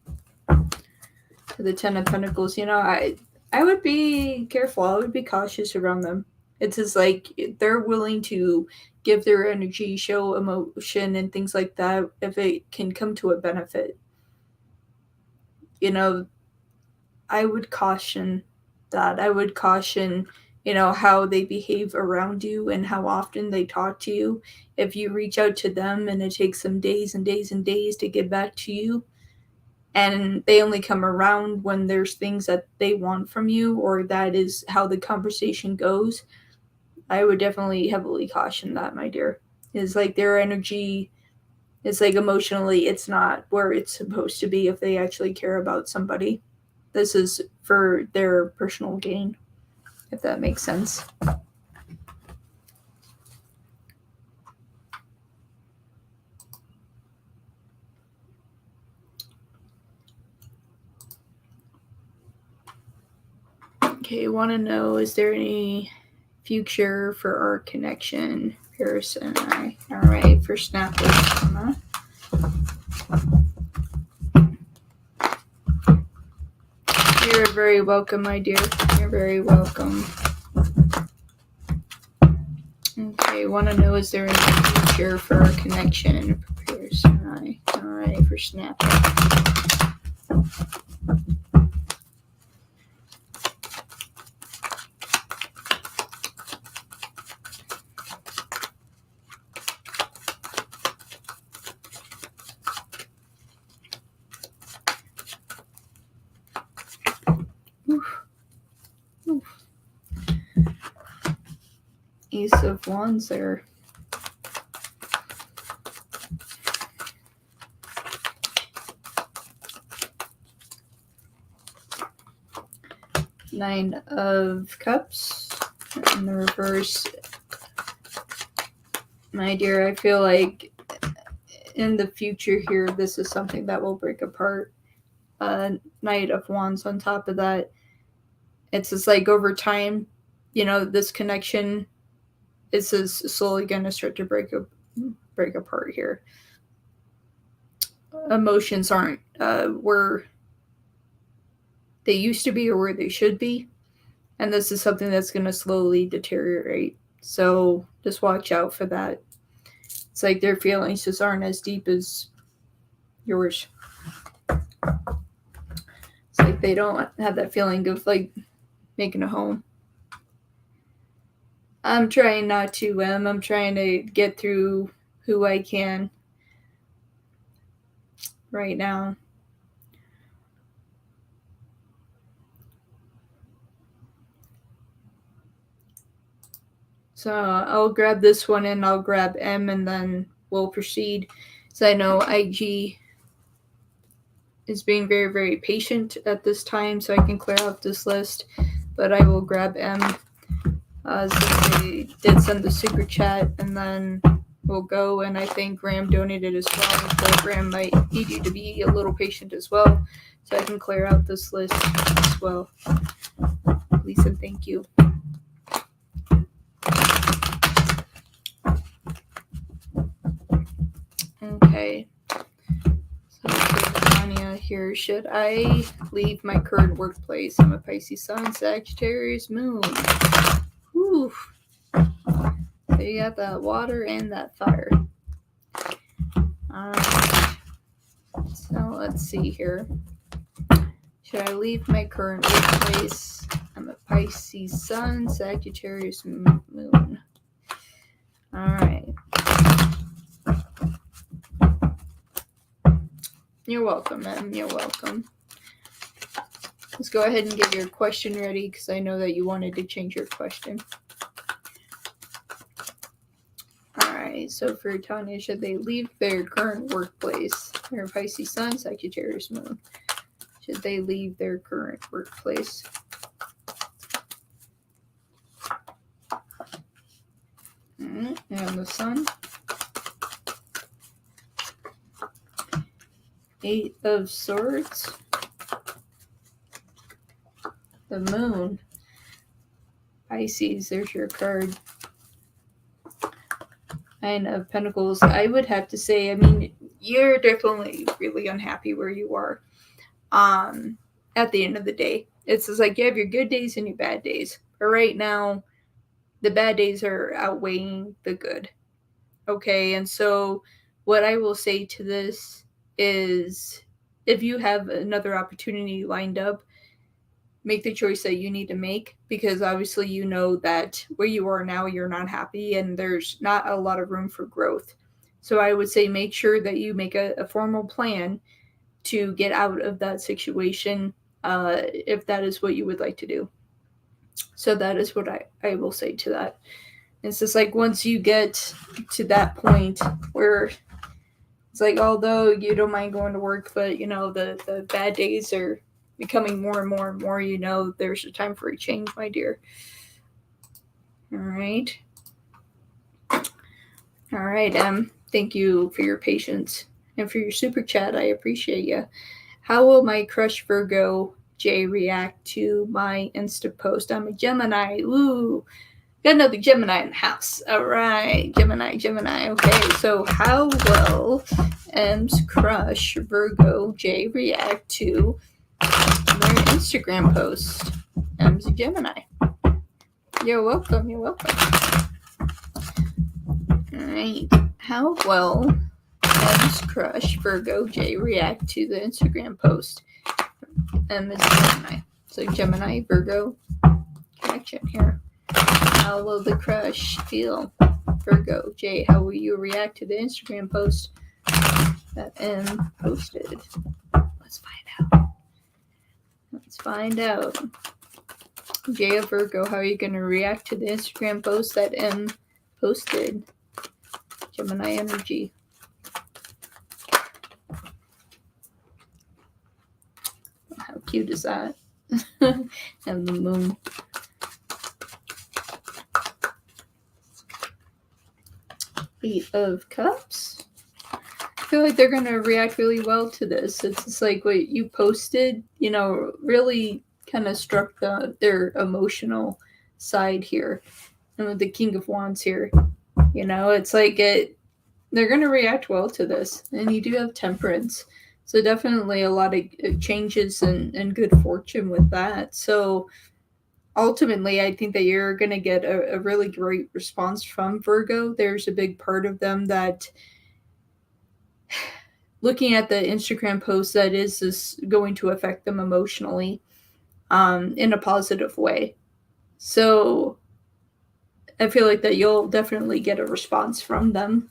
The 10 of Pentacles. You know, I would be careful. I would be cautious around them. It's just like they're willing to give their energy, show emotion, and things like that if it can come to a benefit. You know, I would caution that. I would caution, you know, how they behave around you and how often they talk to you. If you reach out to them and it takes them days and days and days to get back to you, and they only come around when there's things that they want from you or that is how the conversation goes, I would definitely heavily caution that, my dear. It's like their energy is like emotionally, it's not where it's supposed to be if they actually care about somebody. This is for their personal gain, if that makes sense. Okay, want to know, is there any future for our connection, Paris and I? All right, for Snapper. You're very welcome, my dear. You're very welcome. Okay, want to know, is there any future for our connection, Paris and I? All right, for Snapper. Ace of Wands there. Nine of Cups in the reverse. My dear, I feel like in the future here, this is something that will break apart. Knight of Wands on top of that. It's just like over time, this connection is slowly going to start to break apart here. Emotions aren't where they used to be or where they should be, and this is something that's going to slowly deteriorate. So just watch out for that. It's like their feelings just aren't as deep as yours. It's like they don't have that feeling of like making a home. I'm trying not to, I'm trying to get through who I can right now. So I'll grab this one and I'll grab M and then we'll proceed. So I know IG is being very, very patient at this time, so I can clear out this list. But I will grab M since they did send the super chat, and then we'll go. And I think Graham donated as well, so Graham might need you to be a little patient as well, so I can clear out this list as well. Lisa, thank you. Okay. So Tanya here. Should I leave my current workplace? I'm a Pisces Sun, Sagittarius Moon. Whew. So you got that water and that fire. So let's see here. Should I leave my current workplace? I'm a Pisces Sun, Sagittarius Moon. All right. You're welcome, ma'am. You're welcome. Let's go ahead and get your question ready because I know that you wanted to change your question. Alright, so for Tanya, should they leave their current workplace? They're Pisces Sun, Sagittarius Moon. Should they leave their current workplace? And the Sun. Eight of Swords. The Moon. Pisces, there's your card. Nine of Pentacles. I would have to say, you're definitely really unhappy where you are. At the end of the day, it's just like you have your good days and your bad days. But right now, the bad days are outweighing the good. Okay, and so what I will say to this is, if you have another opportunity lined up, make the choice that you need to make, because obviously you know that where you are now, you're not happy and there's not a lot of room for growth. So I would say make sure that you make a formal plan to get out of that situation, if that is what you would like to do. So that is what I will say to that. It's just like once you get to that point where it's like, although you don't mind going to work, but the bad days are becoming more and more and more, there's a time for a change, my dear. All right. All right, thank you for your patience and for your super chat. I appreciate you. How will my crush Virgo Jay react to my Insta post. I'm a Gemini. Ooh. Got another Gemini in the house. All right. Gemini. Okay. So how will M's crush Virgo Jay react to their Instagram post? M's a Gemini. You're welcome. All right. How will M's crush Virgo Jay react to the Instagram post? M is Gemini. So Gemini, Virgo connection here. How will the crush feel? Virgo Jay, how will you react to the Instagram post that M posted? Let's find out. Jay of Virgo, how are you going to react to the Instagram post that M posted? Gemini energy. How cute is that? And the moon. Eight of Cups. I feel like they're going to react really well to this. It's just like what you posted, really kind of struck their emotional side here. And with the King of Wands here, it's like they're going to react well to this. And you do have Temperance. So definitely a lot of changes and good fortune with that. So ultimately, I think that you're going to get a really great response from Virgo. There's a big part of them that, looking at the Instagram post, that is going to affect them emotionally in a positive way. So I feel like that you'll definitely get a response from them.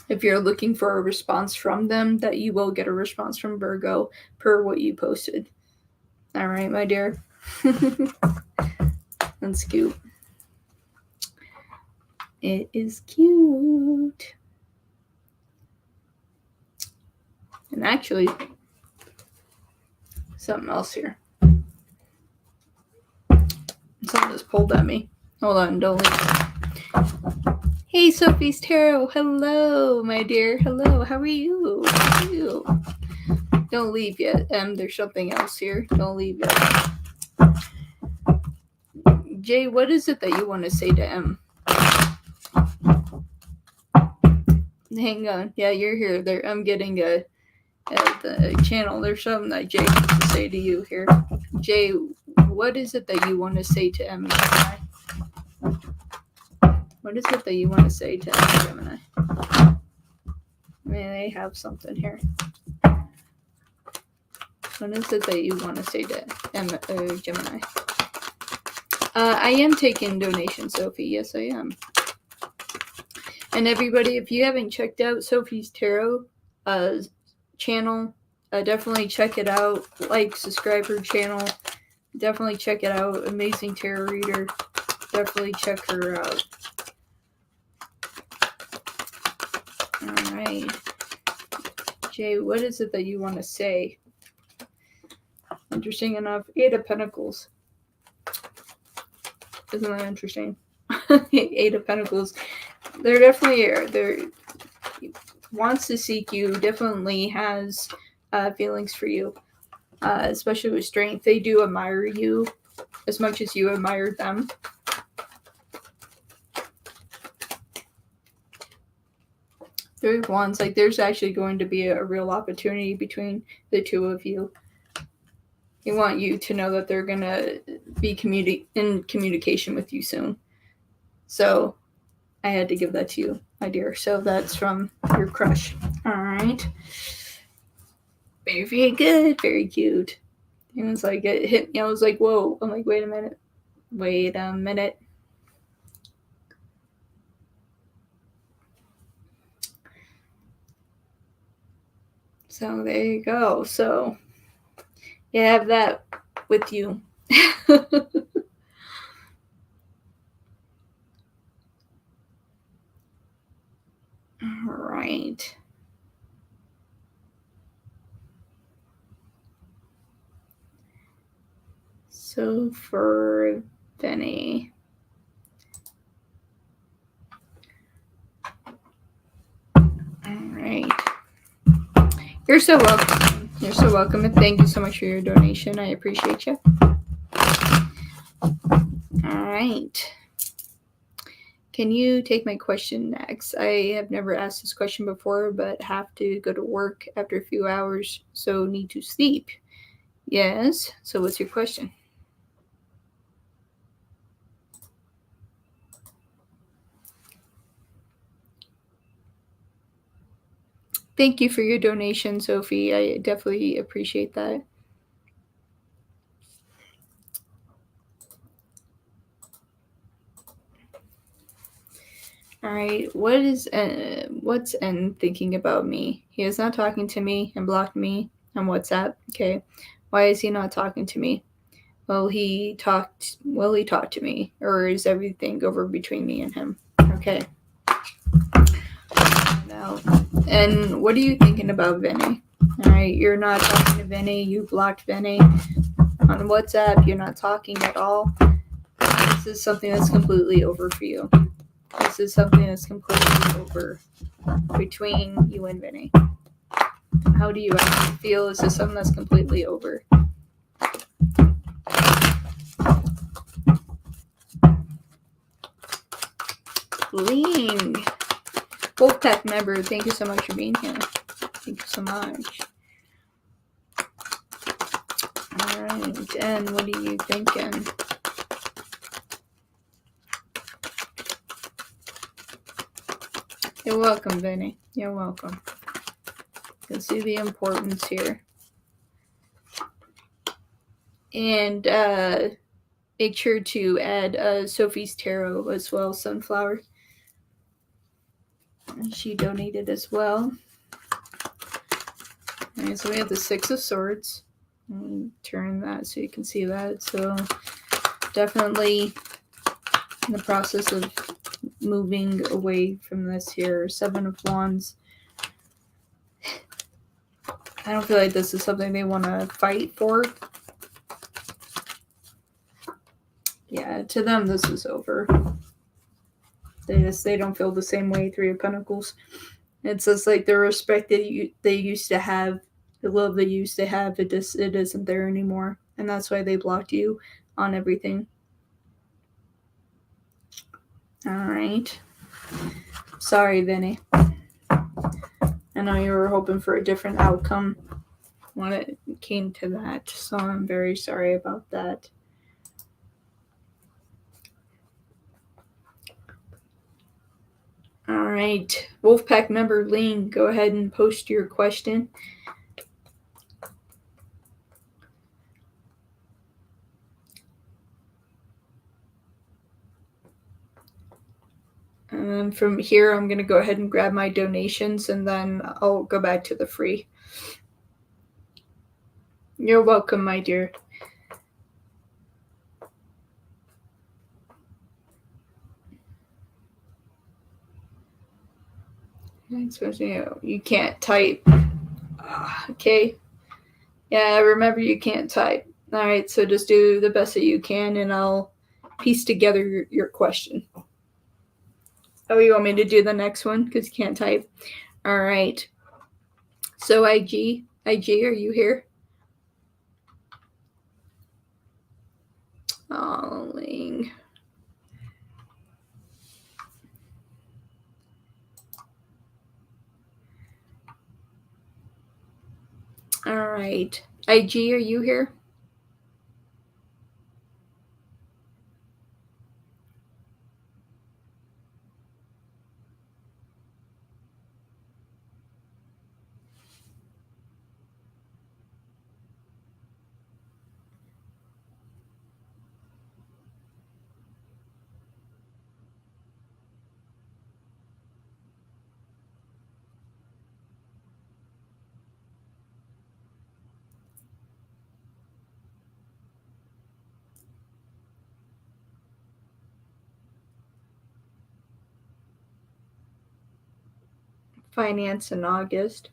If you're looking for a response from them, that you will get a response from Virgo per what you posted. All right, my dear. That's cute. It is cute. And actually, something else here. Something just pulled at me. Hold on, don't leave. Hey, Sophie's Tarot. Hello, my dear. Hello, how are you? Don't leave yet. There's something else here. Don't leave yet. Jay, what is it that you want to say to M? Hang on. Yeah, you're here. I'm getting the channel. There's something that Jay wants to say to you here. Jay, what is it that you want to say to M? What is it that you want to say to M, Gemini? May they have something here? What is it that you want to say to M, Gemini? I am taking donations, Sophie. Yes, I am. And everybody, if you haven't checked out Sophie's Tarot channel, definitely check it out. Like, subscribe her channel. Definitely check it out. Amazing tarot reader. Definitely check her out. All right. Jay, what is it that you want to say? Interesting enough. 8 of Pentacles. Isn't that interesting? 8 of Pentacles. They're definitely wants to seek you. Definitely has feelings for you, especially with Strength. They do admire you as much as you admire them. Three of Wands. Like, there's actually going to be a real opportunity between the two of you. They want you to know that they're going to be in communication with you soon. So I had to give that to you, my dear. So that's from your crush. All right. Very, very good. Very cute. It was like, it hit me. I was like, whoa. I'm like, wait a minute. So there you go. So you have that with you. All right. So for Benny. All right. You're so welcome. You're so welcome, and thank you so much for your donation. I appreciate you. All right. Can you take my question next? I have never asked this question before, but have to go to work after a few hours, so need to sleep. Yes. So what's your question? Thank you for your donation, Sophie. I definitely appreciate that. All right. What's N thinking about me? He is not talking to me and blocked me on WhatsApp. Okay. Why is he not talking to me? Will he talk to me, or is everything over between me and him? Okay. Now, and what are you thinking about Vinny? All right, you're not talking to Vinny. You blocked Vinny on WhatsApp. You're not talking at all. This is something that's completely over for you. This is something that's completely over between you and Vinny. How do you actually feel? Is this something that's completely over? Ling, Wolfpack member, thank you so much for being here. Thank you so much. Alright, and what are you thinking? You're welcome, Vinny. You're welcome. You can see the importance here. And make sure to add Sophie's Tarot as well, Sunflower. She donated as well. Alright, so we have the Six of Swords. Turn that so you can see that. So definitely in the process of moving away from this here. Seven of Wands. I don't feel like this is something they want to fight for. Yeah, to them this is over. They don't feel the same way. Three of Pentacles. It's just like the respect that they used to have, the love they used to have, it isn't there anymore. And that's why they blocked you on everything. Alright. Sorry, Vinny. I know you were hoping for a different outcome when it came to that. So I'm very sorry about that. Alright. Wolfpack member Ling, go ahead and post your question. And from here, I'm going to go ahead and grab my donations, and then I'll go back to the free. You're welcome, my dear. You can't type. Okay. Yeah, remember you can't type. All right, so just do the best that you can, and I'll piece together your question. Oh, you want me to do the next one because you can't type? All right. So IG, are you here? Oh, Ling. All right. IG, are you here? Finance in August.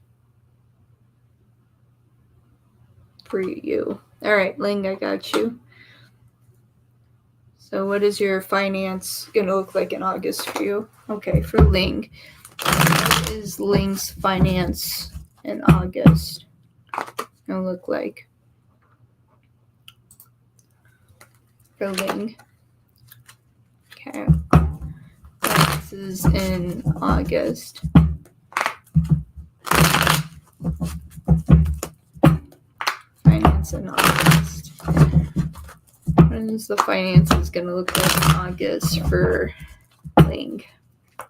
For you. All right, Ling, I got you. So what is your finance going to look like in August for you? Okay, for Ling. What is Ling's finance in August? gonna look like for Ling. Okay. This is in August. Finance in August. What is the finances going to look like in August for Ling?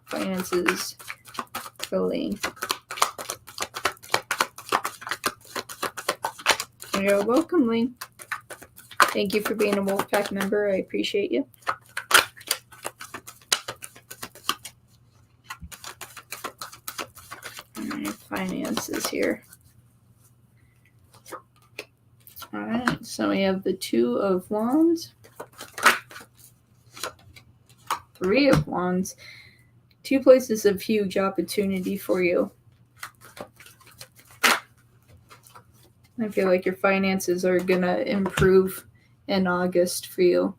Finances for Ling. You're welcome, Ling. Thank you for being a Wolfpack member. I appreciate you. Alright, finances here. Alright, so we have the Two of Wands, Three of Wands. 2 places of huge opportunity for you. I feel like your finances are going to improve in August for you.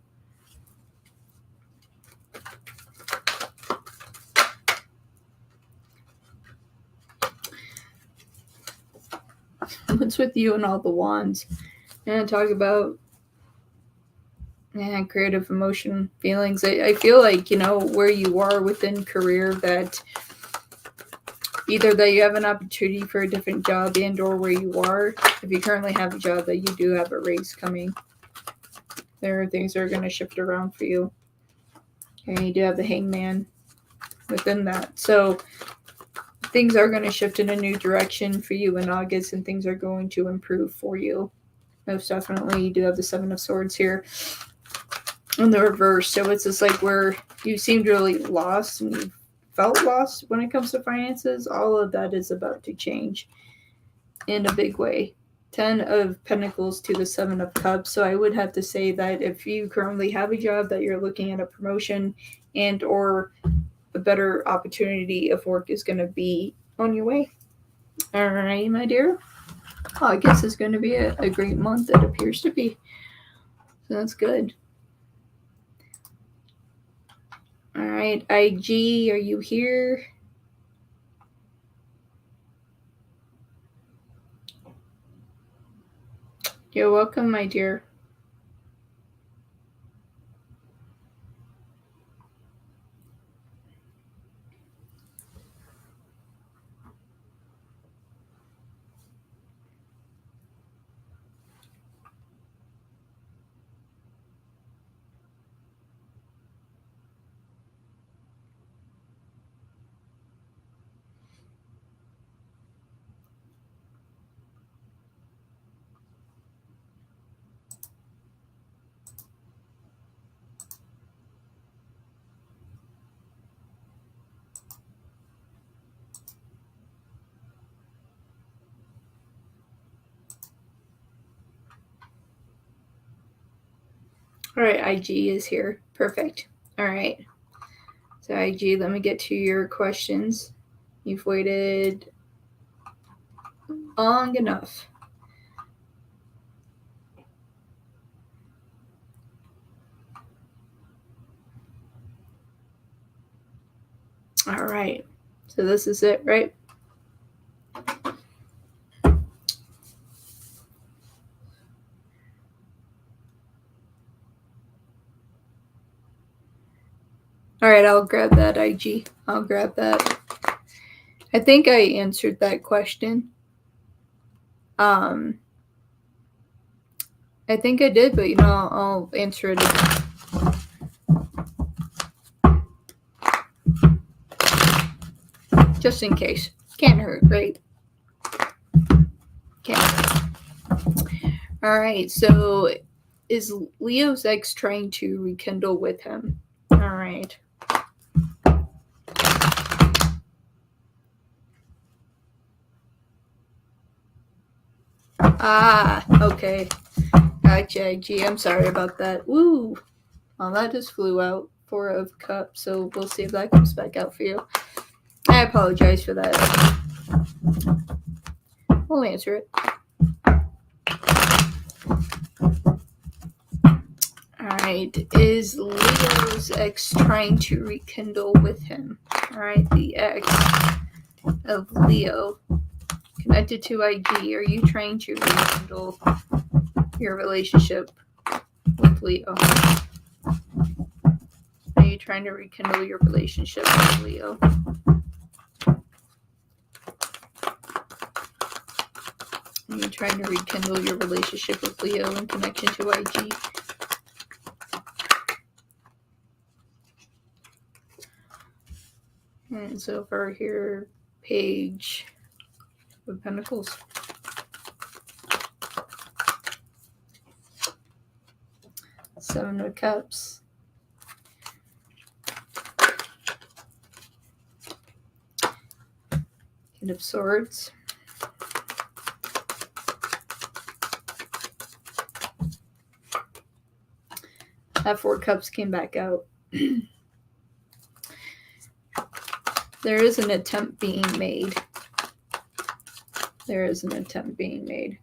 What's with you and all the wands? And talk about creative emotion, feelings. I feel like, where you are within career, that either that you have an opportunity for a different job and or where you are, if you currently have a job, that you do have a raise coming. There are things that are going to shift around for you. And you do have the Hangman within that. So things are going to shift in a new direction for you in August, and things are going to improve for you. Most definitely. You do have the Seven of Swords here in the reverse. So it's just like where you seemed really lost and you felt lost when it comes to finances. All of that is about to change in a big way. 10 of Pentacles to the Seven of Cups. So I would have to say that if you currently have a job, that you're looking at a promotion and or a better opportunity of work is going to be on your way. All right, my dear. August is going to be a great month. It appears to be. So that's good. All right, IG, are you here? You're welcome, my dear. All right, IG is here. Perfect. All right. So IG, let me get to your questions. You've waited long enough. All right. So this is it, right? All right, I'll grab that, IG. I'll grab that. I think I answered that question. I think I did, but I'll answer it again. Just in case. Can't hurt, right? Can't hurt. All right, so is Leo's ex trying to rekindle with him? All right. Okay. Gotcha, IG. I'm sorry about that. Woo! Well, that just flew out. 4 of Cups, so we'll see if that comes back out for you. I apologize for that. We'll answer it. Alright, is Leo's ex trying to rekindle with him? Alright, the ex of Leo. Can connected to IG, are you trying to rekindle your relationship with Leo? Are you trying to rekindle your relationship with Leo? Are you trying to rekindle your relationship with Leo in connection to IG? And so far here, Page of Pentacles. Seven of Cups. King of Swords. That Four of Cups came back out. There is an attempt being made. There is an attempt being made.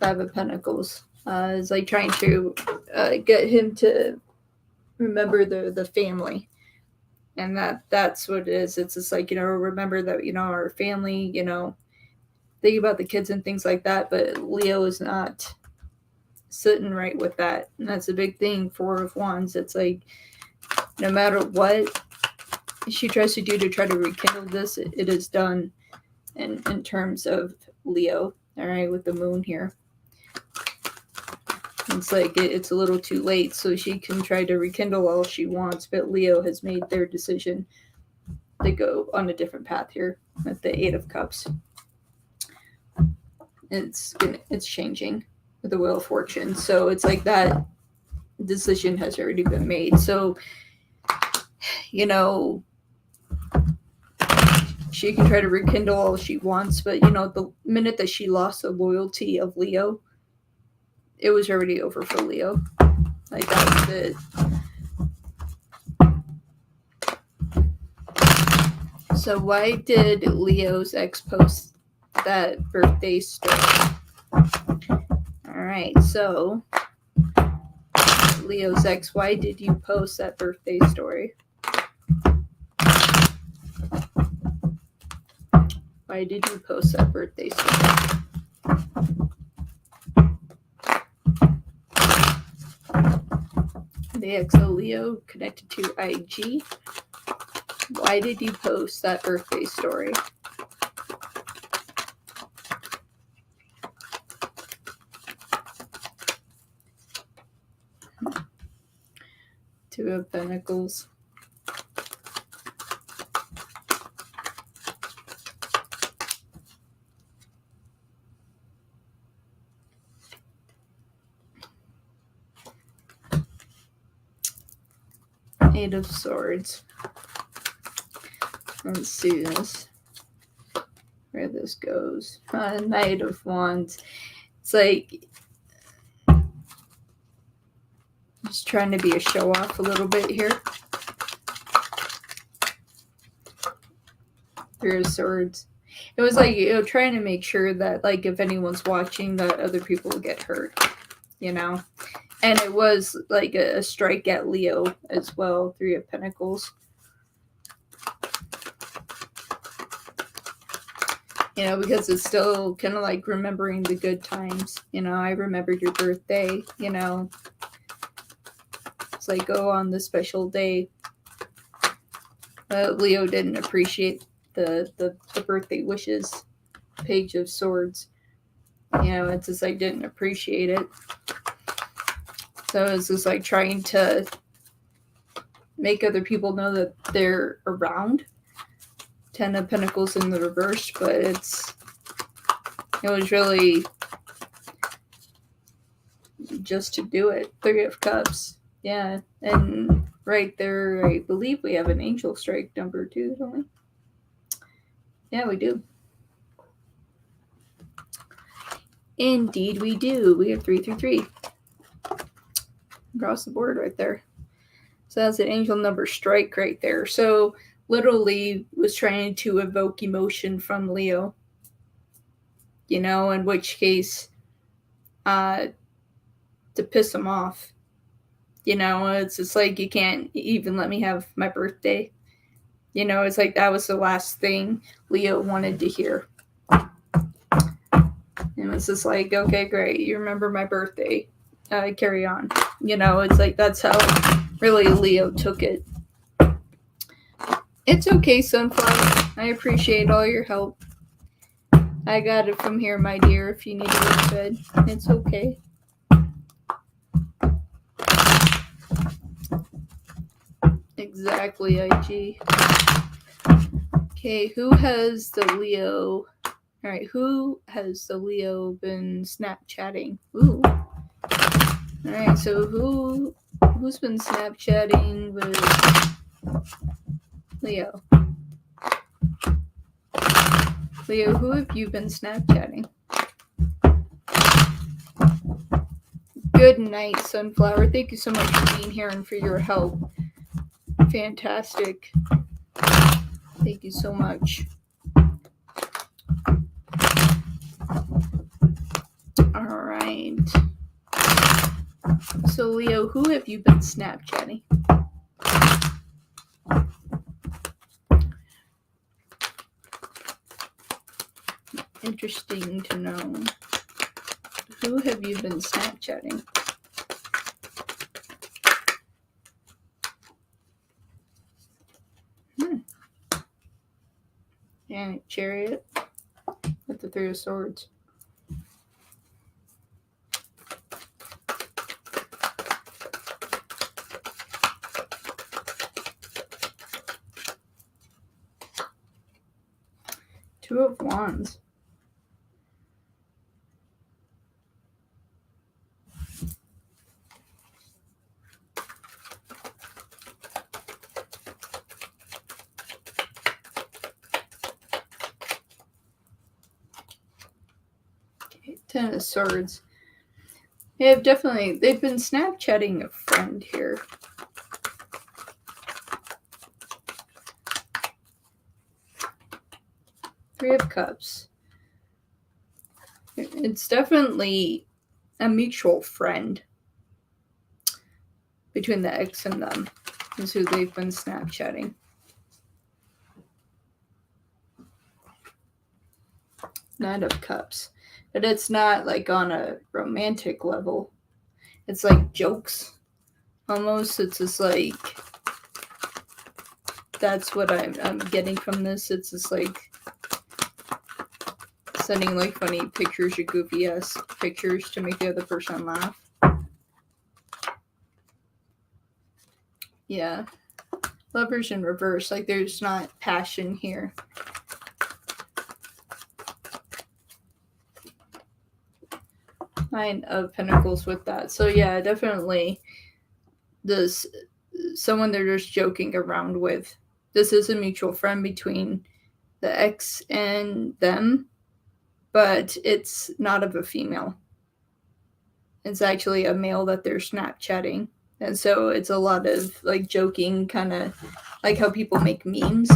Five of Pentacles. It's like trying to get him to remember the family. And that's what it is. It's just like, remember that, our family, think about the kids and things like that. But Leo is not sitting right with that. And that's a big thing. Four of Wands. It's like, no matter what she tries to do to try to rekindle this, it is done in terms of Leo. All right, with the moon here. It's like it's a little too late, so she can try to rekindle all she wants, but Leo has made their decision to go on a different path here with the Eight of Cups. It's changing with the Wheel of Fortune, so it's like that decision has already been made. So, she can try to rekindle all she wants, but the minute that she lost the loyalty of Leo, it was already over for Leo. Like, that was it. So why did Leo's ex post that birthday story? Alright, so Leo's ex, why did you post that birthday story? Why did you post that birthday story? The ex of Leo connected to IG. Why did you post that birthday story? Two of Pentacles. Eight of Swords. Let's see this. Where this goes. Knight of Wands. It's like just trying to be a show off a little bit here. Three of Swords. It was like, trying to make sure that, like, if anyone's watching, that other people will get hurt, And it was like a strike at Leo as well. Three of Pentacles. Because it's still kind of like remembering the good times. I remembered your birthday, It's like, on this special day. Leo didn't appreciate the birthday wishes. Page of Swords. It's just like, didn't appreciate it. So it's just like trying to make other people know that they're around. Ten of Pentacles in the reverse, but it was really just to do it. Three of Cups. Yeah. And right there, I believe we have an angel strike number too, don't we? Yeah, we do. Indeed we do. We have 333. Across the board right there. So that's an angel number strike right there. So literally was trying to evoke emotion from Leo. In which case, to piss him off. It's just like, you can't even let me have my birthday. It's like that was the last thing Leo wanted to hear. And it's just like, okay, great. You remember my birthday. Carry on. It's like that's how really Leo took it. It's okay, Sunflower. I appreciate all your help. I got it from here, my dear, if you need to go to bed. It's okay. Exactly, IG. Okay, who has the Leo? Alright, who has the Leo been Snapchatting? Ooh. Alright, so who's been Snapchatting with Leo? Leo, who have you been Snapchatting? Good night, Sunflower. Thank you so much for being here and for your help. Fantastic. Thank you so much. Alright. So, Leo, who have you been Snapchatting? Interesting to know. Who have you been Snapchatting? And Chariot with the Three of Swords. Two of Wands. Okay, Ten of Swords. They've been Snapchatting a friend here. Three of Cups. It's definitely a mutual friend between the ex and them is who they've been Snapchatting. Knight of Cups. But it's not like on a romantic level. It's like jokes. Almost. It's just like that's what I'm getting from this. It's just like sending like funny pictures or goofy ass pictures to make the other person laugh. Yeah. Lovers in reverse. Like there's not passion here. Nine of Pentacles with that. So yeah, definitely this someone they're just joking around with. This is a mutual friend between the ex and them, but it's not of a female. It's actually a male that they're Snapchatting. And so it's a lot of like joking, kind of like how people make memes.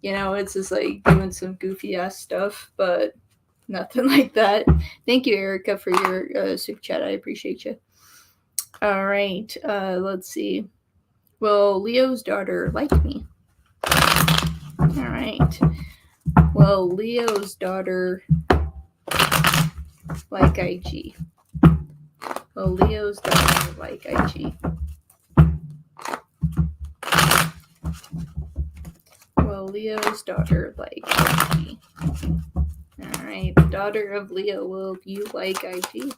It's just like doing some goofy ass stuff, but nothing like that. Thank you, Erica, for your super chat. I appreciate you. All right. Let's see. Will Leo's daughter like me? All right. Will Leo's daughter like IG? Will Leo's daughter like IG? Will Leo's daughter like IG? Alright, daughter of Leo, will you like IG?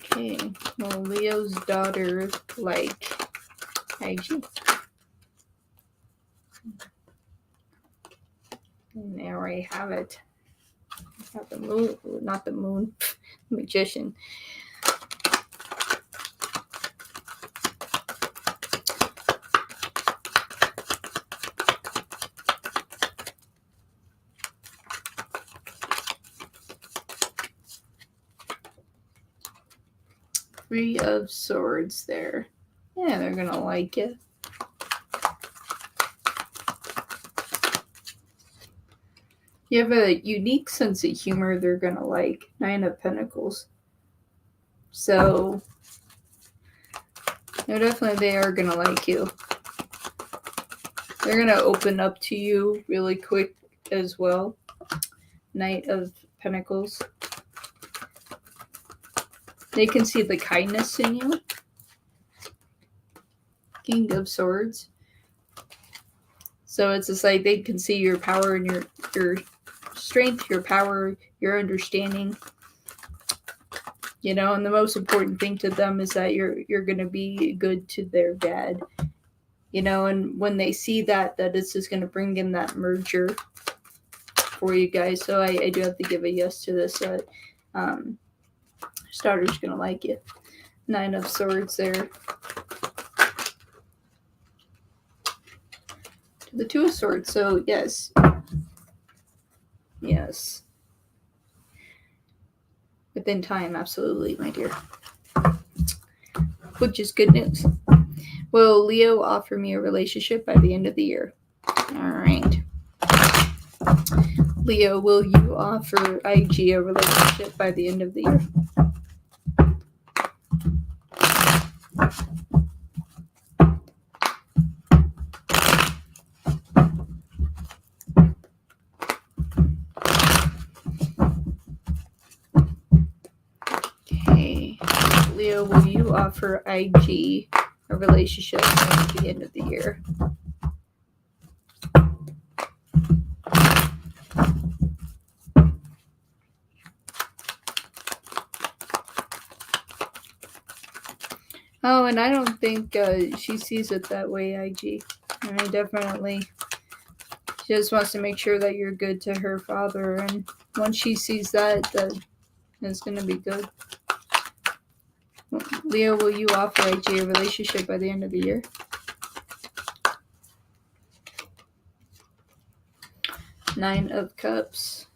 Okay, will Leo's daughter like IG? And there we have it. Not the moon, the Magician. Three of Swords there. Yeah, they're gonna like it. You have a unique sense of humor they're gonna like. Nine of Pentacles. So No, definitely they are going to like you. They're going to open up to you really quick as well. Knight of Pentacles. They can see the kindness in you. King of Swords. So it's just like they can see your power and your strength, your power, your understanding. You know, and the most important thing to them is that you're going to be good to their dad. You know, and when they see that it's just going to bring in that merger for you guys. So I do have to give a yes to this. Starter's going to like you. 9 of Swords there. The 2 of Swords. So yes. Yes. Within time, absolutely, my dear. Which is good news. Will Leo offer me a relationship by the end of the year? All right. Leo, will you offer IG a relationship by the end of the year? Okay. Leo, will you offer IG a relationship by the end of the year? Oh, and I don't think she sees it that way, IG. I mean, definitely. She just wants to make sure that you're good to her father, and once she sees that it's going to be good. Leo, will you offer IG a relationship by the end of the year? Nine of Cups.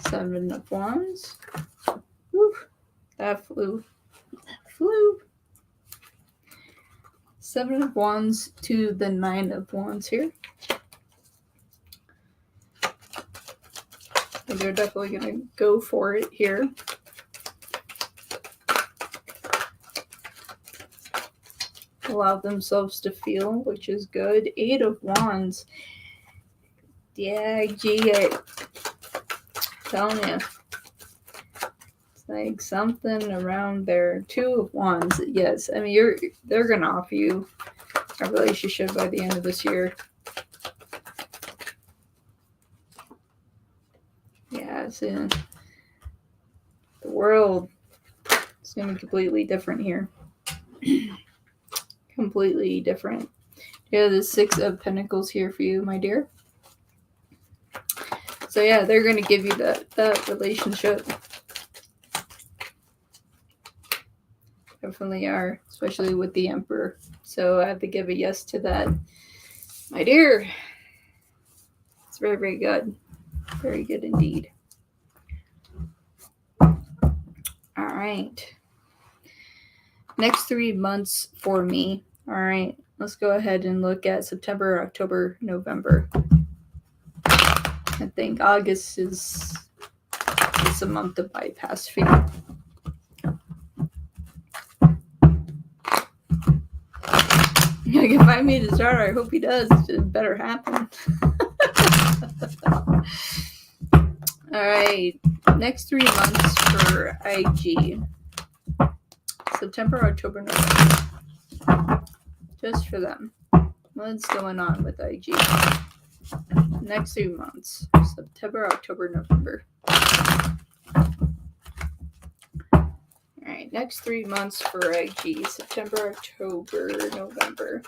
Seven of Wands. Whew, that flew. Seven of Wands to the 9 of Wands here. And they're definitely going to go for it here. Allow themselves to feel, which is good. 8 of Wands. Yeah, gee, I'm telling you. It's like something around there. 2 of Wands. Yes, I mean, they're going to offer you a relationship by the end of this year. Yeah, see, the world is going to be completely different here. Completely different. Yeah, the 6 of Pentacles here for you, my dear. So yeah, they're going to give you that relationship. Definitely are, especially with the Emperor. So I have to give a yes to that, my dear. It's very, very good. Very good indeed. All right. Next 3 months for me. All right. Let's go ahead and look at September, October, November. I think August is a month to bypass for you. You can find me to start. I hope he does. It better happen. All right. Next 3 months for IG. September, October, November. Just for them. What's going on with IG? Next 3 months. September, October, November. Alright, next 3 months for IG. September, October, November.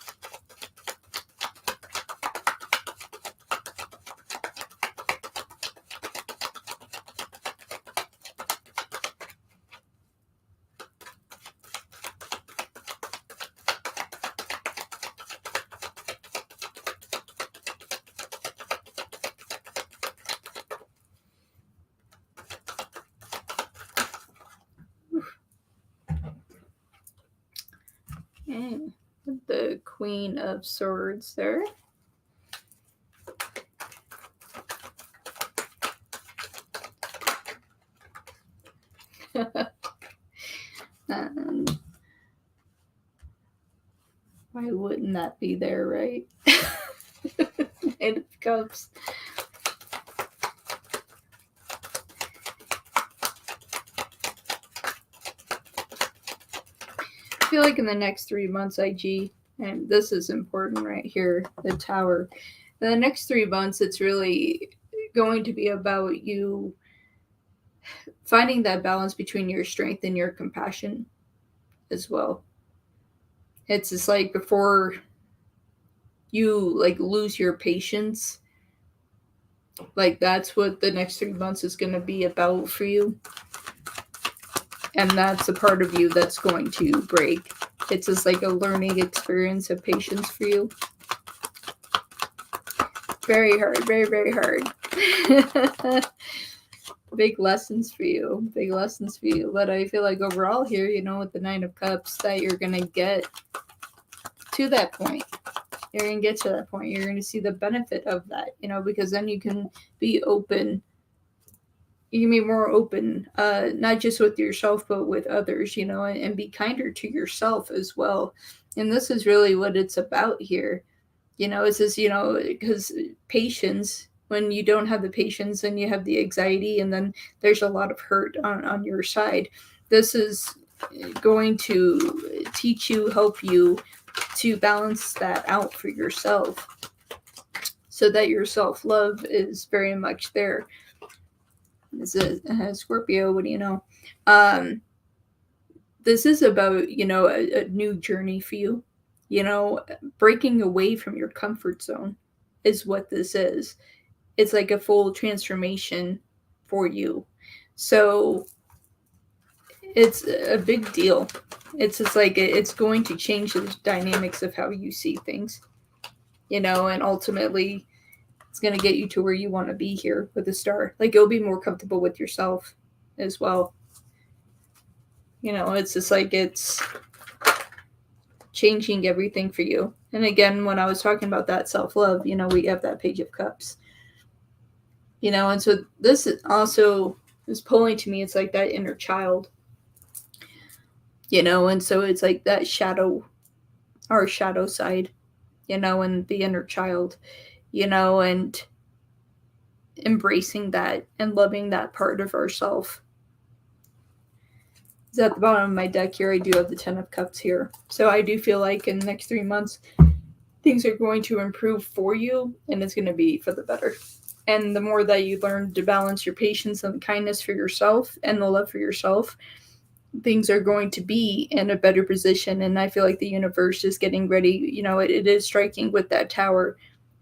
And the Queen of Swords there. And why wouldn't that be there, right? Knight of Cups. I feel like in the next 3 months, IG, and this is important right here, the Tower. In the next 3 months, it's really going to be about you finding that balance between your strength and your compassion as well. It's just like before you like lose your patience, like that's what the next 3 months is going to be about for you. And that's a part of you that's going to break. It's just like a learning experience of patience for you. Very hard, very, very hard. Big lessons for you. Big lessons for you. But I feel like overall here, you know, with the Nine of Cups, that you're going to get to that point. You're going to get to that point. You're going to see the benefit of that, you know, because then you can be open. You can be more open, not just with yourself, but with others, you know, and be kinder to yourself as well. And this is really what it's about here. You know, it's just, you know, because patience, when you don't have the patience and you have the anxiety, and then there's a lot of hurt on your side, this is going to teach you, help you to balance that out for yourself so that your self-love is very much there. This is Scorpio, what do you know? This is about, you know, a new journey for you. You know, breaking away from your comfort zone is what this is. It's like a full transformation for you. So it's a big deal. It's just like it's going to change the dynamics of how you see things, you know, and ultimately it's going to get you to where you want to be here with the star. Like you'll be more comfortable with yourself as well. You know, it's just like it's changing everything for you. And again, when I was talking about that self-love, you know, we have that Page of Cups. You know, and so this is also is pulling to me, it's like that inner child. You know, and so it's like that shadow, our shadow side, you know, and the inner child, you know, and embracing that and loving that part of ourself. At the bottom of my deck here, I do have the 10 of Cups here. So I do feel like in the next 3 months, things are going to improve for you, and it's going to be for the better. And the more that you learn to balance your patience and kindness for yourself and the love for yourself, things are going to be in a better position. And I feel like the universe is getting ready. You know, it is striking with that Tower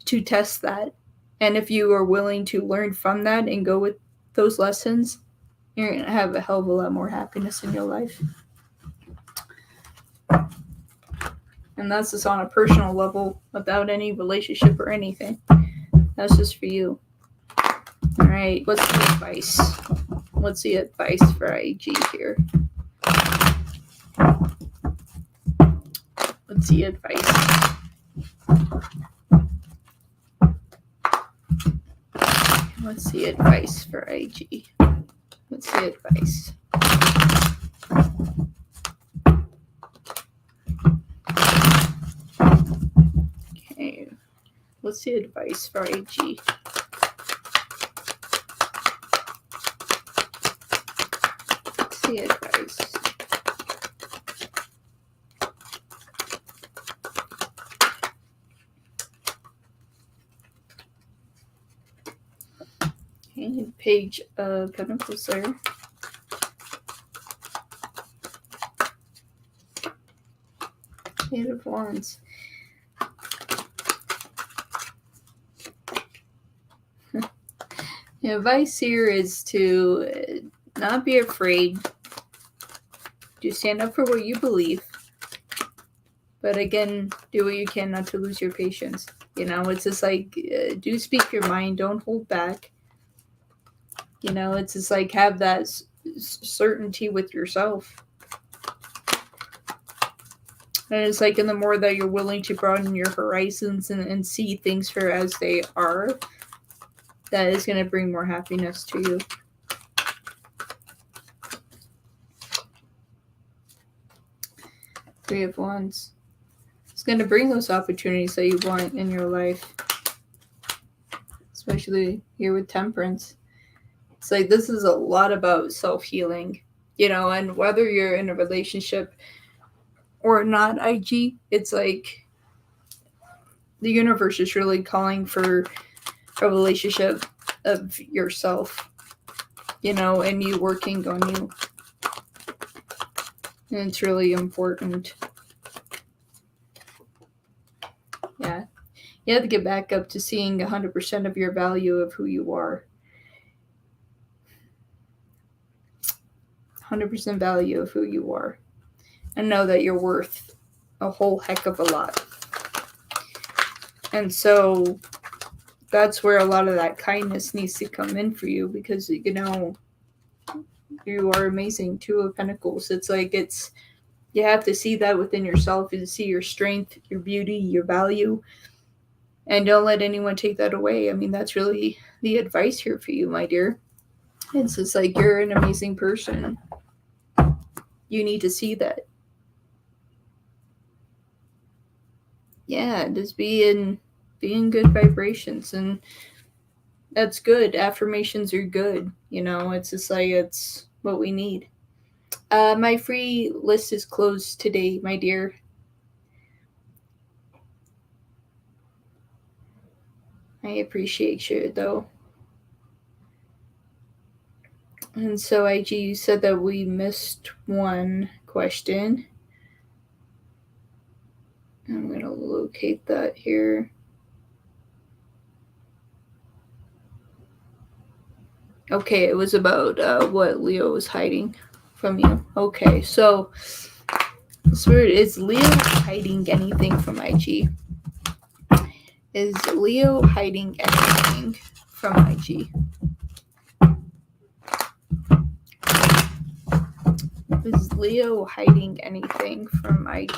to test that. And if you are willing to learn from that and go with those lessons, you're going to have a hell of a lot more happiness in your life. And that's just on a personal level without any relationship or anything. That's just for you. All right, what's the advice? What's the advice for IG here? What's the advice? What's the advice for IG? What's the advice? Okay. What's the advice for IG? What's the advice? Okay, Page of Pentacles there. Eight of Wands. The advice here is to not be afraid to stand up for what you believe. But again, do what you can not to lose your patience. You know, it's just like, do speak your mind. Don't hold back. You know, it's just like have that certainty with yourself. And it's like, in the more that you're willing to broaden your horizons and see things for as they are, that is going to bring more happiness to you. Three of Wands. It's going to bring those opportunities that you want in your life. Especially here with Temperance. It's like this is a lot about self-healing, and whether you're in a relationship or not, IG, it's like the universe is really calling for a relationship of yourself, and you working on you. And it's really important. Yeah. You have to get back up to seeing 100% of your value of who you are. 100% value of who you are. And know that you're worth a whole heck of a lot. And so that's where a lot of that kindness needs to come in for you because, you are amazing. Two of Pentacles. It's like you have to see that within yourself and see your strength, your beauty, your value. And don't let anyone take that away. I mean, that's really the advice here for you, my dear. It's just like you're an amazing person. You need to see that. Yeah, just be in good vibrations, and that's good. Affirmations are good. It's just like it's what we need. My free list is closed today, my dear. I appreciate you, though. And so, IG, you said that we missed one question. I'm going to locate that here. Okay, it was about what Leo was hiding from you. Okay, so Spirit, is Leo hiding anything from IG? Is Leo hiding anything from IG? Is Leo hiding anything from IG?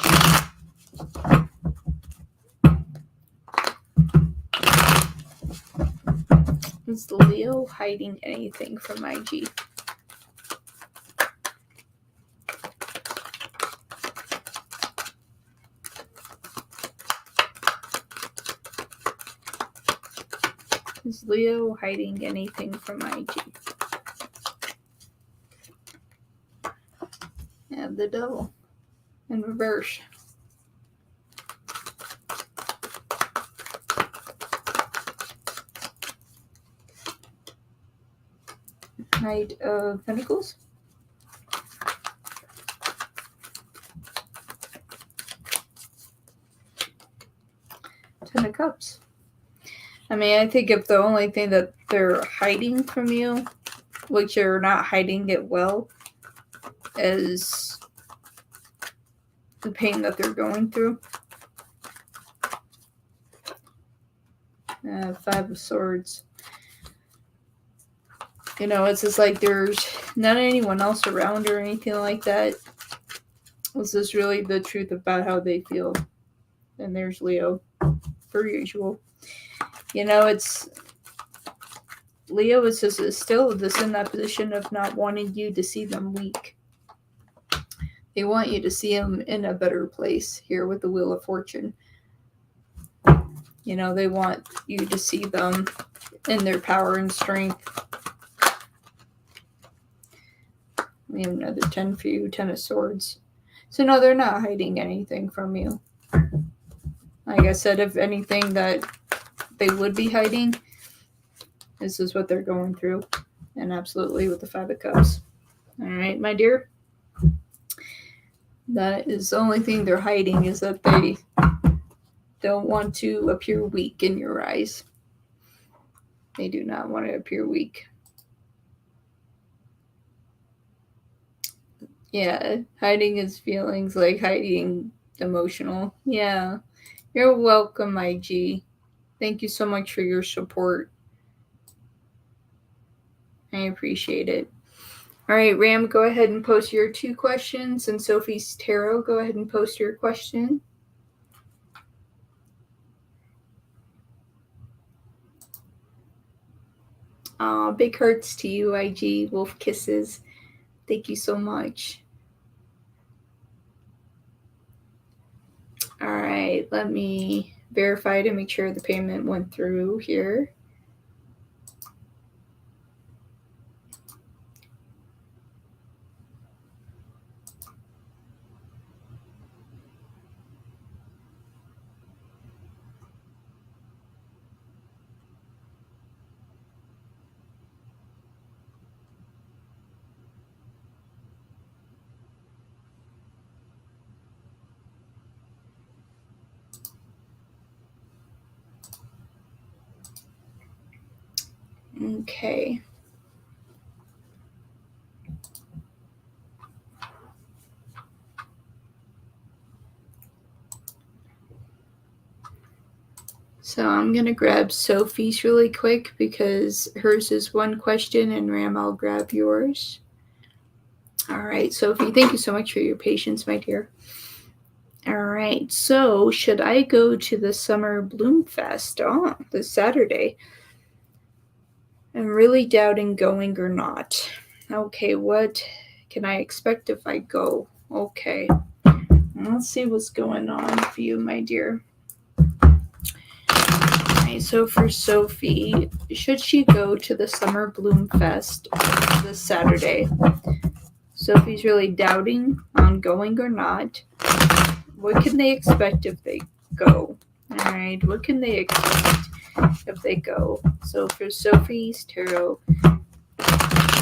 Is Leo hiding anything from IG? Is Leo hiding anything from IG? And the Devil in reverse. Knight of Pentacles. Ten of Cups. I mean, I think if the only thing that they're hiding from you, which you're not hiding it well, is the pain that they're going through. Five of Swords. It's just like there's not anyone else around or anything like that. This is really the truth about how they feel. And there's Leo, per usual. It's Leo is still just in that position of not wanting you to see them weak. They want you to see them in a better place here with the Wheel of Fortune. They want you to see them in their power and strength. We have another 10 for you, 10 of Swords. So no, they're not hiding anything from you. Like I said, if anything that they would be hiding, this is what they're going through. And absolutely with the Five of Cups. All right, my dear. That is the only thing they're hiding, is that they don't want to appear weak in your eyes. They do not want to appear weak. Yeah, hiding his feelings, like hiding emotional. Yeah. You're welcome, IG. Thank you so much for your support. I appreciate it. All right, Ram, go ahead and post your 2 questions. And Sophie's Tarot, go ahead and post your question. Big hearts to you, IG. Wolf kisses. Thank you so much. right, let me verify to make sure the payment went through here. Okay. So I'm going to grab Sophie's really quick because hers is one question, and Ram, I'll grab yours. All right, Sophie, thank you so much for your patience, my dear. All right, so should I go to the Summer Bloom Fest this Saturday? I'm really doubting going or not. Okay, what can I expect if I go? Okay, let's see what's going on for you, my dear. Okay, so for Sophie, should she go to the Summer Bloom Fest this Saturday? Sophie's really doubting on going or not. What can they expect if they go? All right, what can they expect if they go? So for Sophie's tarot,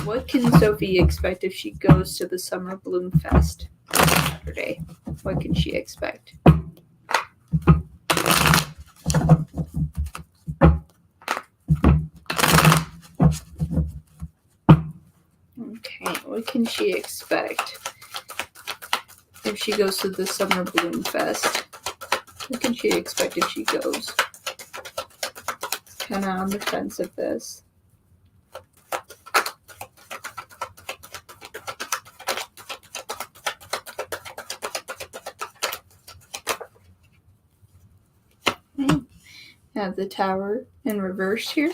what can Sophie expect if she goes to the Summer Bloom Fest Saturday? What can she expect? Okay, what can she expect if she goes to the Summer Bloom Fest? What can she expect if she goes? Kind of on the fence of this. Okay. Have the Tower in reverse here.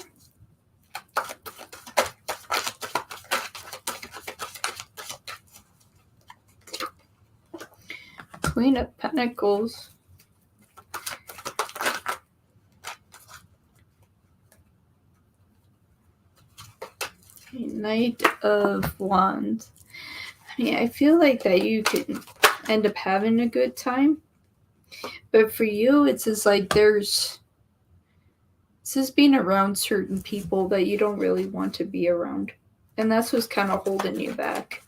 Queen of Pentacles. Knight of Wands. I mean, I feel like that you can end up having a good time, but for you, it's just like it's just being around certain people that you don't really want to be around, and that's what's kind of holding you back.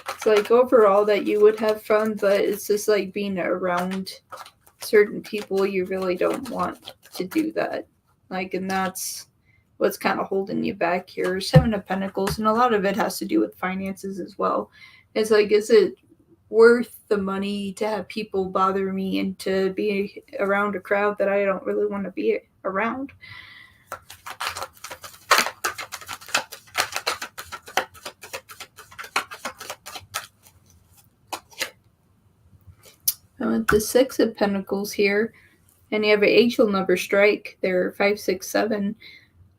It's like overall that you would have fun, but it's just like being around certain people you really don't want to do that. Like, and that's what's kind of holding you back here. Seven of Pentacles, and a lot of it has to do with finances as well. It's like, is it worth the money to have people bother me and to be around a crowd that I don't really want to be around? And with the Six of Pentacles here, and you have an angel number strike there, 567.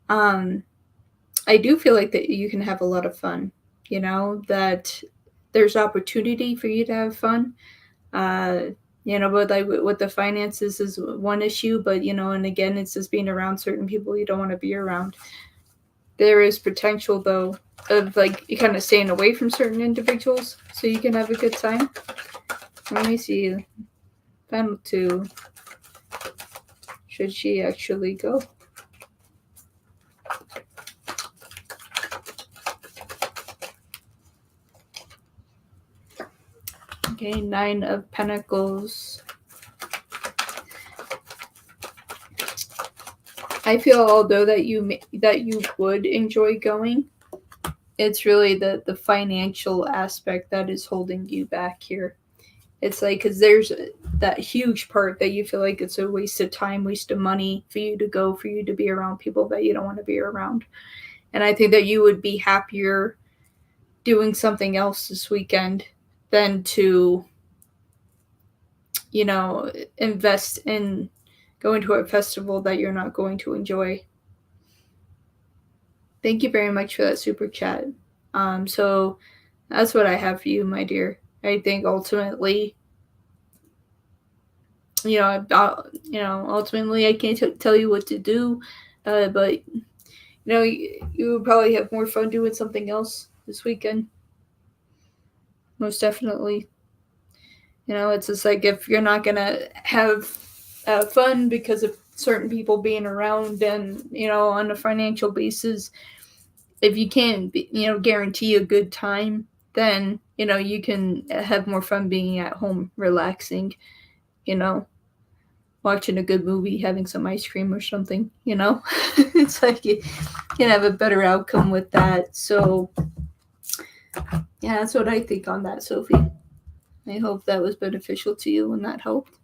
I do feel like that you can have a lot of fun, you know, that there's opportunity for you to have fun. But like with the finances is one issue, but and again, it's just being around certain people you don't want to be around. There is potential though of like you kind of staying away from certain individuals so you can have a good time. Let me see. Panel 2. Should she actually go? Okay, 9 of Pentacles. I feel although that you would enjoy going, it's really the financial aspect that is holding you back here. It's like because there's that huge part that you feel like it's a waste of time, waste of money for you to go, for you to be around people that you don't want to be around. And I think that you would be happier doing something else this weekend than to, invest in going to a festival that you're not going to enjoy. Thank you very much for that super chat. So that's what I have for you, my dear. I think ultimately ultimately I can't tell you what to do, but you would probably have more fun doing something else this weekend. Most definitely. It's just like if you're not gonna have fun because of certain people being around, and on a financial basis, if you can't guarantee a good time, then you can have more fun being at home relaxing, you know watching a good movie, having some ice cream or something. It's like you can have a better outcome with that. So yeah, that's what I think on that, Sophie. I hope that was beneficial to you and that helped.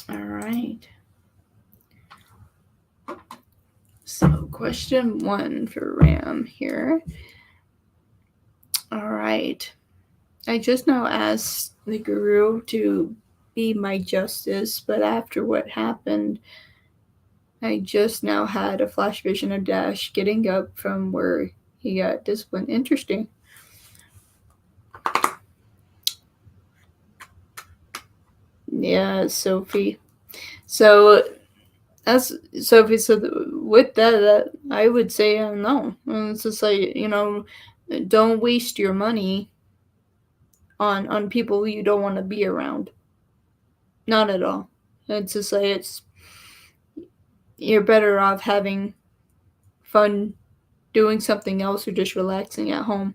All right. So, question 1 for Ram here. All right. I just now asked the guru to be my justice, but after what happened, I just now had a flash vision of Dash getting up from where he got disciplined. Interesting. Yeah, Sophie. So that's Sophie. So with that, I would say no. It's just like don't waste your money on people you don't want to be around. Not at all. It's just like you're better off having fun doing something else or just relaxing at home.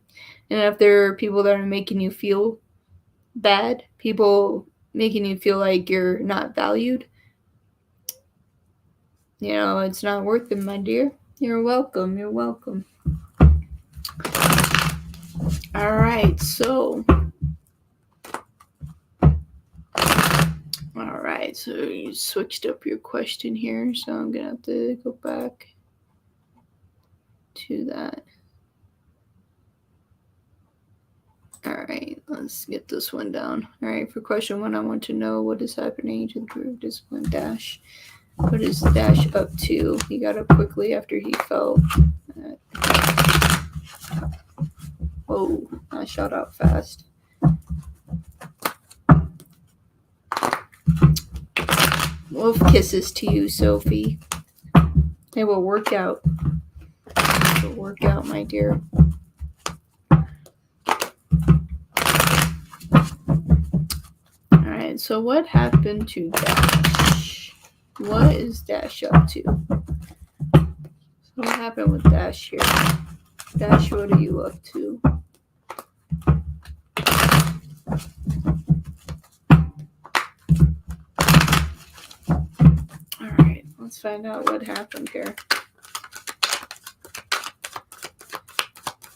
And if there are people that are making you feel bad, people making you feel like you're not valued, it's not worth it, my dear. You're welcome. You're welcome. All right, so. All right, so you switched up your question here, so I'm gonna have to go back to that. All right, let's get this one down. All right, for question 1, I want to know what is happening to the group discipline Dash. What is Dash up to? He got up quickly after he fell. Whoa, I shot out fast. Wolf kisses to you, Sophie. It will work out. It will work out, my dear. Alright, so what happened to Dash? What is Dash up to? So what happened with Dash here? Dash, what are you up to? Alright, let's find out what happened here.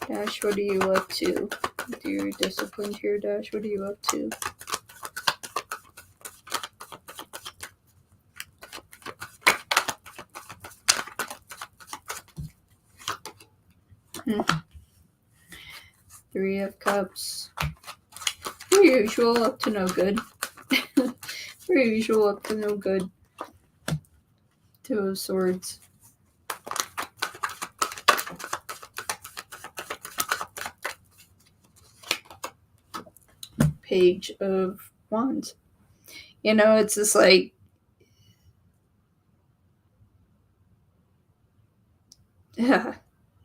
Dash, what are you up to? You're disciplined here, Dash. What are you up to? Three of Cups. Per usual, up to no good. Per usual, up to no good. Two of Swords. Page of Wands. It's just like, yeah,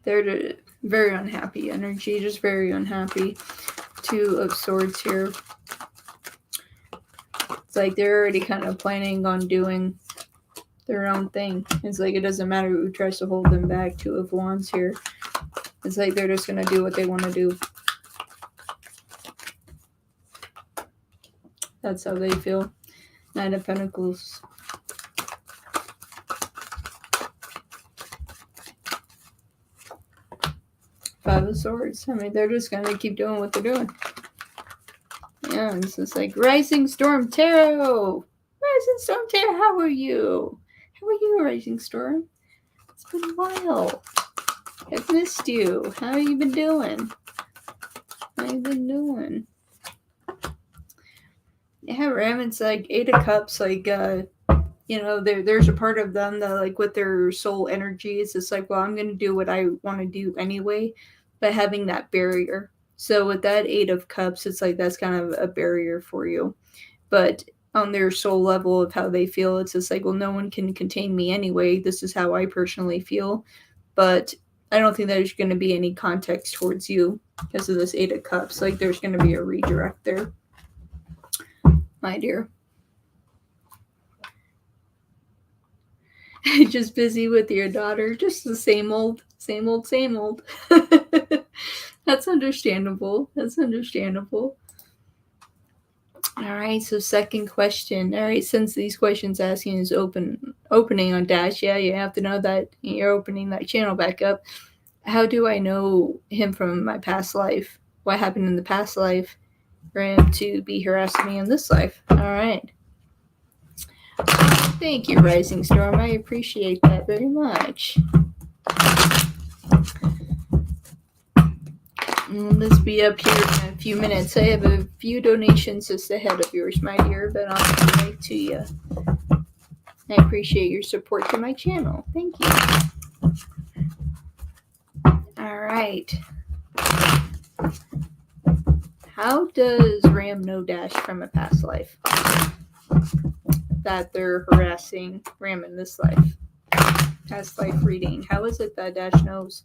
they're very unhappy energy, just very unhappy. Two of Swords here. It's like they're already kind of planning on doing their own thing. It's like it doesn't matter who tries to hold them back. Two of Wands here. It's like they're just going to do what they want to do. That's how they feel. Nine of Pentacles. Five of Swords. I mean, they're just going to keep doing what they're doing. Yeah, it's just like Rising Storm Tarot. Rising Storm Tarot, how are you? How are you, Rising Storm? It's been a while. I've missed you. How have you been doing? How have you been doing? Yeah, Ram, it's like Eight of Cups, like, there's a part of them that, like, with their soul energy, it's just like, well, I'm going to do what I want to do anyway, but having that barrier, So with that Eight of Cups, it's like that's kind of a barrier for you. But on their soul level of how they feel, it's just like, well, no one can contain me anyway. This is how I personally feel. But I don't think there's going to be any context towards you because of this Eight of Cups. Like there's going to be a redirect there, my dear. Just busy with your daughter. Just the same old, same old, same old. That's understandable. That's understandable. All right, so second question. All right, since these questions asking is opening on Dash, yeah, you have to know that you're opening that channel back up. How do I know him from my past life? What happened in the past life for him to be harassing me in this life? All right. Thank you, Rising Storm. I appreciate that very much. Let's be up here in a few minutes. I have a few donations just ahead of yours, my dear, but I'll come right to you. I appreciate your support to my channel. Thank you. All right. How does Ram know Dash from a past life? That they're harassing Ram in this life. Past life reading. How is it that Dash knows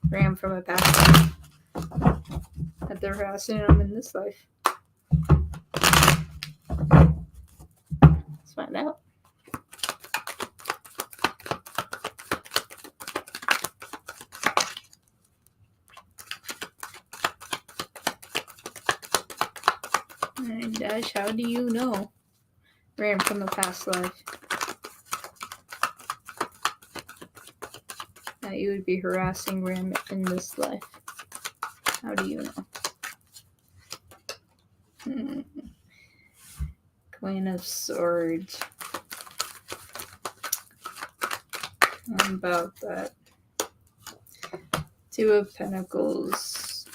Ram from a past life? That they're harassing him in this life. Let's find out. Alright, Dash, how do you know Ram from a past life? That you would be harassing Ram in this life. How do you know? Queen of Swords. How about that? Two of Pentacles.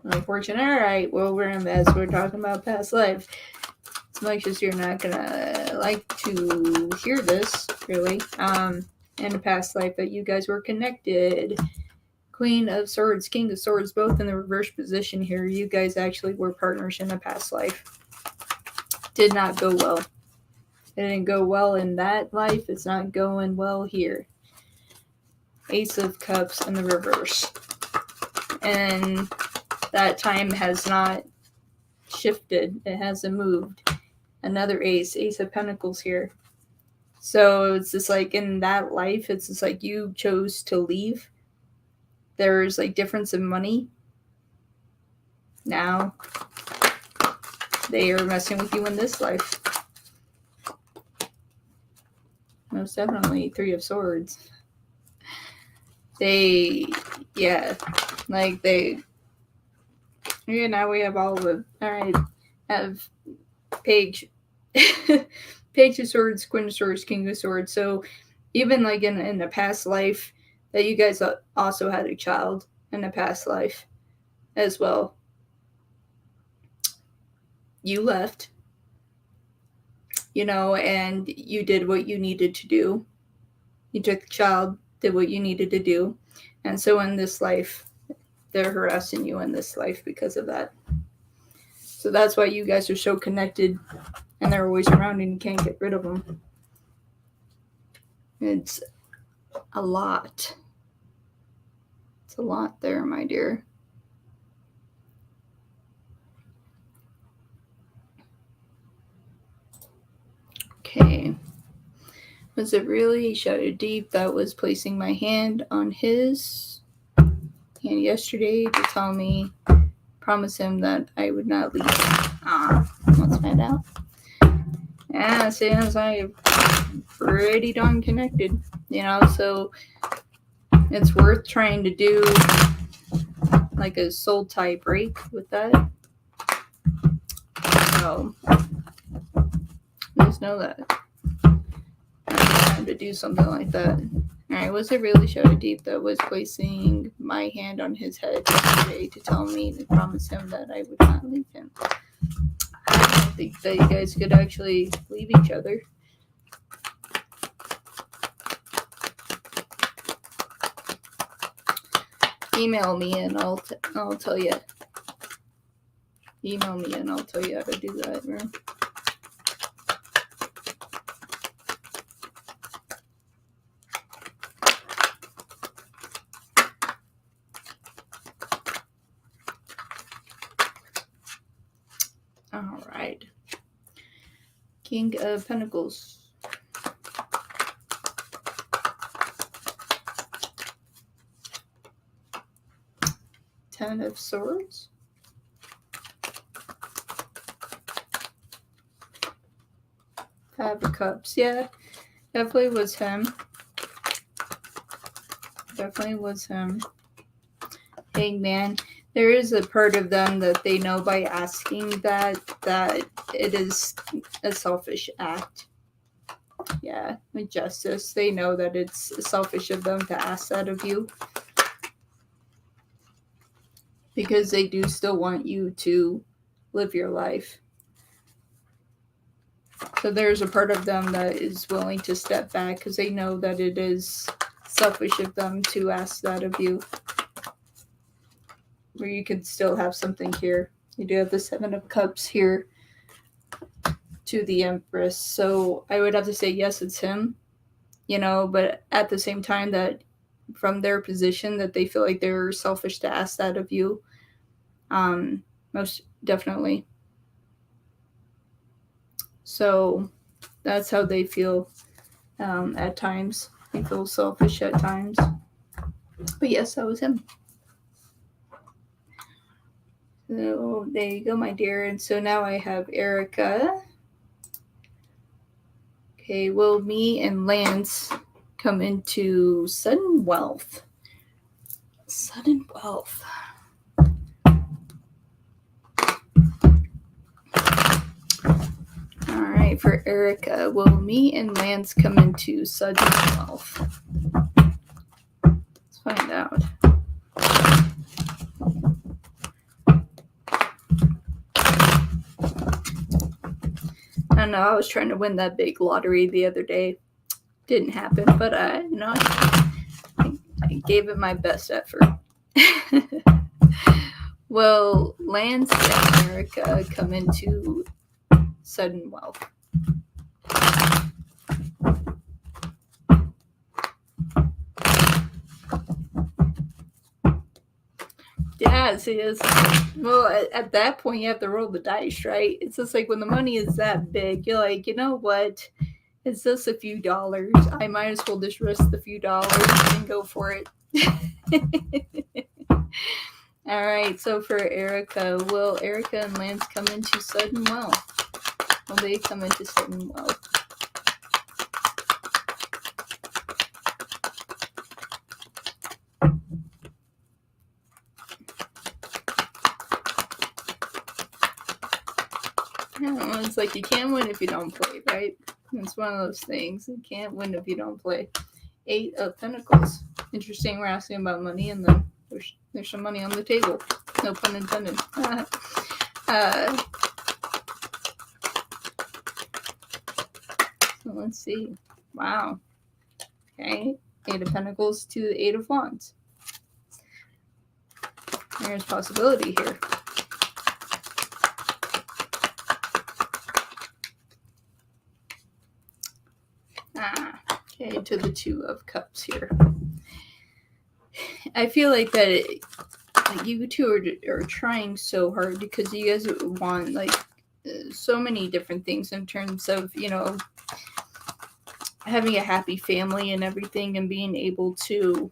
Unfortunate. Alright, well, as we're talking about past life, as much as you're not gonna like to hear this, really, in a past life that you guys were connected. Queen of Swords, King of Swords, both in the reverse position here. You guys actually were partners in a past life. Did not go well. It didn't go well in that life. It's not going well here. Ace of Cups in the reverse. And that time has not shifted. It hasn't moved. Another ace. Ace of Pentacles here. So it's just like in that life, it's just like you chose to leave. There's like difference in money. Now they are messing with you in this life. Most definitely Three of Swords. Yeah, now we have all of, alright, have Page, Page of Swords, Queen of Swords, King of Swords. So even like in the past life, that you guys also had a child in a past life as well. You left, and you did what you needed to do. You took the child, did what you needed to do. And so in this life, they're harassing you in this life because of that. So that's why you guys are so connected and they're always around and you can't get rid of them. It's a lot. It's a lot there, my dear. Okay. Was it really Shadow Deep that was placing my hand on his hand yesterday to tell me, promise him that I would not leave him? Let's find out. Yeah, seems like pretty darn connected, so it's worth trying to do like a soul tie break with that. So just know that I'm trying to do something like that. Alright, was it really Shadow Deep that was placing my hand on his head yesterday to tell me to promise him that I would not leave him? I don't think that you guys could actually leave each other. email me and I'll tell you. Email me and I'll tell you how to do that, man. All right. King of Pentacles. Ten of Swords. Five of Cups. Yeah, definitely was him. Definitely was him. Hangman. There is a part of them that they know by asking that it is a selfish act. Yeah, with Justice. They know that it's selfish of them to ask that of you. Because they do still want you to live your life. So there's a part of them that is willing to step back because they know that it is selfish of them to ask that of you. Where you could still have something here. You do have the Seven of Cups here to the Empress. So I would have to say yes, it's him. You know, but at the same time that from their position that they feel like they're selfish to ask that of you. Most definitely. So that's how they feel at times. They feel selfish at times. But yes, that was him. So there you go, my dear. And so now I have Erica. Okay, will me and Lance come into sudden wealth? Sudden wealth. All right, for Erica, will me and Lance come into sudden wealth? Let's find out. I don't know, I was trying to win that big lottery the other day. Didn't happen, but I gave it my best effort. Will Lance and Erica come into sudden wealth? Yeah, see, well, at that point, you have to roll the dice, right? It's just like when the money is that big, you're like, you know what? It's just a few dollars. I might as well just risk the few dollars and go for it. All right, so for Erica, will Erica and Lance come into sudden wealth? Will they come into sudden wealth? I don't know, it's like you can't win if you don't play, right? It's one of those things. You can't win if you don't play. 8 of Pentacles. Interesting, we're asking about money, and then there's some money on the table. No pun intended. So let's see. Wow. Okay. 8 of Pentacles to the 8 of Wands. There's possibility here. Okay, to the 2 of Cups here. I feel like that you two are trying so hard because you guys want like so many different things in terms of, you know, having a happy family and everything, and being able to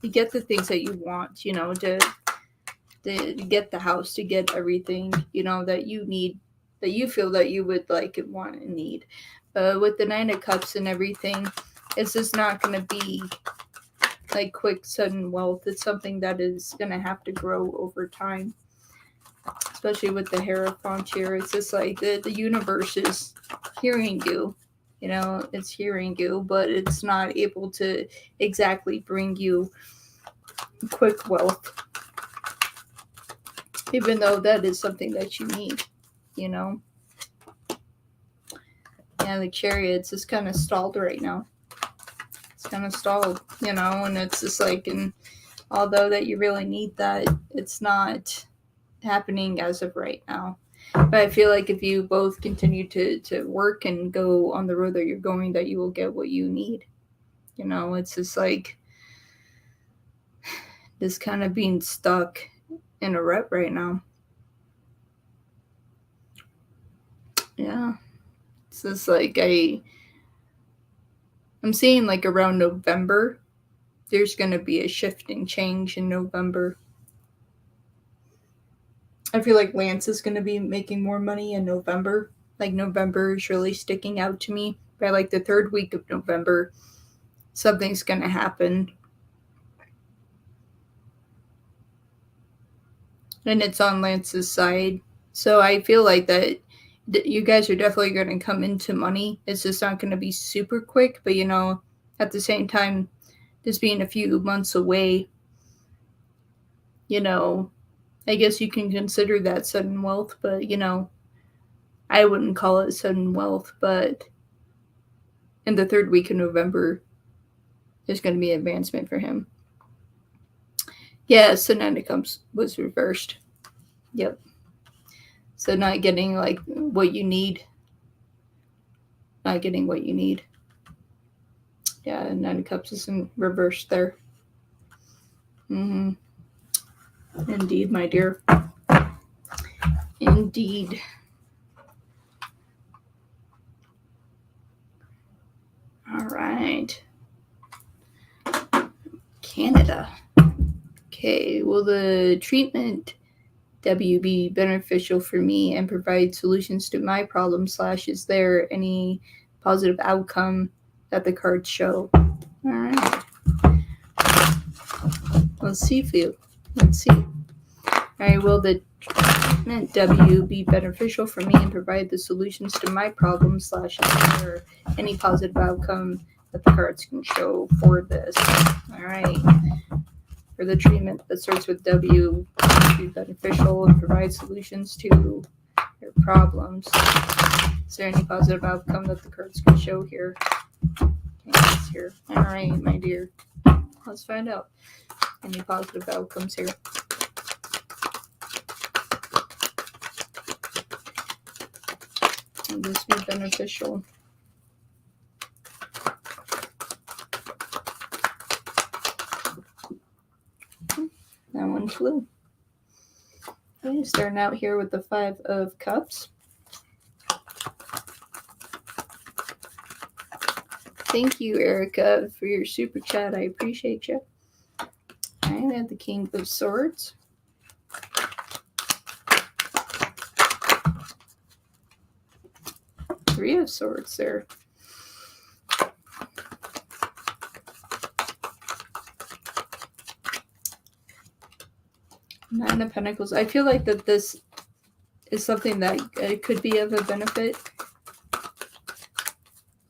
get the things that you want, you know, to get the house, to get everything, you know, that you need, that you feel that you would like and want and need. With the 9 of Cups and everything, it's just not going to be like quick, sudden wealth. It's something that is going to have to grow over time, especially with the Hierophant here. It's just like the universe is hearing you, you know, it's hearing you, but it's not able to exactly bring you quick wealth, even though that is something that you need, you know. Yeah, the Chariots is kind of stalled right now. It's kind of stalled, and it's just like, and although that you really need that, it's not happening as of right now. But I feel like if you both continue to work and go on the road that you're going, that you will get what you need. It's just like this kind of being stuck in a rut right now. Yeah. It's just like I'm seeing like around November, there's going to be a shifting change in November. I feel like Lance is going to be making more money in November. Like November is really sticking out to me. By like the third week of November, something's going to happen. And it's on Lance's side. So I feel like that you guys are definitely going to come into money. It's just not going to be super quick. But, at the same time, this being a few months away, I guess you can consider that sudden wealth, but, I wouldn't call it sudden wealth. But in the third week of November, there's going to be advancement for him. Yeah, so Nine of Cups was reversed. Yep. So not getting like what you need. Not getting what you need. Yeah, Nine of Cups is in reverse there. Mm-hmm. Indeed, my dear. Indeed. All right. Canada. Okay, will the treatment W be beneficial for me and provide solutions to my problems? / is there any positive outcome that the cards show? All right. Let's see for you. Let's see. All right, will the treatment W be beneficial for me and provide the solutions to my problems? / is there any positive outcome that the cards can show for this? All right. For the treatment that starts with W, be beneficial and provide solutions to your problems. Is there any positive outcome that the cards can show here? Okay, here. All right, my dear. Let's find out. Any positive outcomes here? Will this be beneficial? That one flew. Okay, starting out here with the 5 of Cups. Thank you, Erica, for your super chat. I appreciate you. All right, we have the King of Swords. Three of Swords there. Nine of Pentacles. I feel like that this is something that could be of a benefit,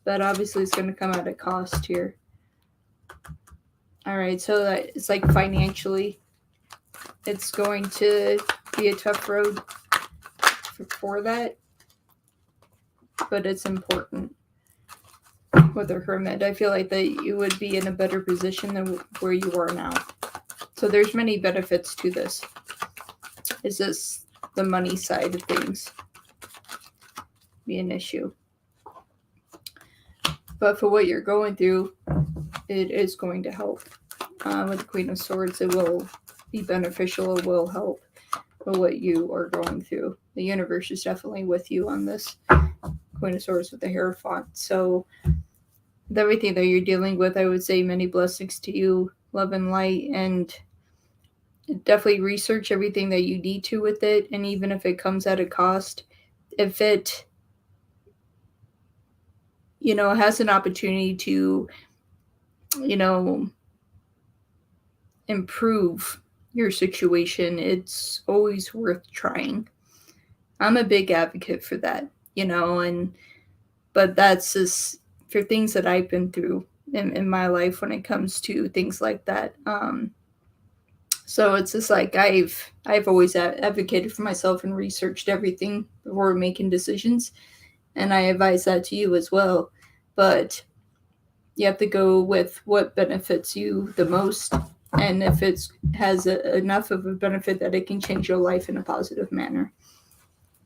but obviously it's going to come at a cost here. All right, so that it's like financially, it's going to be a tough road for that, but it's important. With the Hermit, I feel like that you would be in a better position than where you are now. So there's many benefits to this. Is this the money side of things be an issue? But for what you're going through, it is going to help. With the Queen of Swords, it will be beneficial. It will help for what you are going through. The universe is definitely with you on this. Queen of Swords with the Hierophant. So with everything that you're dealing with, I would say many blessings to you, love and light, and definitely research everything that you need to with it. And even if it comes at a cost, if it, has an opportunity to, improve your situation, it's always worth trying. I'm a big advocate for that, but that's just for things that I've been through in my life when it comes to things like that. So it's just like I've always advocated for myself and researched everything before making decisions, and I advise that to you as well. But You have to go with what benefits you the most, and if it has enough of a benefit that it can change your life in a positive manner.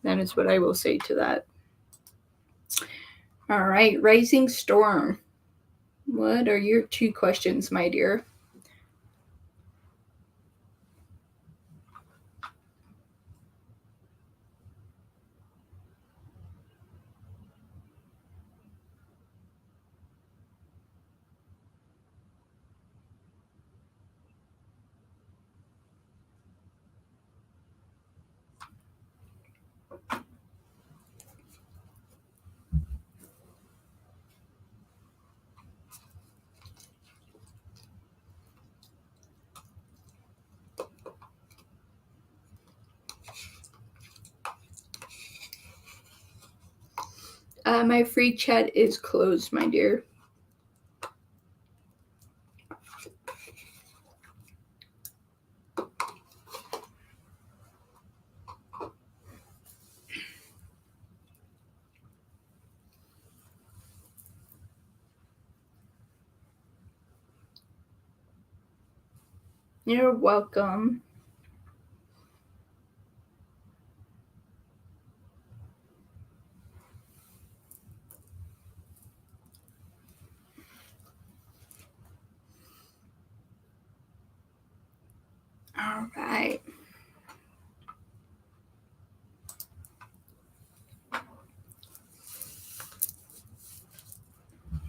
That is what I will say to that. All right, Rising Storm. What are your 2 questions, my dear? My free chat is closed, my dear. You're welcome. All right.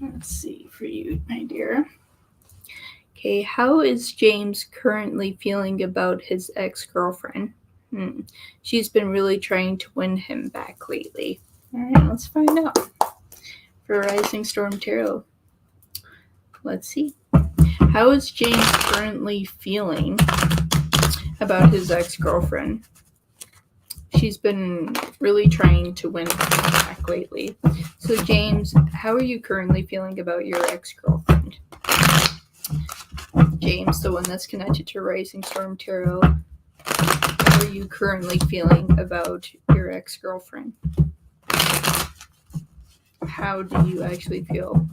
Let's see for you, my dear. Okay, how is James currently feeling about his ex-girlfriend? She's been really trying to win him back lately. All right, let's find out. For Rising Storm Tarot. Let's see. How is James currently feeling about his ex-girlfriend? She's been really trying to win him back lately. So, James, how are you currently feeling about your ex-girlfriend? James, the one that's connected to Rising Storm Tarot, how are you currently feeling about your ex-girlfriend? How do you actually feel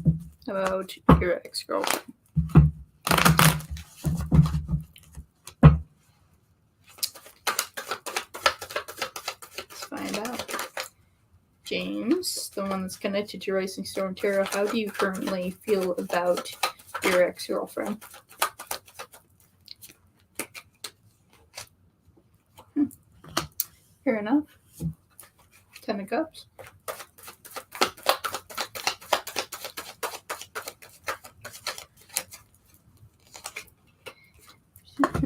about your ex-girlfriend? Let's find out. James, the one that's connected to Rising Storm Tarot, how do you currently feel about your ex-girlfriend? Fair enough. 10 of Cups.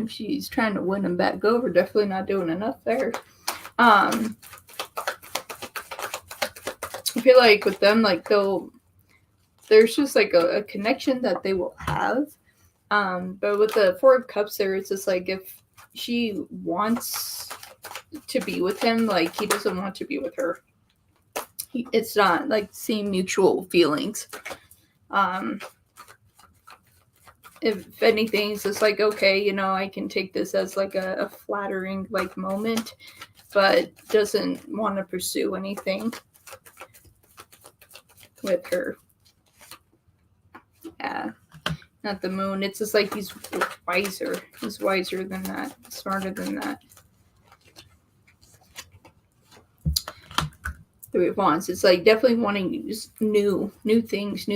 She's trying to win him back over. Definitely not doing enough there. I feel like with them, like there's just like a connection that they will have. But with the Four of Cups there, it's just like if she wants to be with him, like he doesn't want to be with her. It's not like same mutual feelings. If anything, it's just like, okay, you know, I can take this as like a flattering like moment, but doesn't want to pursue anything with her. Yeah. Not the Moon. It's just like he's wiser. He's wiser than that. Smarter than that. Three of Wands. It's like definitely wanting new things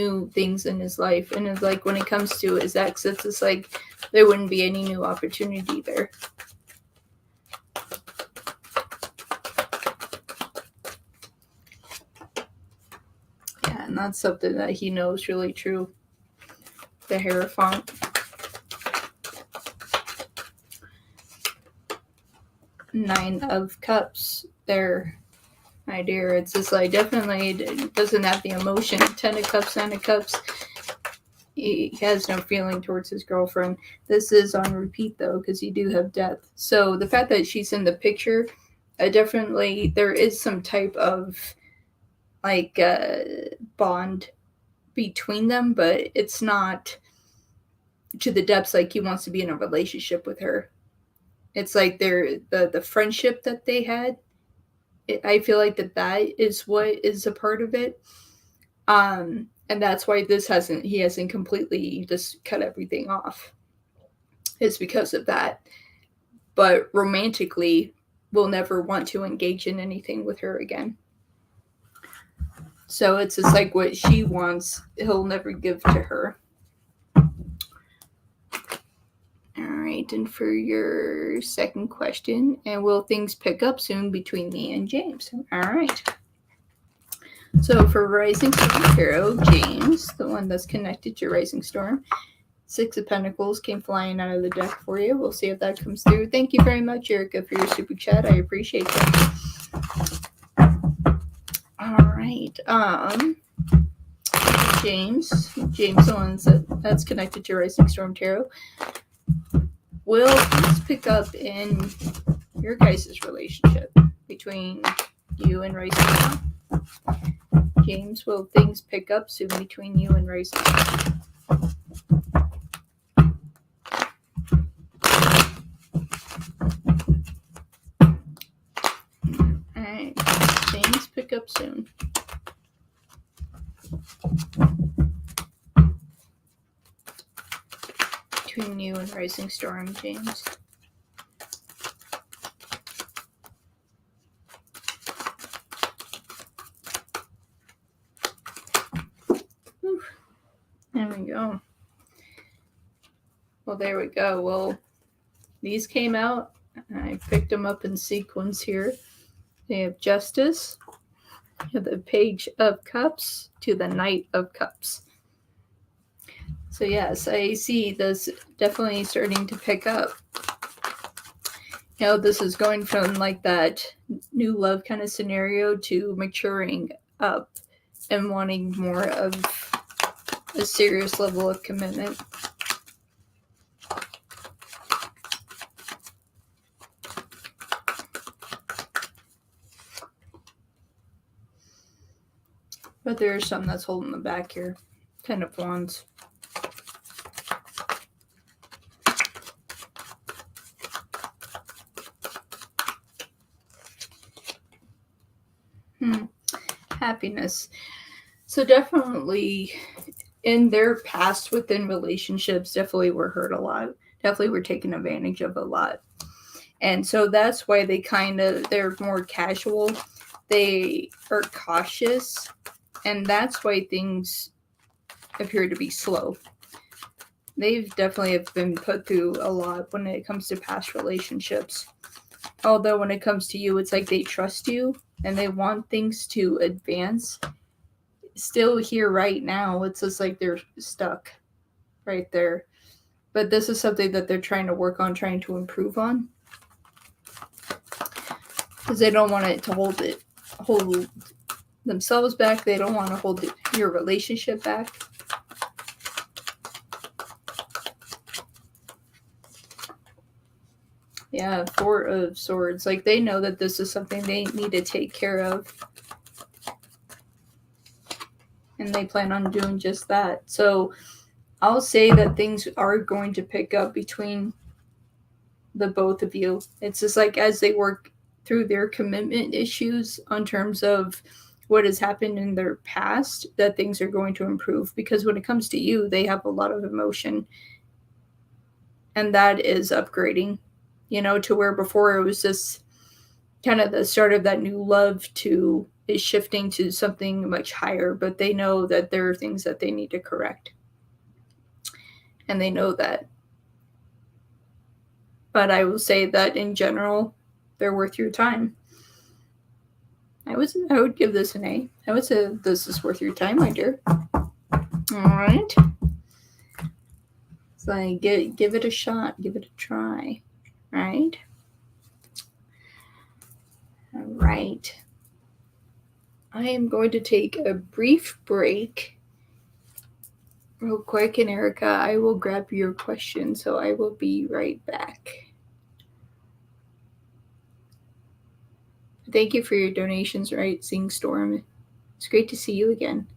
in his life. And it's like when it comes to his ex, it's just like there wouldn't be any new opportunity there. Yeah, and that's something that he knows really true. The Hierophant. Nine of Cups there, my dear. It's just like definitely doesn't have the emotion. 10 of Cups, 9 of Cups. He has no feeling towards his girlfriend. This is on repeat though, because you do have Death. So the fact that she's in the picture, definitely there is some type of like bond between them, but it's not to the depths like he wants to be in a relationship with her. It's like the friendship that they had. I feel like that is what is a part of it. And that's why he hasn't completely just cut everything off. It's because of that. But romantically, will never want to engage in anything with her again. So it's just like what she wants, he'll never give to her. All right, and for your second question, and will things pick up soon between me and James? All right. So for Rising Storm Tarot, James, the one that's connected to Rising Storm, Six of Pentacles came flying out of the deck for you. We'll see if that comes through. Thank you very much, Erica, for your super chat. I appreciate that. All right. James, the one that's connected to Rising Storm Tarot. Will things pick up in your guys' relationship between you and Rising Storm? James, will things pick up soon between you and Rising Storm? Alright, things pick up soon. Between you and Rising Storm, James. Whew. There we go. Well, there we go. Well, these came out. I picked them up in sequence here. They have Justice, the Page of Cups to the Knight of Cups. So yes, I see this definitely starting to pick up. You know, this is going from like that new love kind of scenario to maturing up and wanting more of a serious level of commitment. But there's some that's holding them back here. 10 of Wands. Happiness. So definitely in their past within relationships, definitely were hurt a lot. Definitely were taken advantage of a lot. And so that's why they're more casual. They are cautious. And that's why things appear to be slow. They've definitely have been put through a lot when it comes to past relationships. Although when it comes to you, it's like they trust you and they want things to advance. Still here right now, it's just like they're stuck right there. But this is something that they're trying to work on, trying to improve on. Because they don't want it to hold themselves back. They don't want to hold your relationship back. Yeah, Four of Swords. Like, they know that this is something they need to take care of. And they plan on doing just that. So, I'll say that things are going to pick up between the both of you. It's just like as they work through their commitment issues on terms of what has happened in their past, that things are going to improve. Because when it comes to you, they have a lot of emotion. And that is upgrading. You know, to where before it was just kind of the start of that new love is shifting to something much higher, but they know that there are things that they need to correct. And they know that. But I will say that in general, they're worth your time. I would give this an A. I would say this is worth your time, my dear. All right. So give it a shot. Give it a try. Right? All right. I am going to take a brief break real quick, and Erica, I will grab your question, so I will be right back. Thank you for your donations, Rising Storm. It's great to see you again.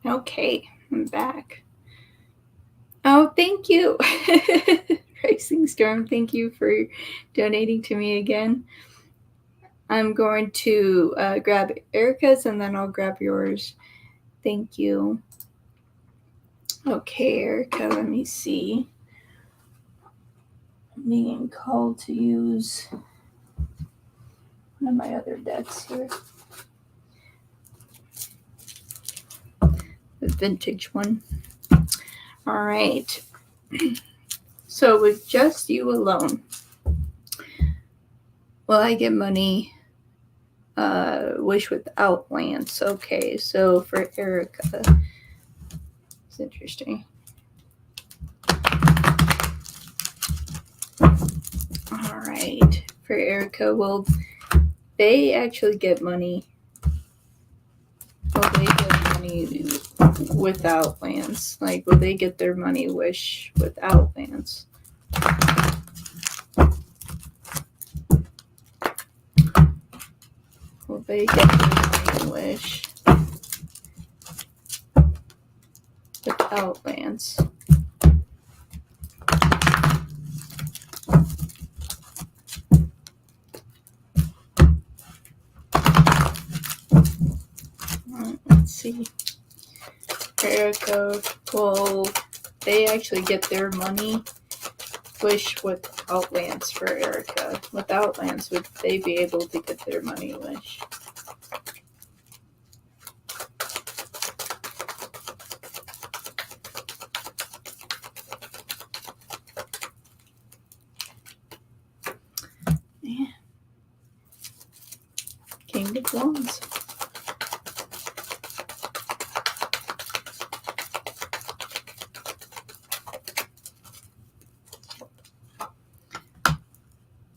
Okay, I'm back. Oh, thank you. Racing Storm, thank you for donating to me again. I'm going to grab Erica's and then I'll grab yours. Thank you. Okay, Erica, let me see. I'm being called to use one of my other decks here. The vintage one. All right. So with just you alone, will I get money? Wish without Lance. Okay, so for Erica, it's interesting. All right, for Erica, will they actually get money? Will they get money without Lance? Like, will they get their money wish without Lance? Will they get their money wish without Lance? Let's see. Erica, will they actually get their money wish without Lance for Erica? Without Lance, would they be able to get their money wish? Yeah. King of Wands.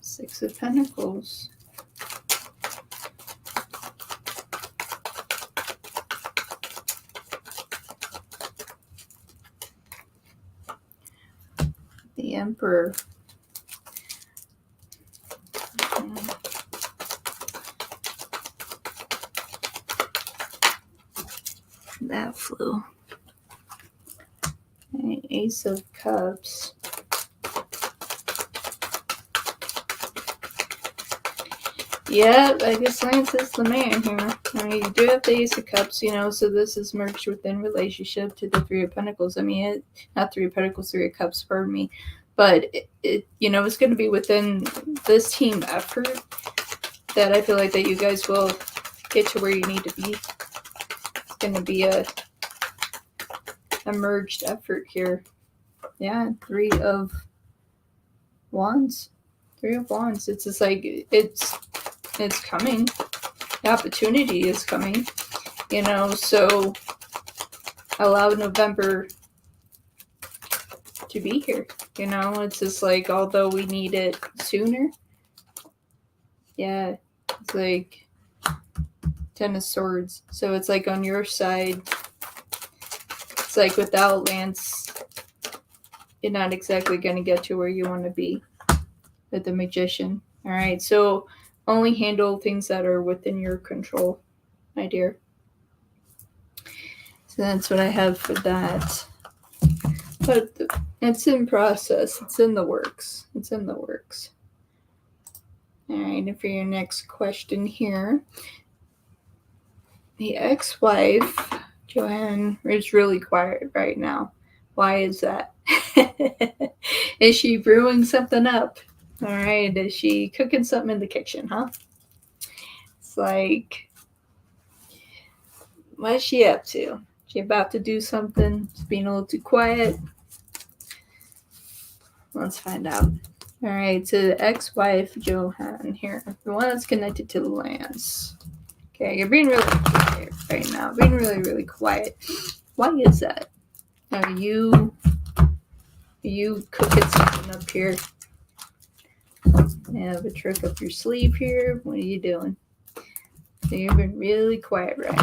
Six of Pentacles. The Emperor. That flew. Okay, Ace of Cups. Yep, I guess Lance is the man here. I mean, you do have the Ace of Cups, you know, so this is merged within relationship to the Three of Pentacles. I mean, not Three of Pentacles, Three of Cups, pardon me. But, it you know, it's going to be within this team effort that I feel like that you guys will get to where you need to be. It's going to be a merged effort here. Yeah, Three of Wands. Three of Wands. It's just like, it's coming. The opportunity is coming, you know, so allow November to be here, you know. It's just like, although we need it sooner, yeah, it's like Ten of Swords. So it's like on your side, it's like without Lance, you're not exactly going to get to where you want to be with the Magician. All right, so only handle things that are within your control, my dear. So that's what I have for that. But it's in process. It's in the works. It's in the works. All right, and for your next question here, the ex-wife, Joanne, is really quiet right now. Why is that? Is she brewing something up? All right, is she cooking something in the kitchen, huh? It's like, what's she up to? She about to do something? She's being a little too quiet? Let's find out. All right, so the ex-wife, Joanne here, the one that's connected to Lance. Okay, you're being really quiet right now. Being really, really quiet. Why is that? Are you cooking something up here? You have a trick up your sleeve here. What are you doing? So you've been really quiet right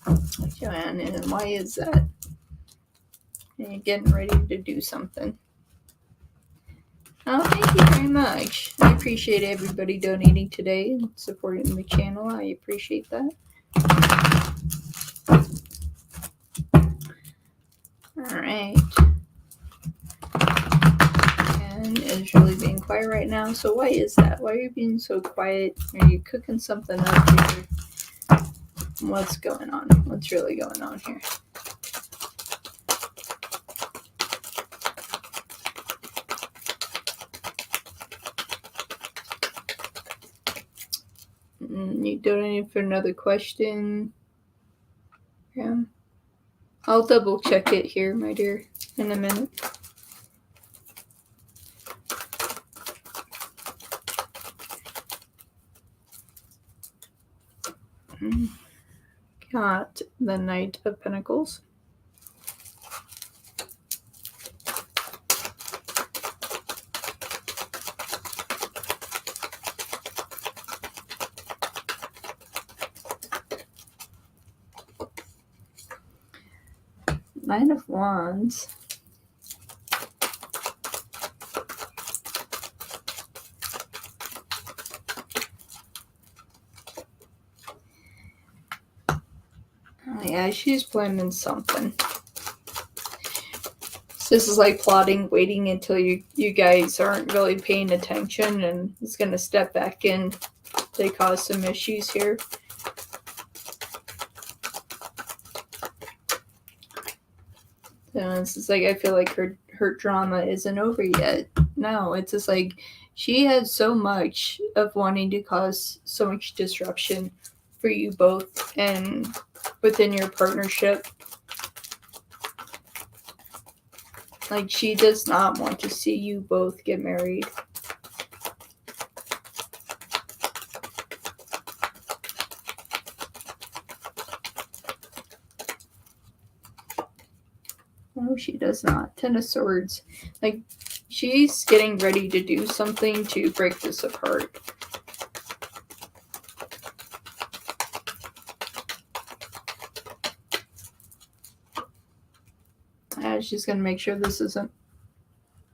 now, Joanne, and why is that? And you're getting ready to do something. Oh, thank you very much. I appreciate everybody donating today and supporting the channel. I appreciate that. right. And is really being quiet right now. So why is that? Why are you being so quiet? Are you cooking something up here? What's going on? What's really going on here? You donating for another question? Yeah. I'll double check it here, my dear, in a minute. Got the Knight of Pentacles. Nine of Wands. Oh, yeah, she's planning something. So this is like plotting, waiting until you guys aren't really paying attention, and it's going to step back in. They cause some issues here. So it's just like, I feel like her drama isn't over yet. No, it's just like she has so much of wanting to cause so much disruption for you both and within your partnership. Like, she does not want to see you both get married. No, she does not. Ten of Swords. Like, she's getting ready to do something to break this apart. She's going to make sure this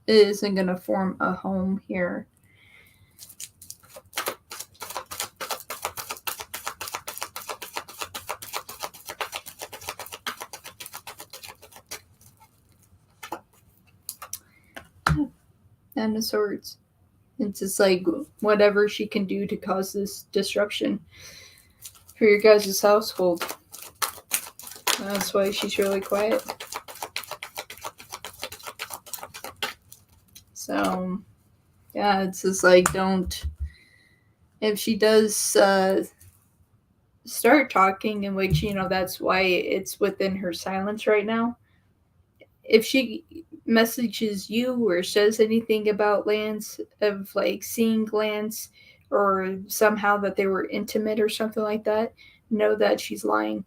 isn't going to form a home here. Ten of Swords. It's just like whatever she can do to cause this disruption for your guys' household. That's why she's really quiet. So, yeah, it's just like, don't, if she does start talking, in which, you know, that's why it's within her silence right now. If she messages you or says anything about Lance, of like seeing Lance or somehow that they were intimate or something like that, know that she's lying.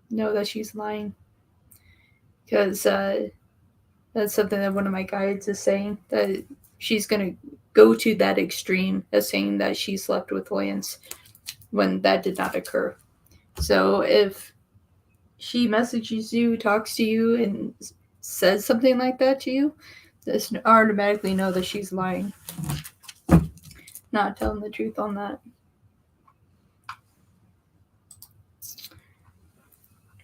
Know that she's lying. Because that's something that one of my guides is saying, that she's going to go to that extreme of saying that she slept with Lance when that did not occur. So if she messages you, talks to you, and says something like that to you, just automatically know that she's lying. Not telling the truth on that.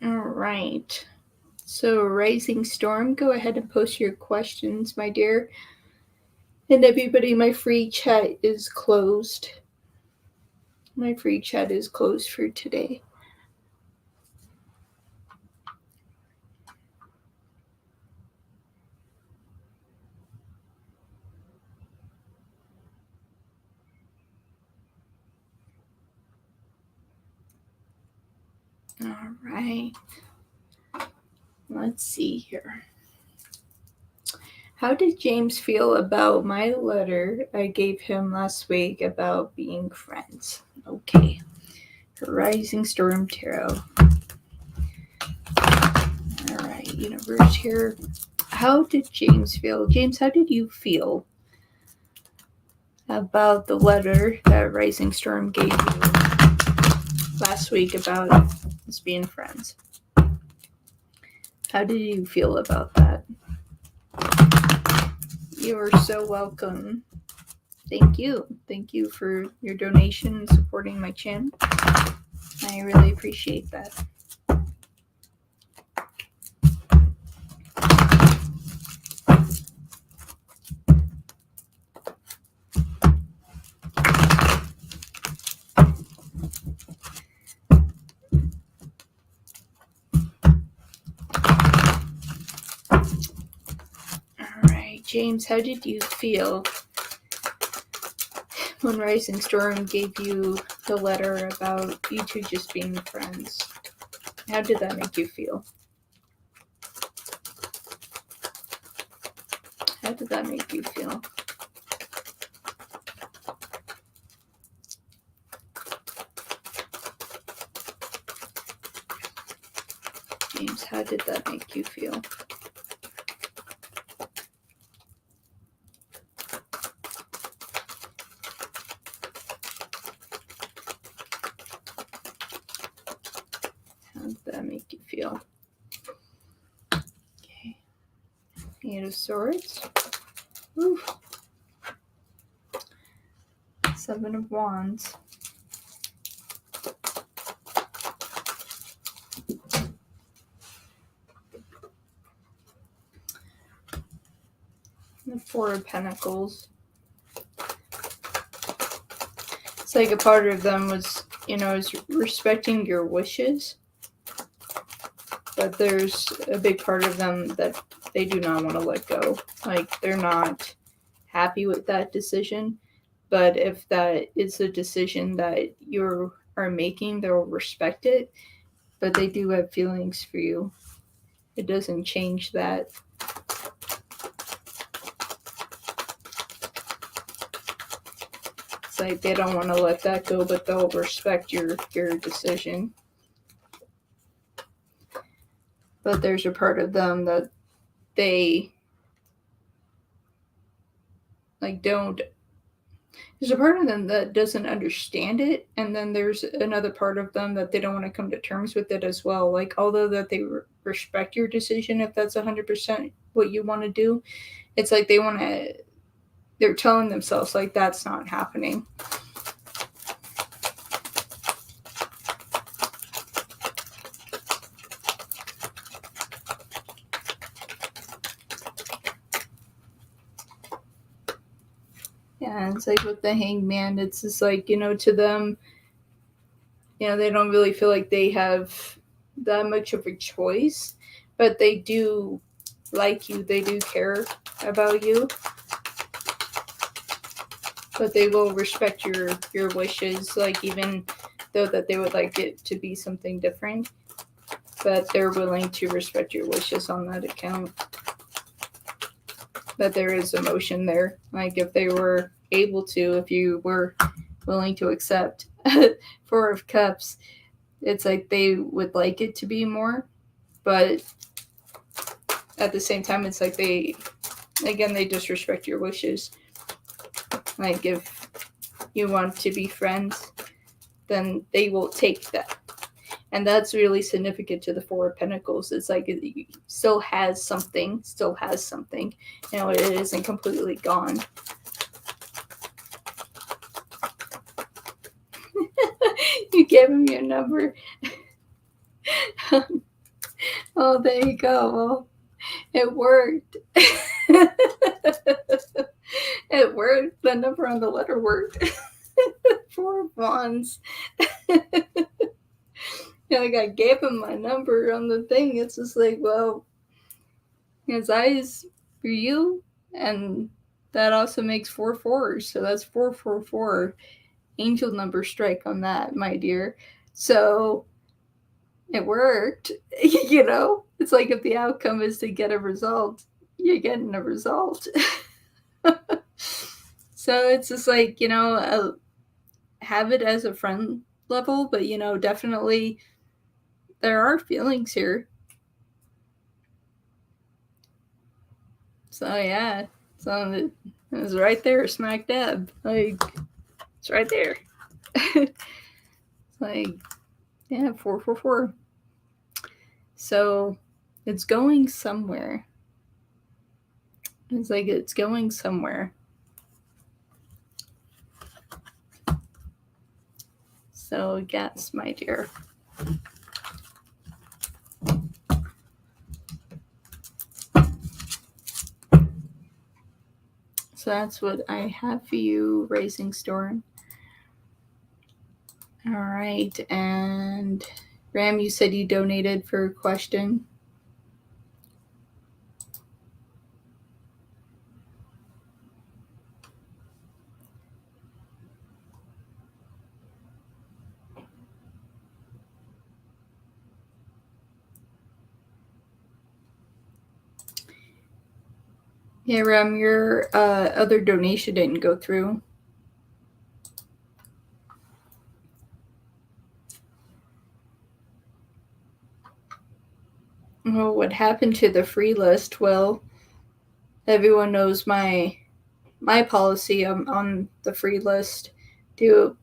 All right. So, Rising Storm, go ahead and post your questions, my dear. And everybody, my free chat is closed. My free chat is closed for today. All right. Let's see here. How did James feel about my letter I gave him last week about being friends? Okay. Rising Storm Tarot. All right, universe here. How did James feel? James, how did you feel about the letter that Rising Storm gave you last week about us being friends? How did you feel about that? You are so welcome. Thank you. Thank you for your donation and supporting my channel. I really appreciate that. James, how did you feel when Rising Storm gave you the letter about you two just being friends? How did that make you feel? How did that make you feel? James, how did that make you feel? How did that make you feel? Okay. Eight of Swords. Oof. Seven of Wands. The Four of Pentacles. It's like a part of them was, is respecting your wishes. But there's a big part of them that they do not want to let go. Like, they're not happy with that decision. But if that is a decision that you are making, they'll respect it. But they do have feelings for you. It doesn't change that. It's like they don't want to let that go, but they'll respect your decision. But there's a part of them that they don't. There's a part of them that doesn't understand it, and then there's another part of them that they don't want to come to terms with it as well. Like, although that they respect your decision, if that's 100% what you want to do, it's like they're telling themselves, like, that's not happening. Yeah, it's like with the Hangman, it's just like, to them, they don't really feel like they have that much of a choice, but they do like you, they do care about you, but they will respect your wishes, like, even though that they would like it to be something different, but they're willing to respect your wishes on that account. That there is emotion there. Like, if they were able to, if you were willing to accept Four of Cups, it's like they would like it to be more, but at the same time, it's like they disrespect your wishes. Like, if you want to be friends, then they will take that. And that's really significant to the Four of Pentacles. It's like it still has something. It isn't completely gone. You gave him your number. Oh, there you go. Well, it worked. It worked. The number on the letter worked. Four of Wands. Like, I gave him my number on the thing. It's just like, well, his eyes for you, and that also makes 4 4s, so that's 444. Angel number strike on that, my dear. So it worked. It's like, if the outcome is to get a result, you're getting a result. So it's just like, have it as a friend level, but definitely there are feelings here. So yeah, so it's right there, smack dab. Like, it's right there. It's like, yeah, 444. So it's going somewhere. It's like it's going somewhere. So yes, my dear. So that's what I have for you, Rising Storm. All right, and Ram, you said you donated for a question. Yeah, Ram, your other donation didn't go through. Oh, what happened to the free list? Well, everyone knows my policy on the free list. Do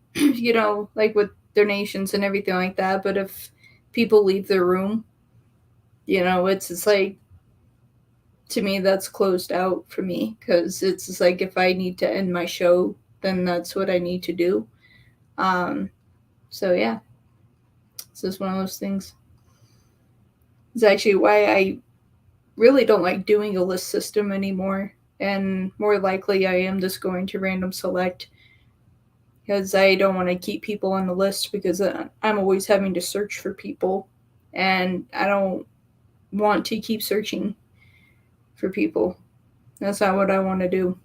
like with donations and everything like that. But if people leave the room, it's like, to me, that's closed out for me, because it's just like, if I need to end my show, then that's what I need to do. So yeah, it's just one of those things. It's actually why I really don't like doing a list system anymore, and more likely I am just going to random select, because I don't want to keep people on the list, because I'm always having to search for people, and I don't want to keep searching for people. That's not what I want to do.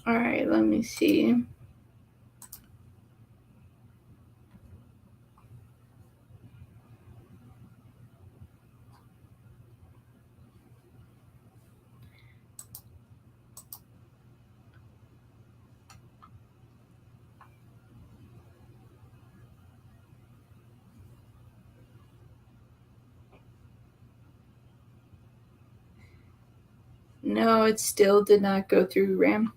All right, let me see. No, it still did not go through, Ram.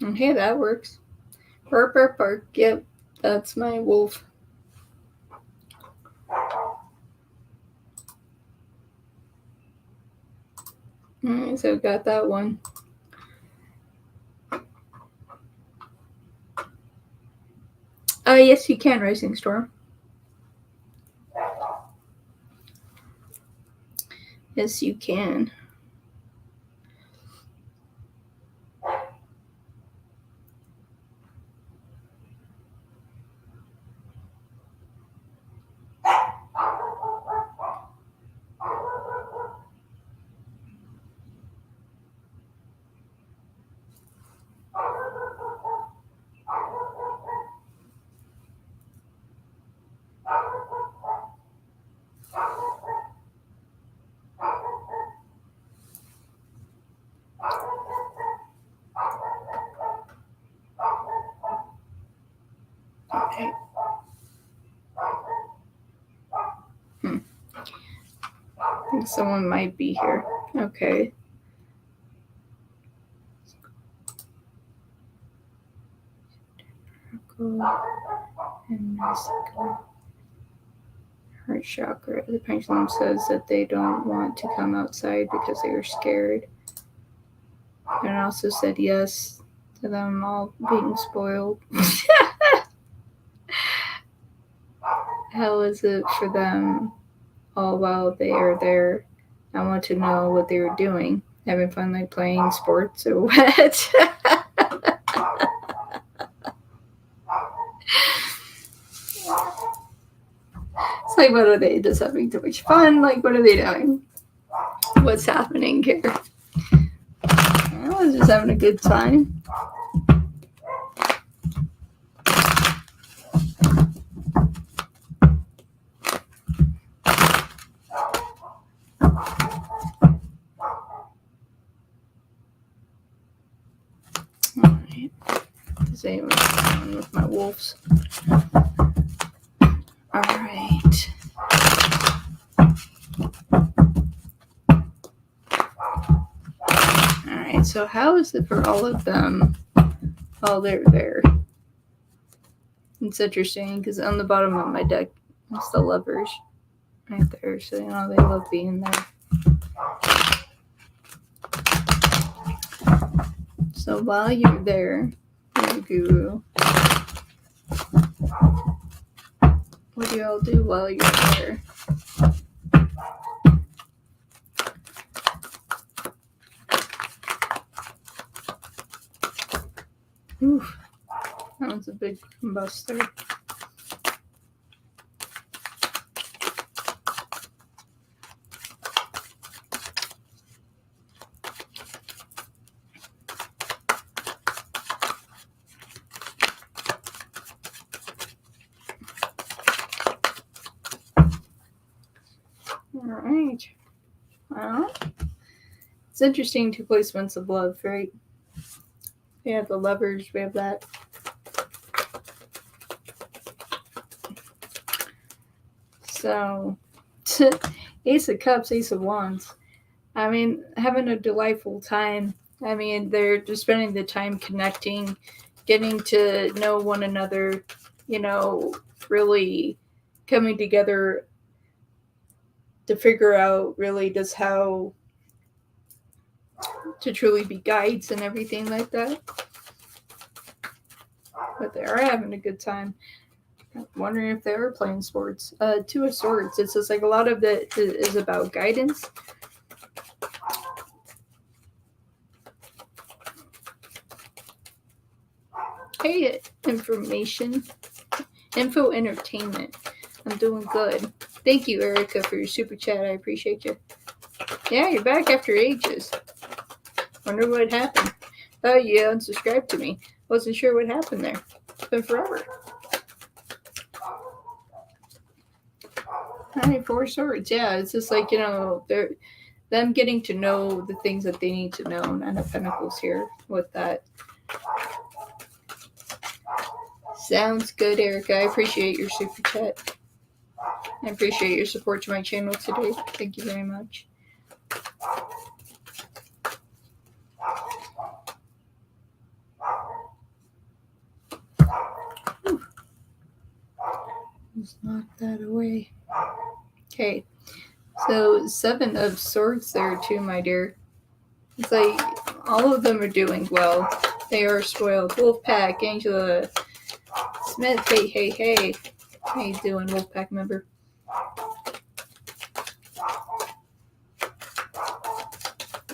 Okay, that works. Bark, bark, bark. Yep, that's my wolf. Alright, so got that one. Yes, you can, Rising Storm. Yes, you can. Okay. I think someone might be here. Okay. And heart chakra. The pendulum says that they don't want to come outside because they are scared. And it also said yes to them all being spoiled. How is it for them all while they are there? I want to know what they were doing. Having fun, like playing sports or what? It's like, what are they, just having too much fun? Like, what are they doing? What's happening here? I was just having a good time. with my wolves. All right. All right. So how is it for all of them while they're there? It's interesting because on the bottom of my deck, it's the lovers right there. So they love being there. So while you're there, Guru, what do y'all do while you're there? Oof, that was a big combustor. Alright. Well, it's interesting, 2 placements of love, right? We have the lovers, we have that. So, Ace of Cups, Ace of Wands. I mean, having a delightful time. I mean, they're just spending the time connecting, getting to know one another, really coming together to figure out really just how to truly be guides and everything like that. But they are having a good time. I'm wondering if they are playing sports. 2 of Swords. It's just like a lot of it is about guidance. Hey, info entertainment. I'm doing good. Thank you, Erica, for your super chat. I appreciate you. Yeah, you're back after ages. Wonder what happened. Oh, you unsubscribed to me. Wasn't sure what happened there. It's been forever. Hi, 4 Swords. Yeah, it's just like, they're them getting to know the things that they need to know. 9 of Pentacles here with that. Sounds good, Erica. I appreciate your super chat. I appreciate your support to my channel today. Thank you very much. Just knock that away. Okay. So 7 of Swords there too, my dear. It's like all of them are doing well. They are spoiled. Wolfpack, Angela, Smith, hey. How you doing, Wolfpack member?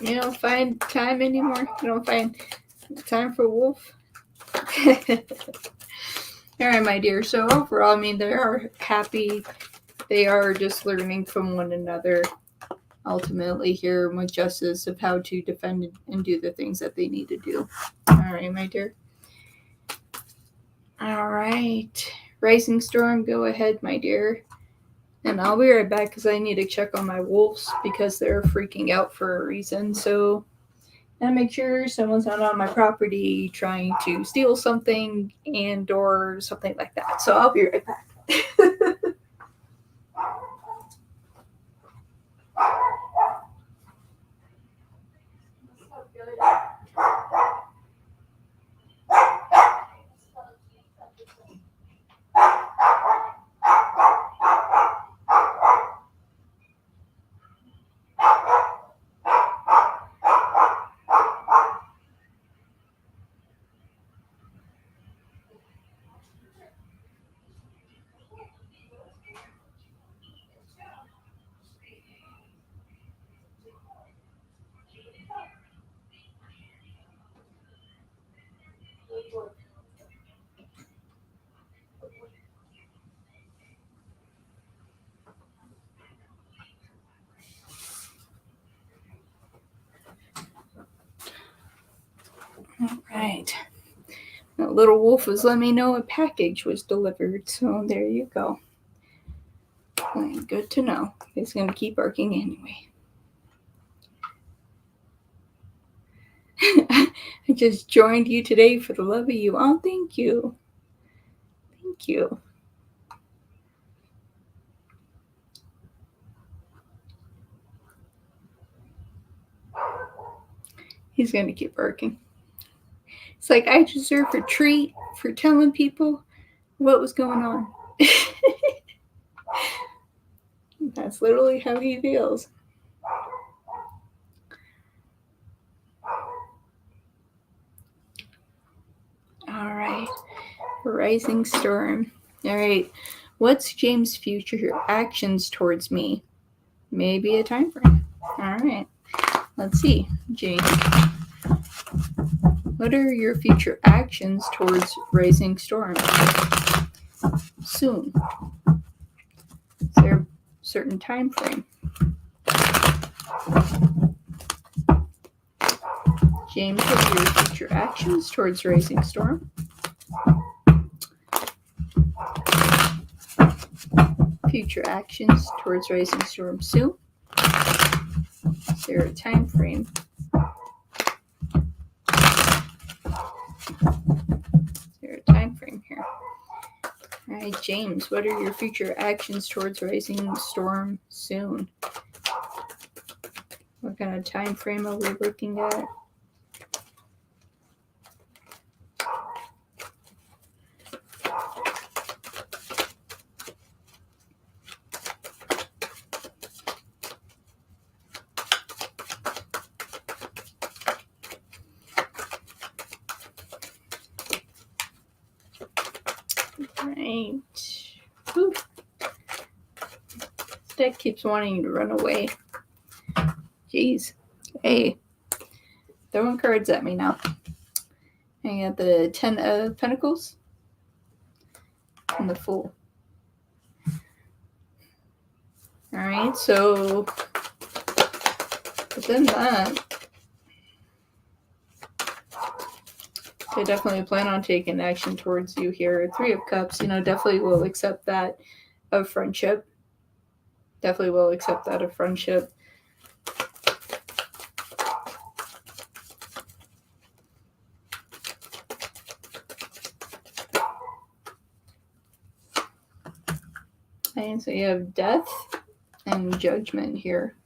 You don't find time anymore? You don't find time for Wolf? Alright, my dear. So overall, I mean, they are happy. They are just learning from one another. Ultimately here with justice of how to defend and do the things that they need to do. Alright, my dear. Alright. Rising Storm, go ahead, my dear. And I'll be right back because I need to check on my wolves because they're freaking out for a reason. So, and make sure someone's not on my property trying to steal something and or something like that. So I'll be right back. All right. The little wolf was letting me know a package was delivered, so there you go. Good to know. He's going to keep barking anyway. I just joined you today for the love of you. Oh, thank you. Thank you. He's going to keep barking. It's like I deserve a treat for telling people what was going on. That's literally how he feels. All right. Rising storm. All right. What's James' future actions towards me? Maybe a time frame. All right. Let's see. James. What are your future actions towards Rising Storm? Soon. Is there a certain time frame? James, what are your future actions towards Rising Storm? Future actions towards Rising Storm soon. Is there a time frame? Is there a time frame here? All right, James, what are your future actions towards Rising Storm soon? What kind of time frame are we looking at? Right. Whew. This deck keeps wanting to run away. Jeez. Hey. Throwing cards at me now. I got the 10 of Pentacles and the Fool. Alright, so within that, I definitely plan on taking action towards you here. 3 of Cups, definitely will accept that of friendship. Definitely will accept that of friendship. And so you have Death and Judgment here.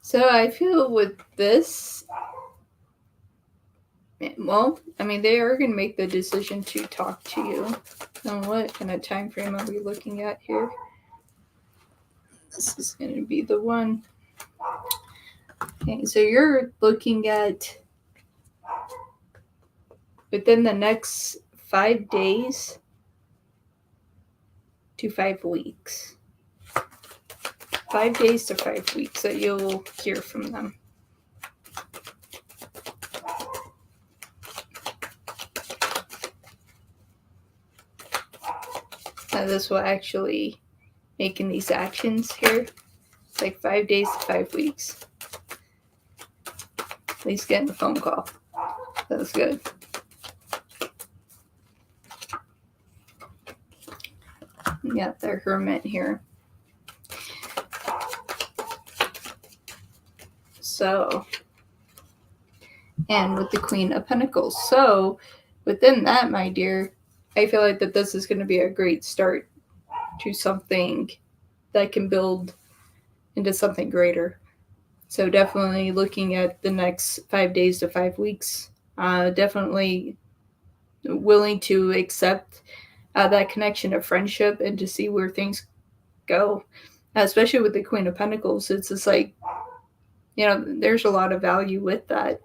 So I feel with this, well, they are going to make the decision to talk to you. And what kind of time frame are we looking at here? This is going to be the one. Okay, so you're looking at within the next 5 days to 5 weeks. 5 days to 5 weeks that you'll hear from them. Now this will actually making these actions here. It's like 5 days to 5 weeks. At least getting a phone call. That's good. Yeah, the Hermit here. So, and with the Queen of Pentacles. So, within that, my dear, I feel like that this is going to be a great start to something that can build into something greater. So definitely looking at the next 5 days to 5 weeks. Definitely willing to accept that connection of friendship and to see where things go. Especially with the Queen of Pentacles, it's just like, there's a lot of value with that.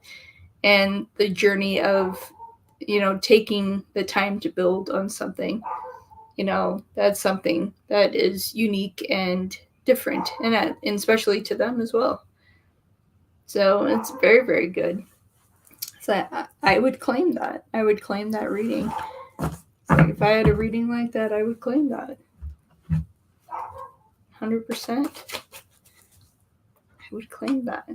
And the journey of, taking the time to build on something, that's something that is unique and different, and especially to them as well. So it's very, very good. So I would claim that. I would claim that reading. So if I had a reading like that, I would claim that. 100%. I would claim that.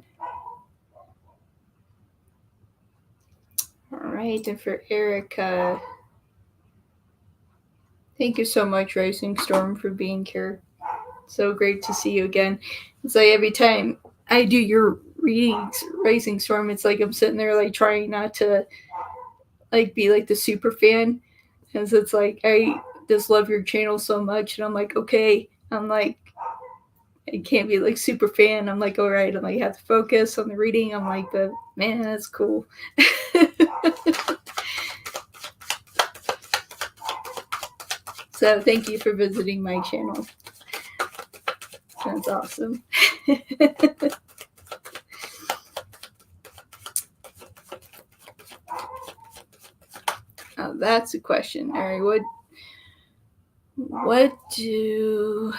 All right, and for Erica, thank you so much, Rising Storm, for being here. So great to see you again. It's like every time I do your readings, Rising Storm, it's like I'm sitting there like trying not to like be like the super fan, because it's like I just love your channel so much, and I'm like, okay, I'm like, I can't be like super fan. I'm like, all right, I'm like, have to focus on the reading. I'm like, but man, that's cool. So thank you for visiting my channel. That's awesome. Oh, that's a question. All right, what do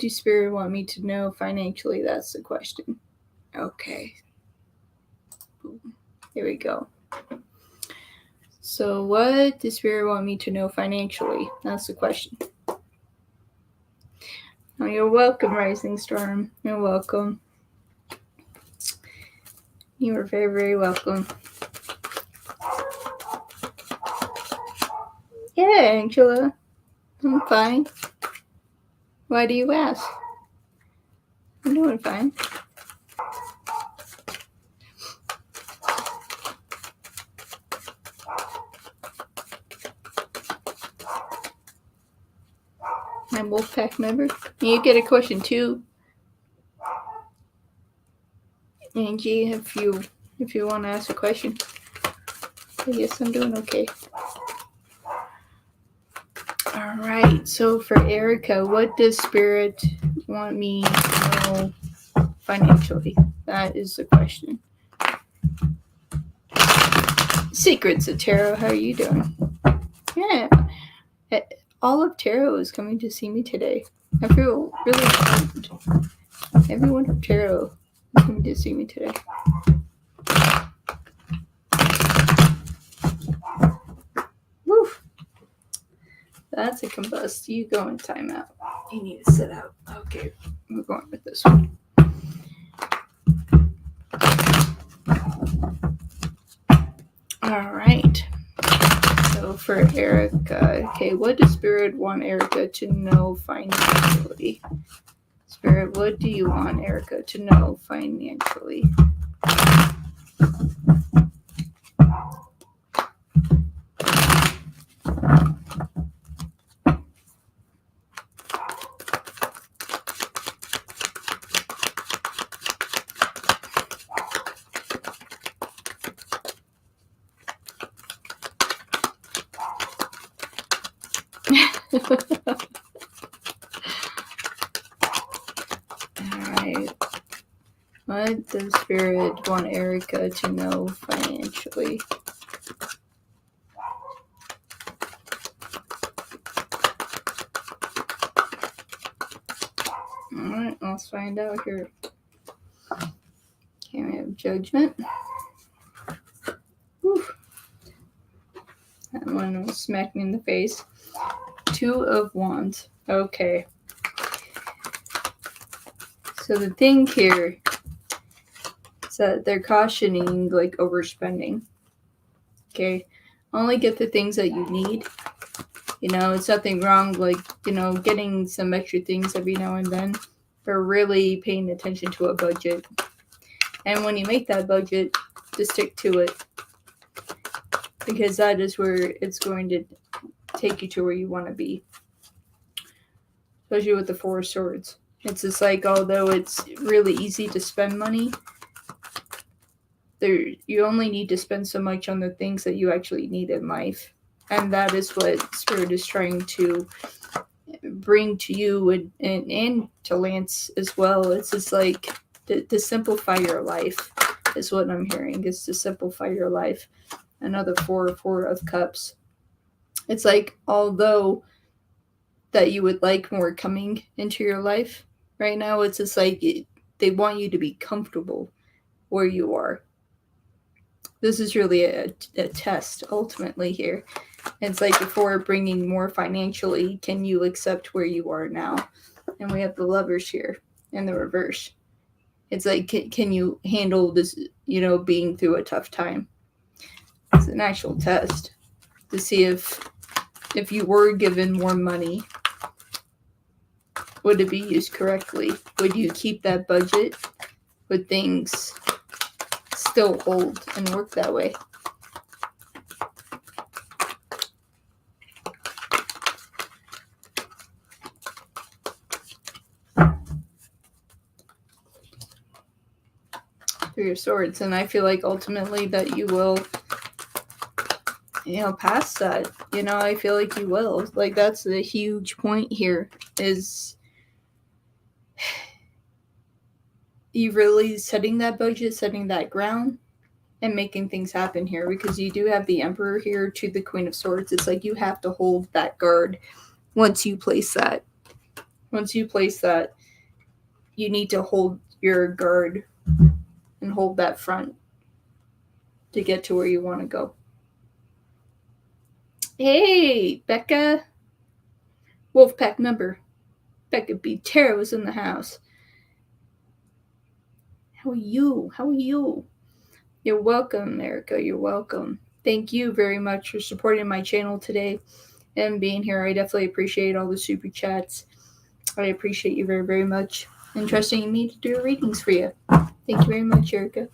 Spirit want me to know financially? That's the question. Okay. Here we go. So what does Spirit want me to know financially? That's the question. Oh, you're welcome, Rising Storm. You're welcome. You are very, very welcome. Yeah, Angela. I'm fine. Why do you ask? I'm doing fine. My Wolfpack member. You get a question too, Angie, if you want to ask a question. Yes, I'm doing okay. All right. So for Erica, what does Spirit want me to know financially? That is the question. Secrets of Tarot, how are you doing? Yeah. All of Tarot is coming to see me today. I feel really important. Everyone from Tarot is coming to see me today. Woof. That's a combust. You go in timeout. You need to sit out. Okay, we're going with this one. All right. So for Erica, okay, what does Spirit want Erica to know financially? Spirit, what do you want Erica to know financially? Alright. What does Spirit want Erica to know financially? Alright, let's find out here. Okay, we have Judgment. Whew. That one was smacked me in the face. 2 of Wands. Okay. So the thing here is that they're cautioning like overspending. Okay. Only get the things that you need. You know, it's nothing wrong like, you know, getting some extra things every now and then, but really paying attention to a budget. And when you make that budget, just stick to it. Because that is where it's going to take you to where you want to be. Especially with the 4 of Swords. It's just like, although it's really easy to spend money, you only need to spend so much on the things that you actually need in life. And that is what Spirit is trying to bring to you and to Lance as well. It's just like to simplify your life is what I'm hearing, is to simplify your life. Another 4 of Cups. It's like, although that you would like more coming into your life right now, it's just like they want you to be comfortable where you are. This is really a test ultimately here. It's like, before bringing more financially, can you accept where you are now? And we have the Lovers here in the reverse. It's like, can you handle this, you know, being through a tough time? It's an actual test to see if you were given more money, would it be used correctly? Would you keep that budget would things still hold and work that way? Through your swords, and I feel like ultimately that you will, pass that. I feel like you will. Like, that's the huge point here, is you really setting that budget, setting that ground, and making things happen here, because you do have the Emperor here to the Queen of Swords. It's like you have to hold that guard once you place that. Once you place that, you need to hold your guard and hold that front to get to where you want to go. Hey, Becca. Wolfpack member. Becca B. Tarot is in the house. How are you? You're welcome, Erica. You're welcome. Thank you very much for supporting my channel today and being here. I definitely appreciate all the super chats. I appreciate you very, very much and trusting me to do readings for you. Thank you very much, Erica.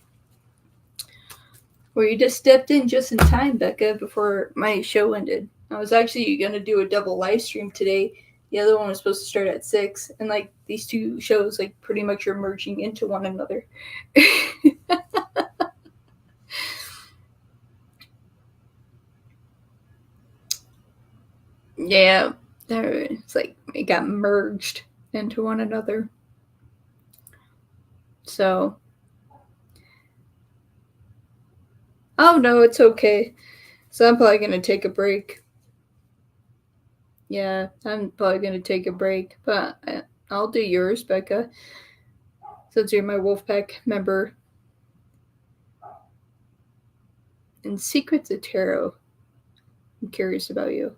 Well, you just stepped in just in time, Becca, before my show ended. I was actually going to do a double live stream today. The other one was supposed to start at 6, and like these two shows like pretty much are merging into one another. Yeah, it's like it got merged into one another. So, oh no, it's okay. So I'm probably going to take a break. Yeah, I'm probably going to take a break, but I'll do yours, Becca, since you're my Wolfpack member. And Secrets of Tarot. I'm curious about you.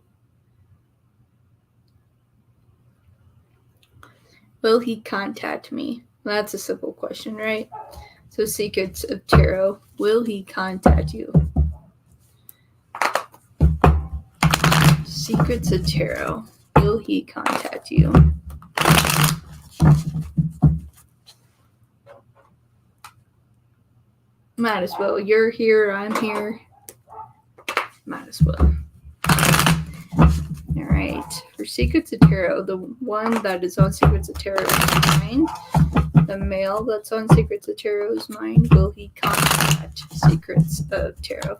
Will he contact me? Well, that's a simple question, right? So Secrets of Tarot. Will he contact you? Secrets of Tarot. Will he contact you? Might as well. You're here. I'm here. Might as well. All right. For Secrets of Tarot, the one that is on Secrets of Tarot is mine. The male that's on Secrets of Tarot is mine. Will he contact Secrets of Tarot?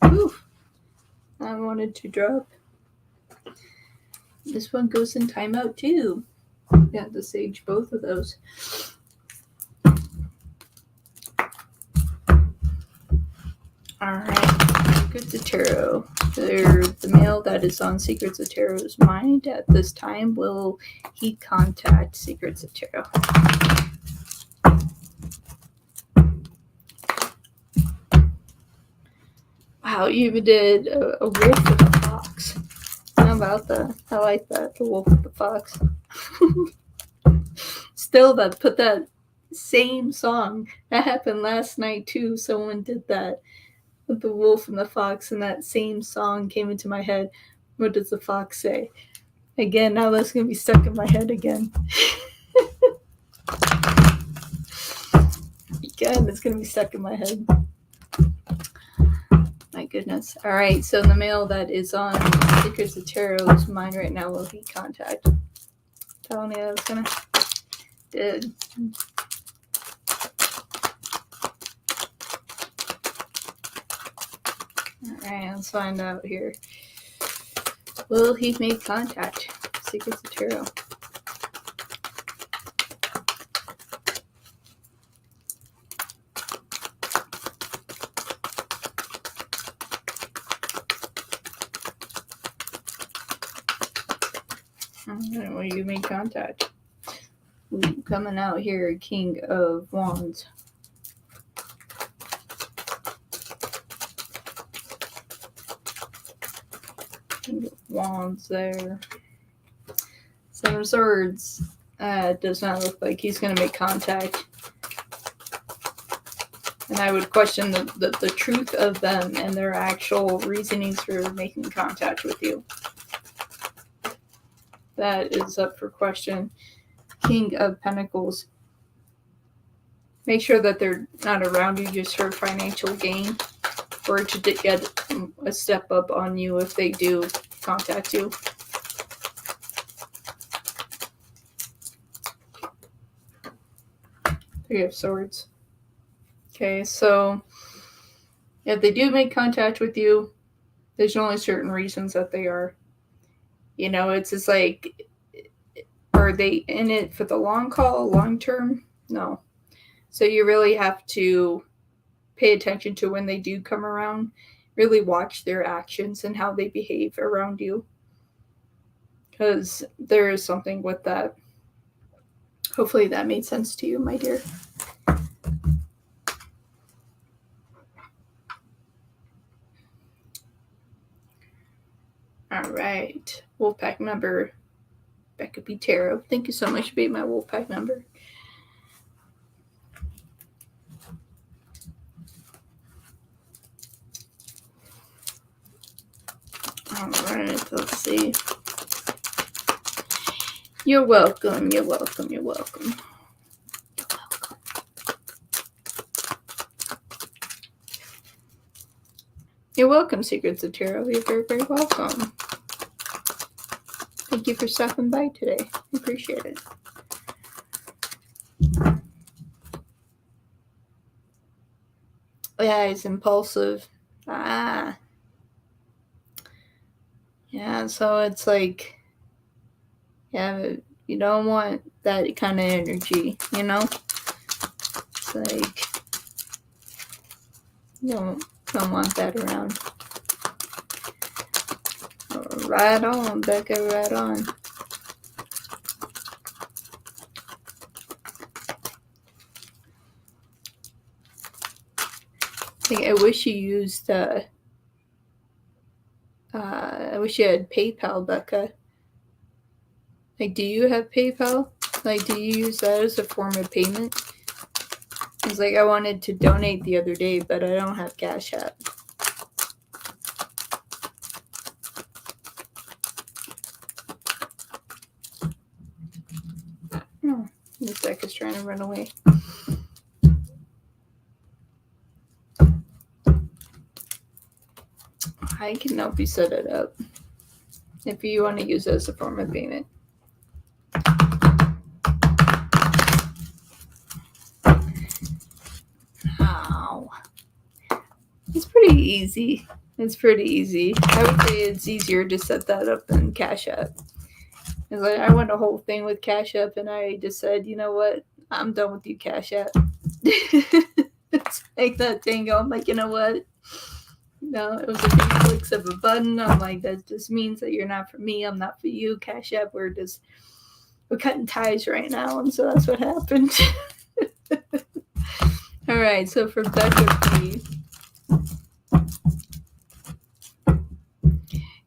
Ooh, I wanted to drop. This one goes in timeout too. Yeah, to sage both of those. Alright, Secrets of Tarot. The male that is on Secrets of Tarot's mind at this time, will he contact Secrets of Tarot? Wow, you even did a wolf with a fox. How about that? I like that, the wolf with the fox. Still, put that same song. That happened last night too. Someone did that with the wolf and the fox, and that same song came into my head. What does the fox say? Again, now that's going to be stuck in my head again. Again, it's going to be stuck in my head. My goodness. All right, so the male that is on Secrets of Tarot's mind right now, will he contact? Telling you I was going to... Did. Alright, let's find out here. Will he make contact? Secrets of Tarot. Alright, will you make contact? Ooh, coming out here, King of Wands. Wands there. Seven of Swords. Does not look like he's going to make contact. And I would question the truth of them and their actual reasonings for making contact with you. That is up for question. King of Pentacles. Make sure that they're not around you just for financial gain, or to get a step up on you if they do contact you. Three of Swords. Okay, so if they do make contact with you, there's only certain reasons that they are. You know, it's just like, are they in it for the long haul, long term? No. So you really have to pay attention to when they do come around. Really watch their actions and how they behave around you. Because there is something with that. Hopefully that made sense to you, my dear. All right. Wolfpack member, Becca B. Tarot. Thank you so much for being my Wolfpack member. All right. Let's see. You're welcome. You're welcome. You're welcome. You're welcome, Secrets of Tarot. You're very, very welcome. Thank you for stopping by today. I appreciate it. Yeah, he's impulsive. Yeah, so it's like, yeah, you don't want that kind of energy, you know? It's like, you don't want that around. Right on, Becca, right on. I wish you used, I wish you had PayPal, Becca. Like, do you have PayPal? Like, do you use that as a form of payment? It's like, I wanted to donate the other day, but I don't have Cash App. Oh, this deck is trying to run away. I can help you set it up if you want to use it as a form of payment. Ow. It's pretty easy. It's pretty easy. I would say it's easier to set that up than Cash App. It's like, I went a whole thing with Cash App and I just said, you know what? I'm done with you, Cash App. It's like that thing. I'm like, you know what? No, it was a few clicks of a button. I'm like, that just means that you're not for me. I'm not for you, Cash App. We're cutting ties right now. And so that's what happened. All right. So for Becca B.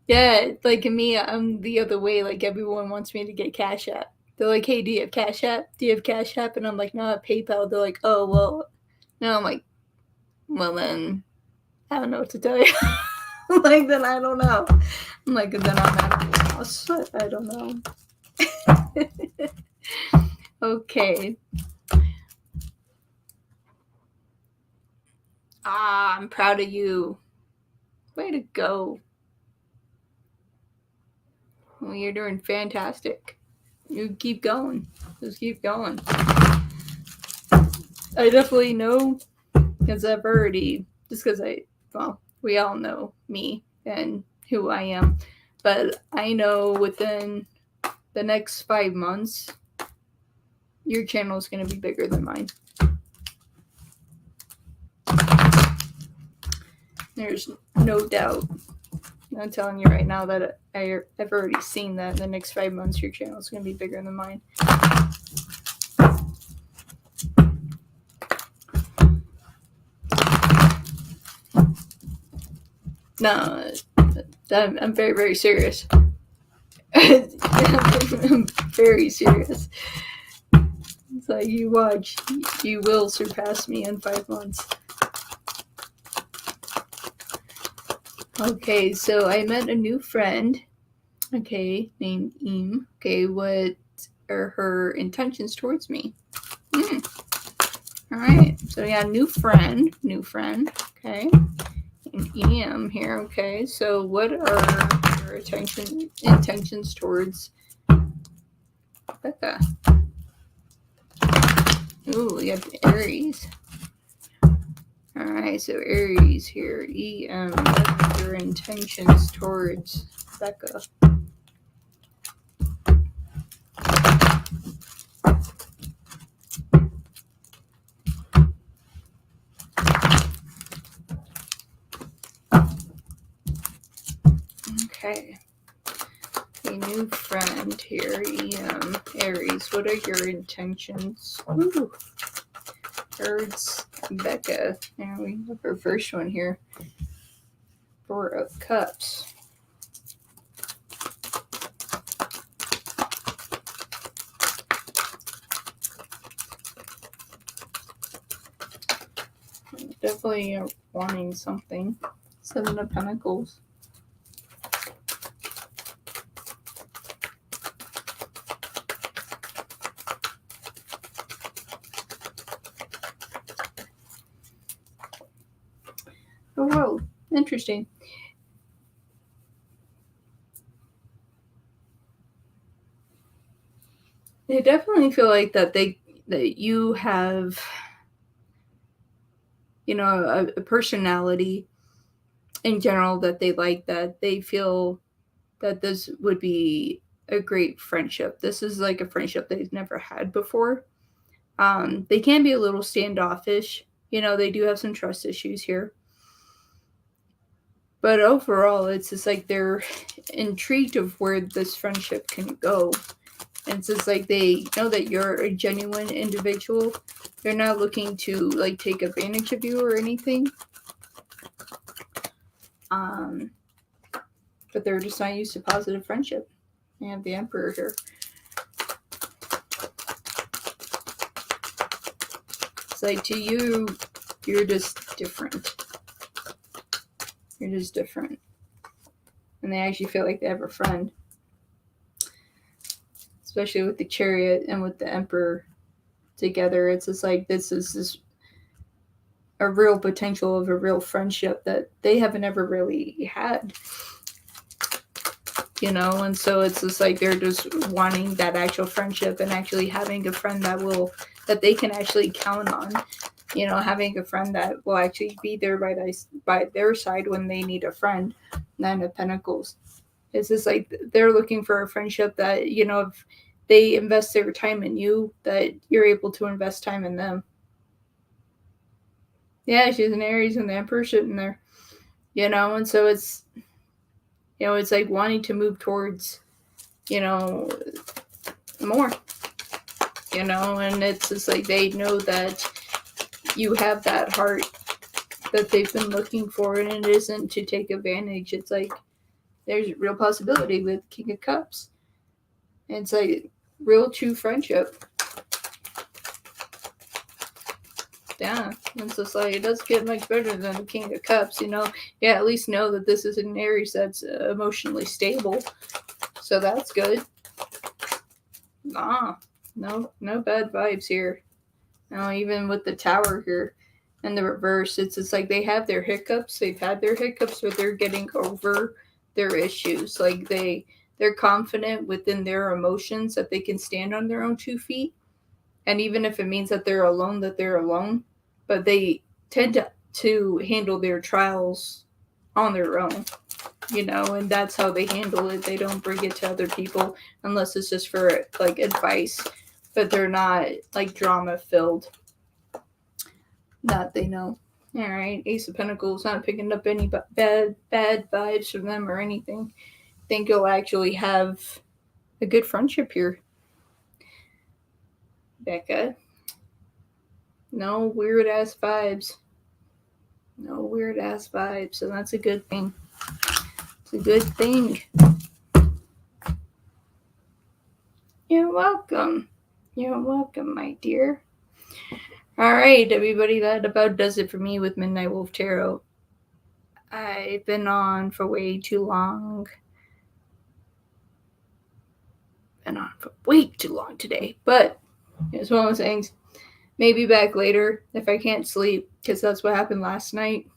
Yeah, like me, I'm the other way. Like, everyone wants me to get Cash App. They're like, hey, do you have Cash App? Do you have Cash App? And I'm like, no, I have PayPal. They're like, oh, well. No, I'm like, well, then I don't know what to tell you. Like, then I don't know. I'm like, then I'm at a loss. I don't know. Okay. I'm proud of you. Way to go. Well, you're doing fantastic. You keep going. Just keep going. I definitely know, because I've already, just because we all know me and who I am, but I know within the next 5 months, your channel is going to be bigger than mine. There's no doubt. I'm telling you right now that I've already seen that in the next 5 months, your channel is going to be bigger than mine. No, I'm very, very serious. I'm very serious. It's like, you watch, you will surpass me in 5 months. Okay, so I met a new friend, okay, named Eam. Okay, what are her intentions towards me? All right, so yeah, new friend, okay, and Eam here, okay, so what are your intentions towards Becca? Ooh, we have Aries. All right, so Aries here, Em, what are your intentions towards Becca? Okay. A new friend here, Aries. What are your intentions? Ooh, birds, Becca. And we have our first one here. Four of Cups. Definitely wanting something. Seven of Pentacles. Oh, whoa. Interesting. They definitely feel like that you have, a personality in general that they like, that they feel that this would be a great friendship. This is like a friendship they've never had before. They can be a little standoffish. They do have some trust issues here. But overall, it's just like they're intrigued of where this friendship can go. And it's just like they know that you're a genuine individual. They're not looking to like take advantage of you or anything. But they're just not used to positive friendship. They have the Emperor here. It's like to you, you're just different. You're just different. And they actually feel like they have a friend. Especially with the Chariot and with the Emperor together. It's just like this is a real potential of a real friendship that they haven't ever really had. And so it's just like they're just wanting that actual friendship and actually having a friend that they can actually count on. Having a friend that will actually be there by their side when they need a friend. Nine of Pentacles. It's just like they're looking for a friendship that, if they invest their time in you, that you're able to invest time in them. Yeah, she's an Aries and the Emperor sitting there. And so it's, it's like wanting to move towards, more. And it's just like they know that you have that heart that they've been looking for, and it isn't to take advantage. It's like there's a real possibility with King of Cups. And it's like real true friendship. Yeah, it's just like it doesn't get much better than the King of Cups. Yeah, at least know that this is an Aries that's emotionally stable, so that's good. No bad vibes here. Even with the Tower here and the reverse, it's just like they have their hiccups. They've had their hiccups, but they're getting over their issues. Like they're confident within their emotions that they can stand on their own 2 feet. And even if it means that they're alone, but they tend to handle their trials on their own, and that's how they handle it. They don't bring it to other people unless it's just for like advice, but they're not like drama filled. That they know. All right, Ace of Pentacles, not picking up any bad vibes from them or anything. I think you'll actually have a good friendship here. Becca. No weird ass vibes. So that's a good thing. It's a good thing. You're welcome, my dear. All right, everybody, that about does it for me with Midnight Wolf Tarot. I've been on for way too long. Been on for way too long today. But it's one of those things. Maybe back later if I can't sleep, because that's what happened last night.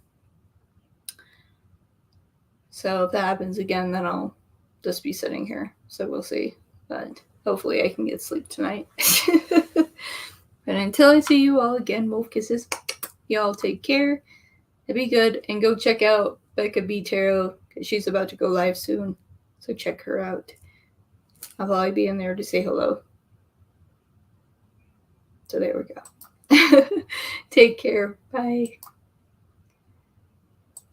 So if that happens again, then I'll just be sitting here. So we'll see. But hopefully I can get sleep tonight. But until I see you all again, wolf kisses. Y'all take care. Be good. And go check out Becca B. Tarot, because she's about to go live soon. So check her out. I'll probably be in there to say hello. So there we go. Take care. Bye.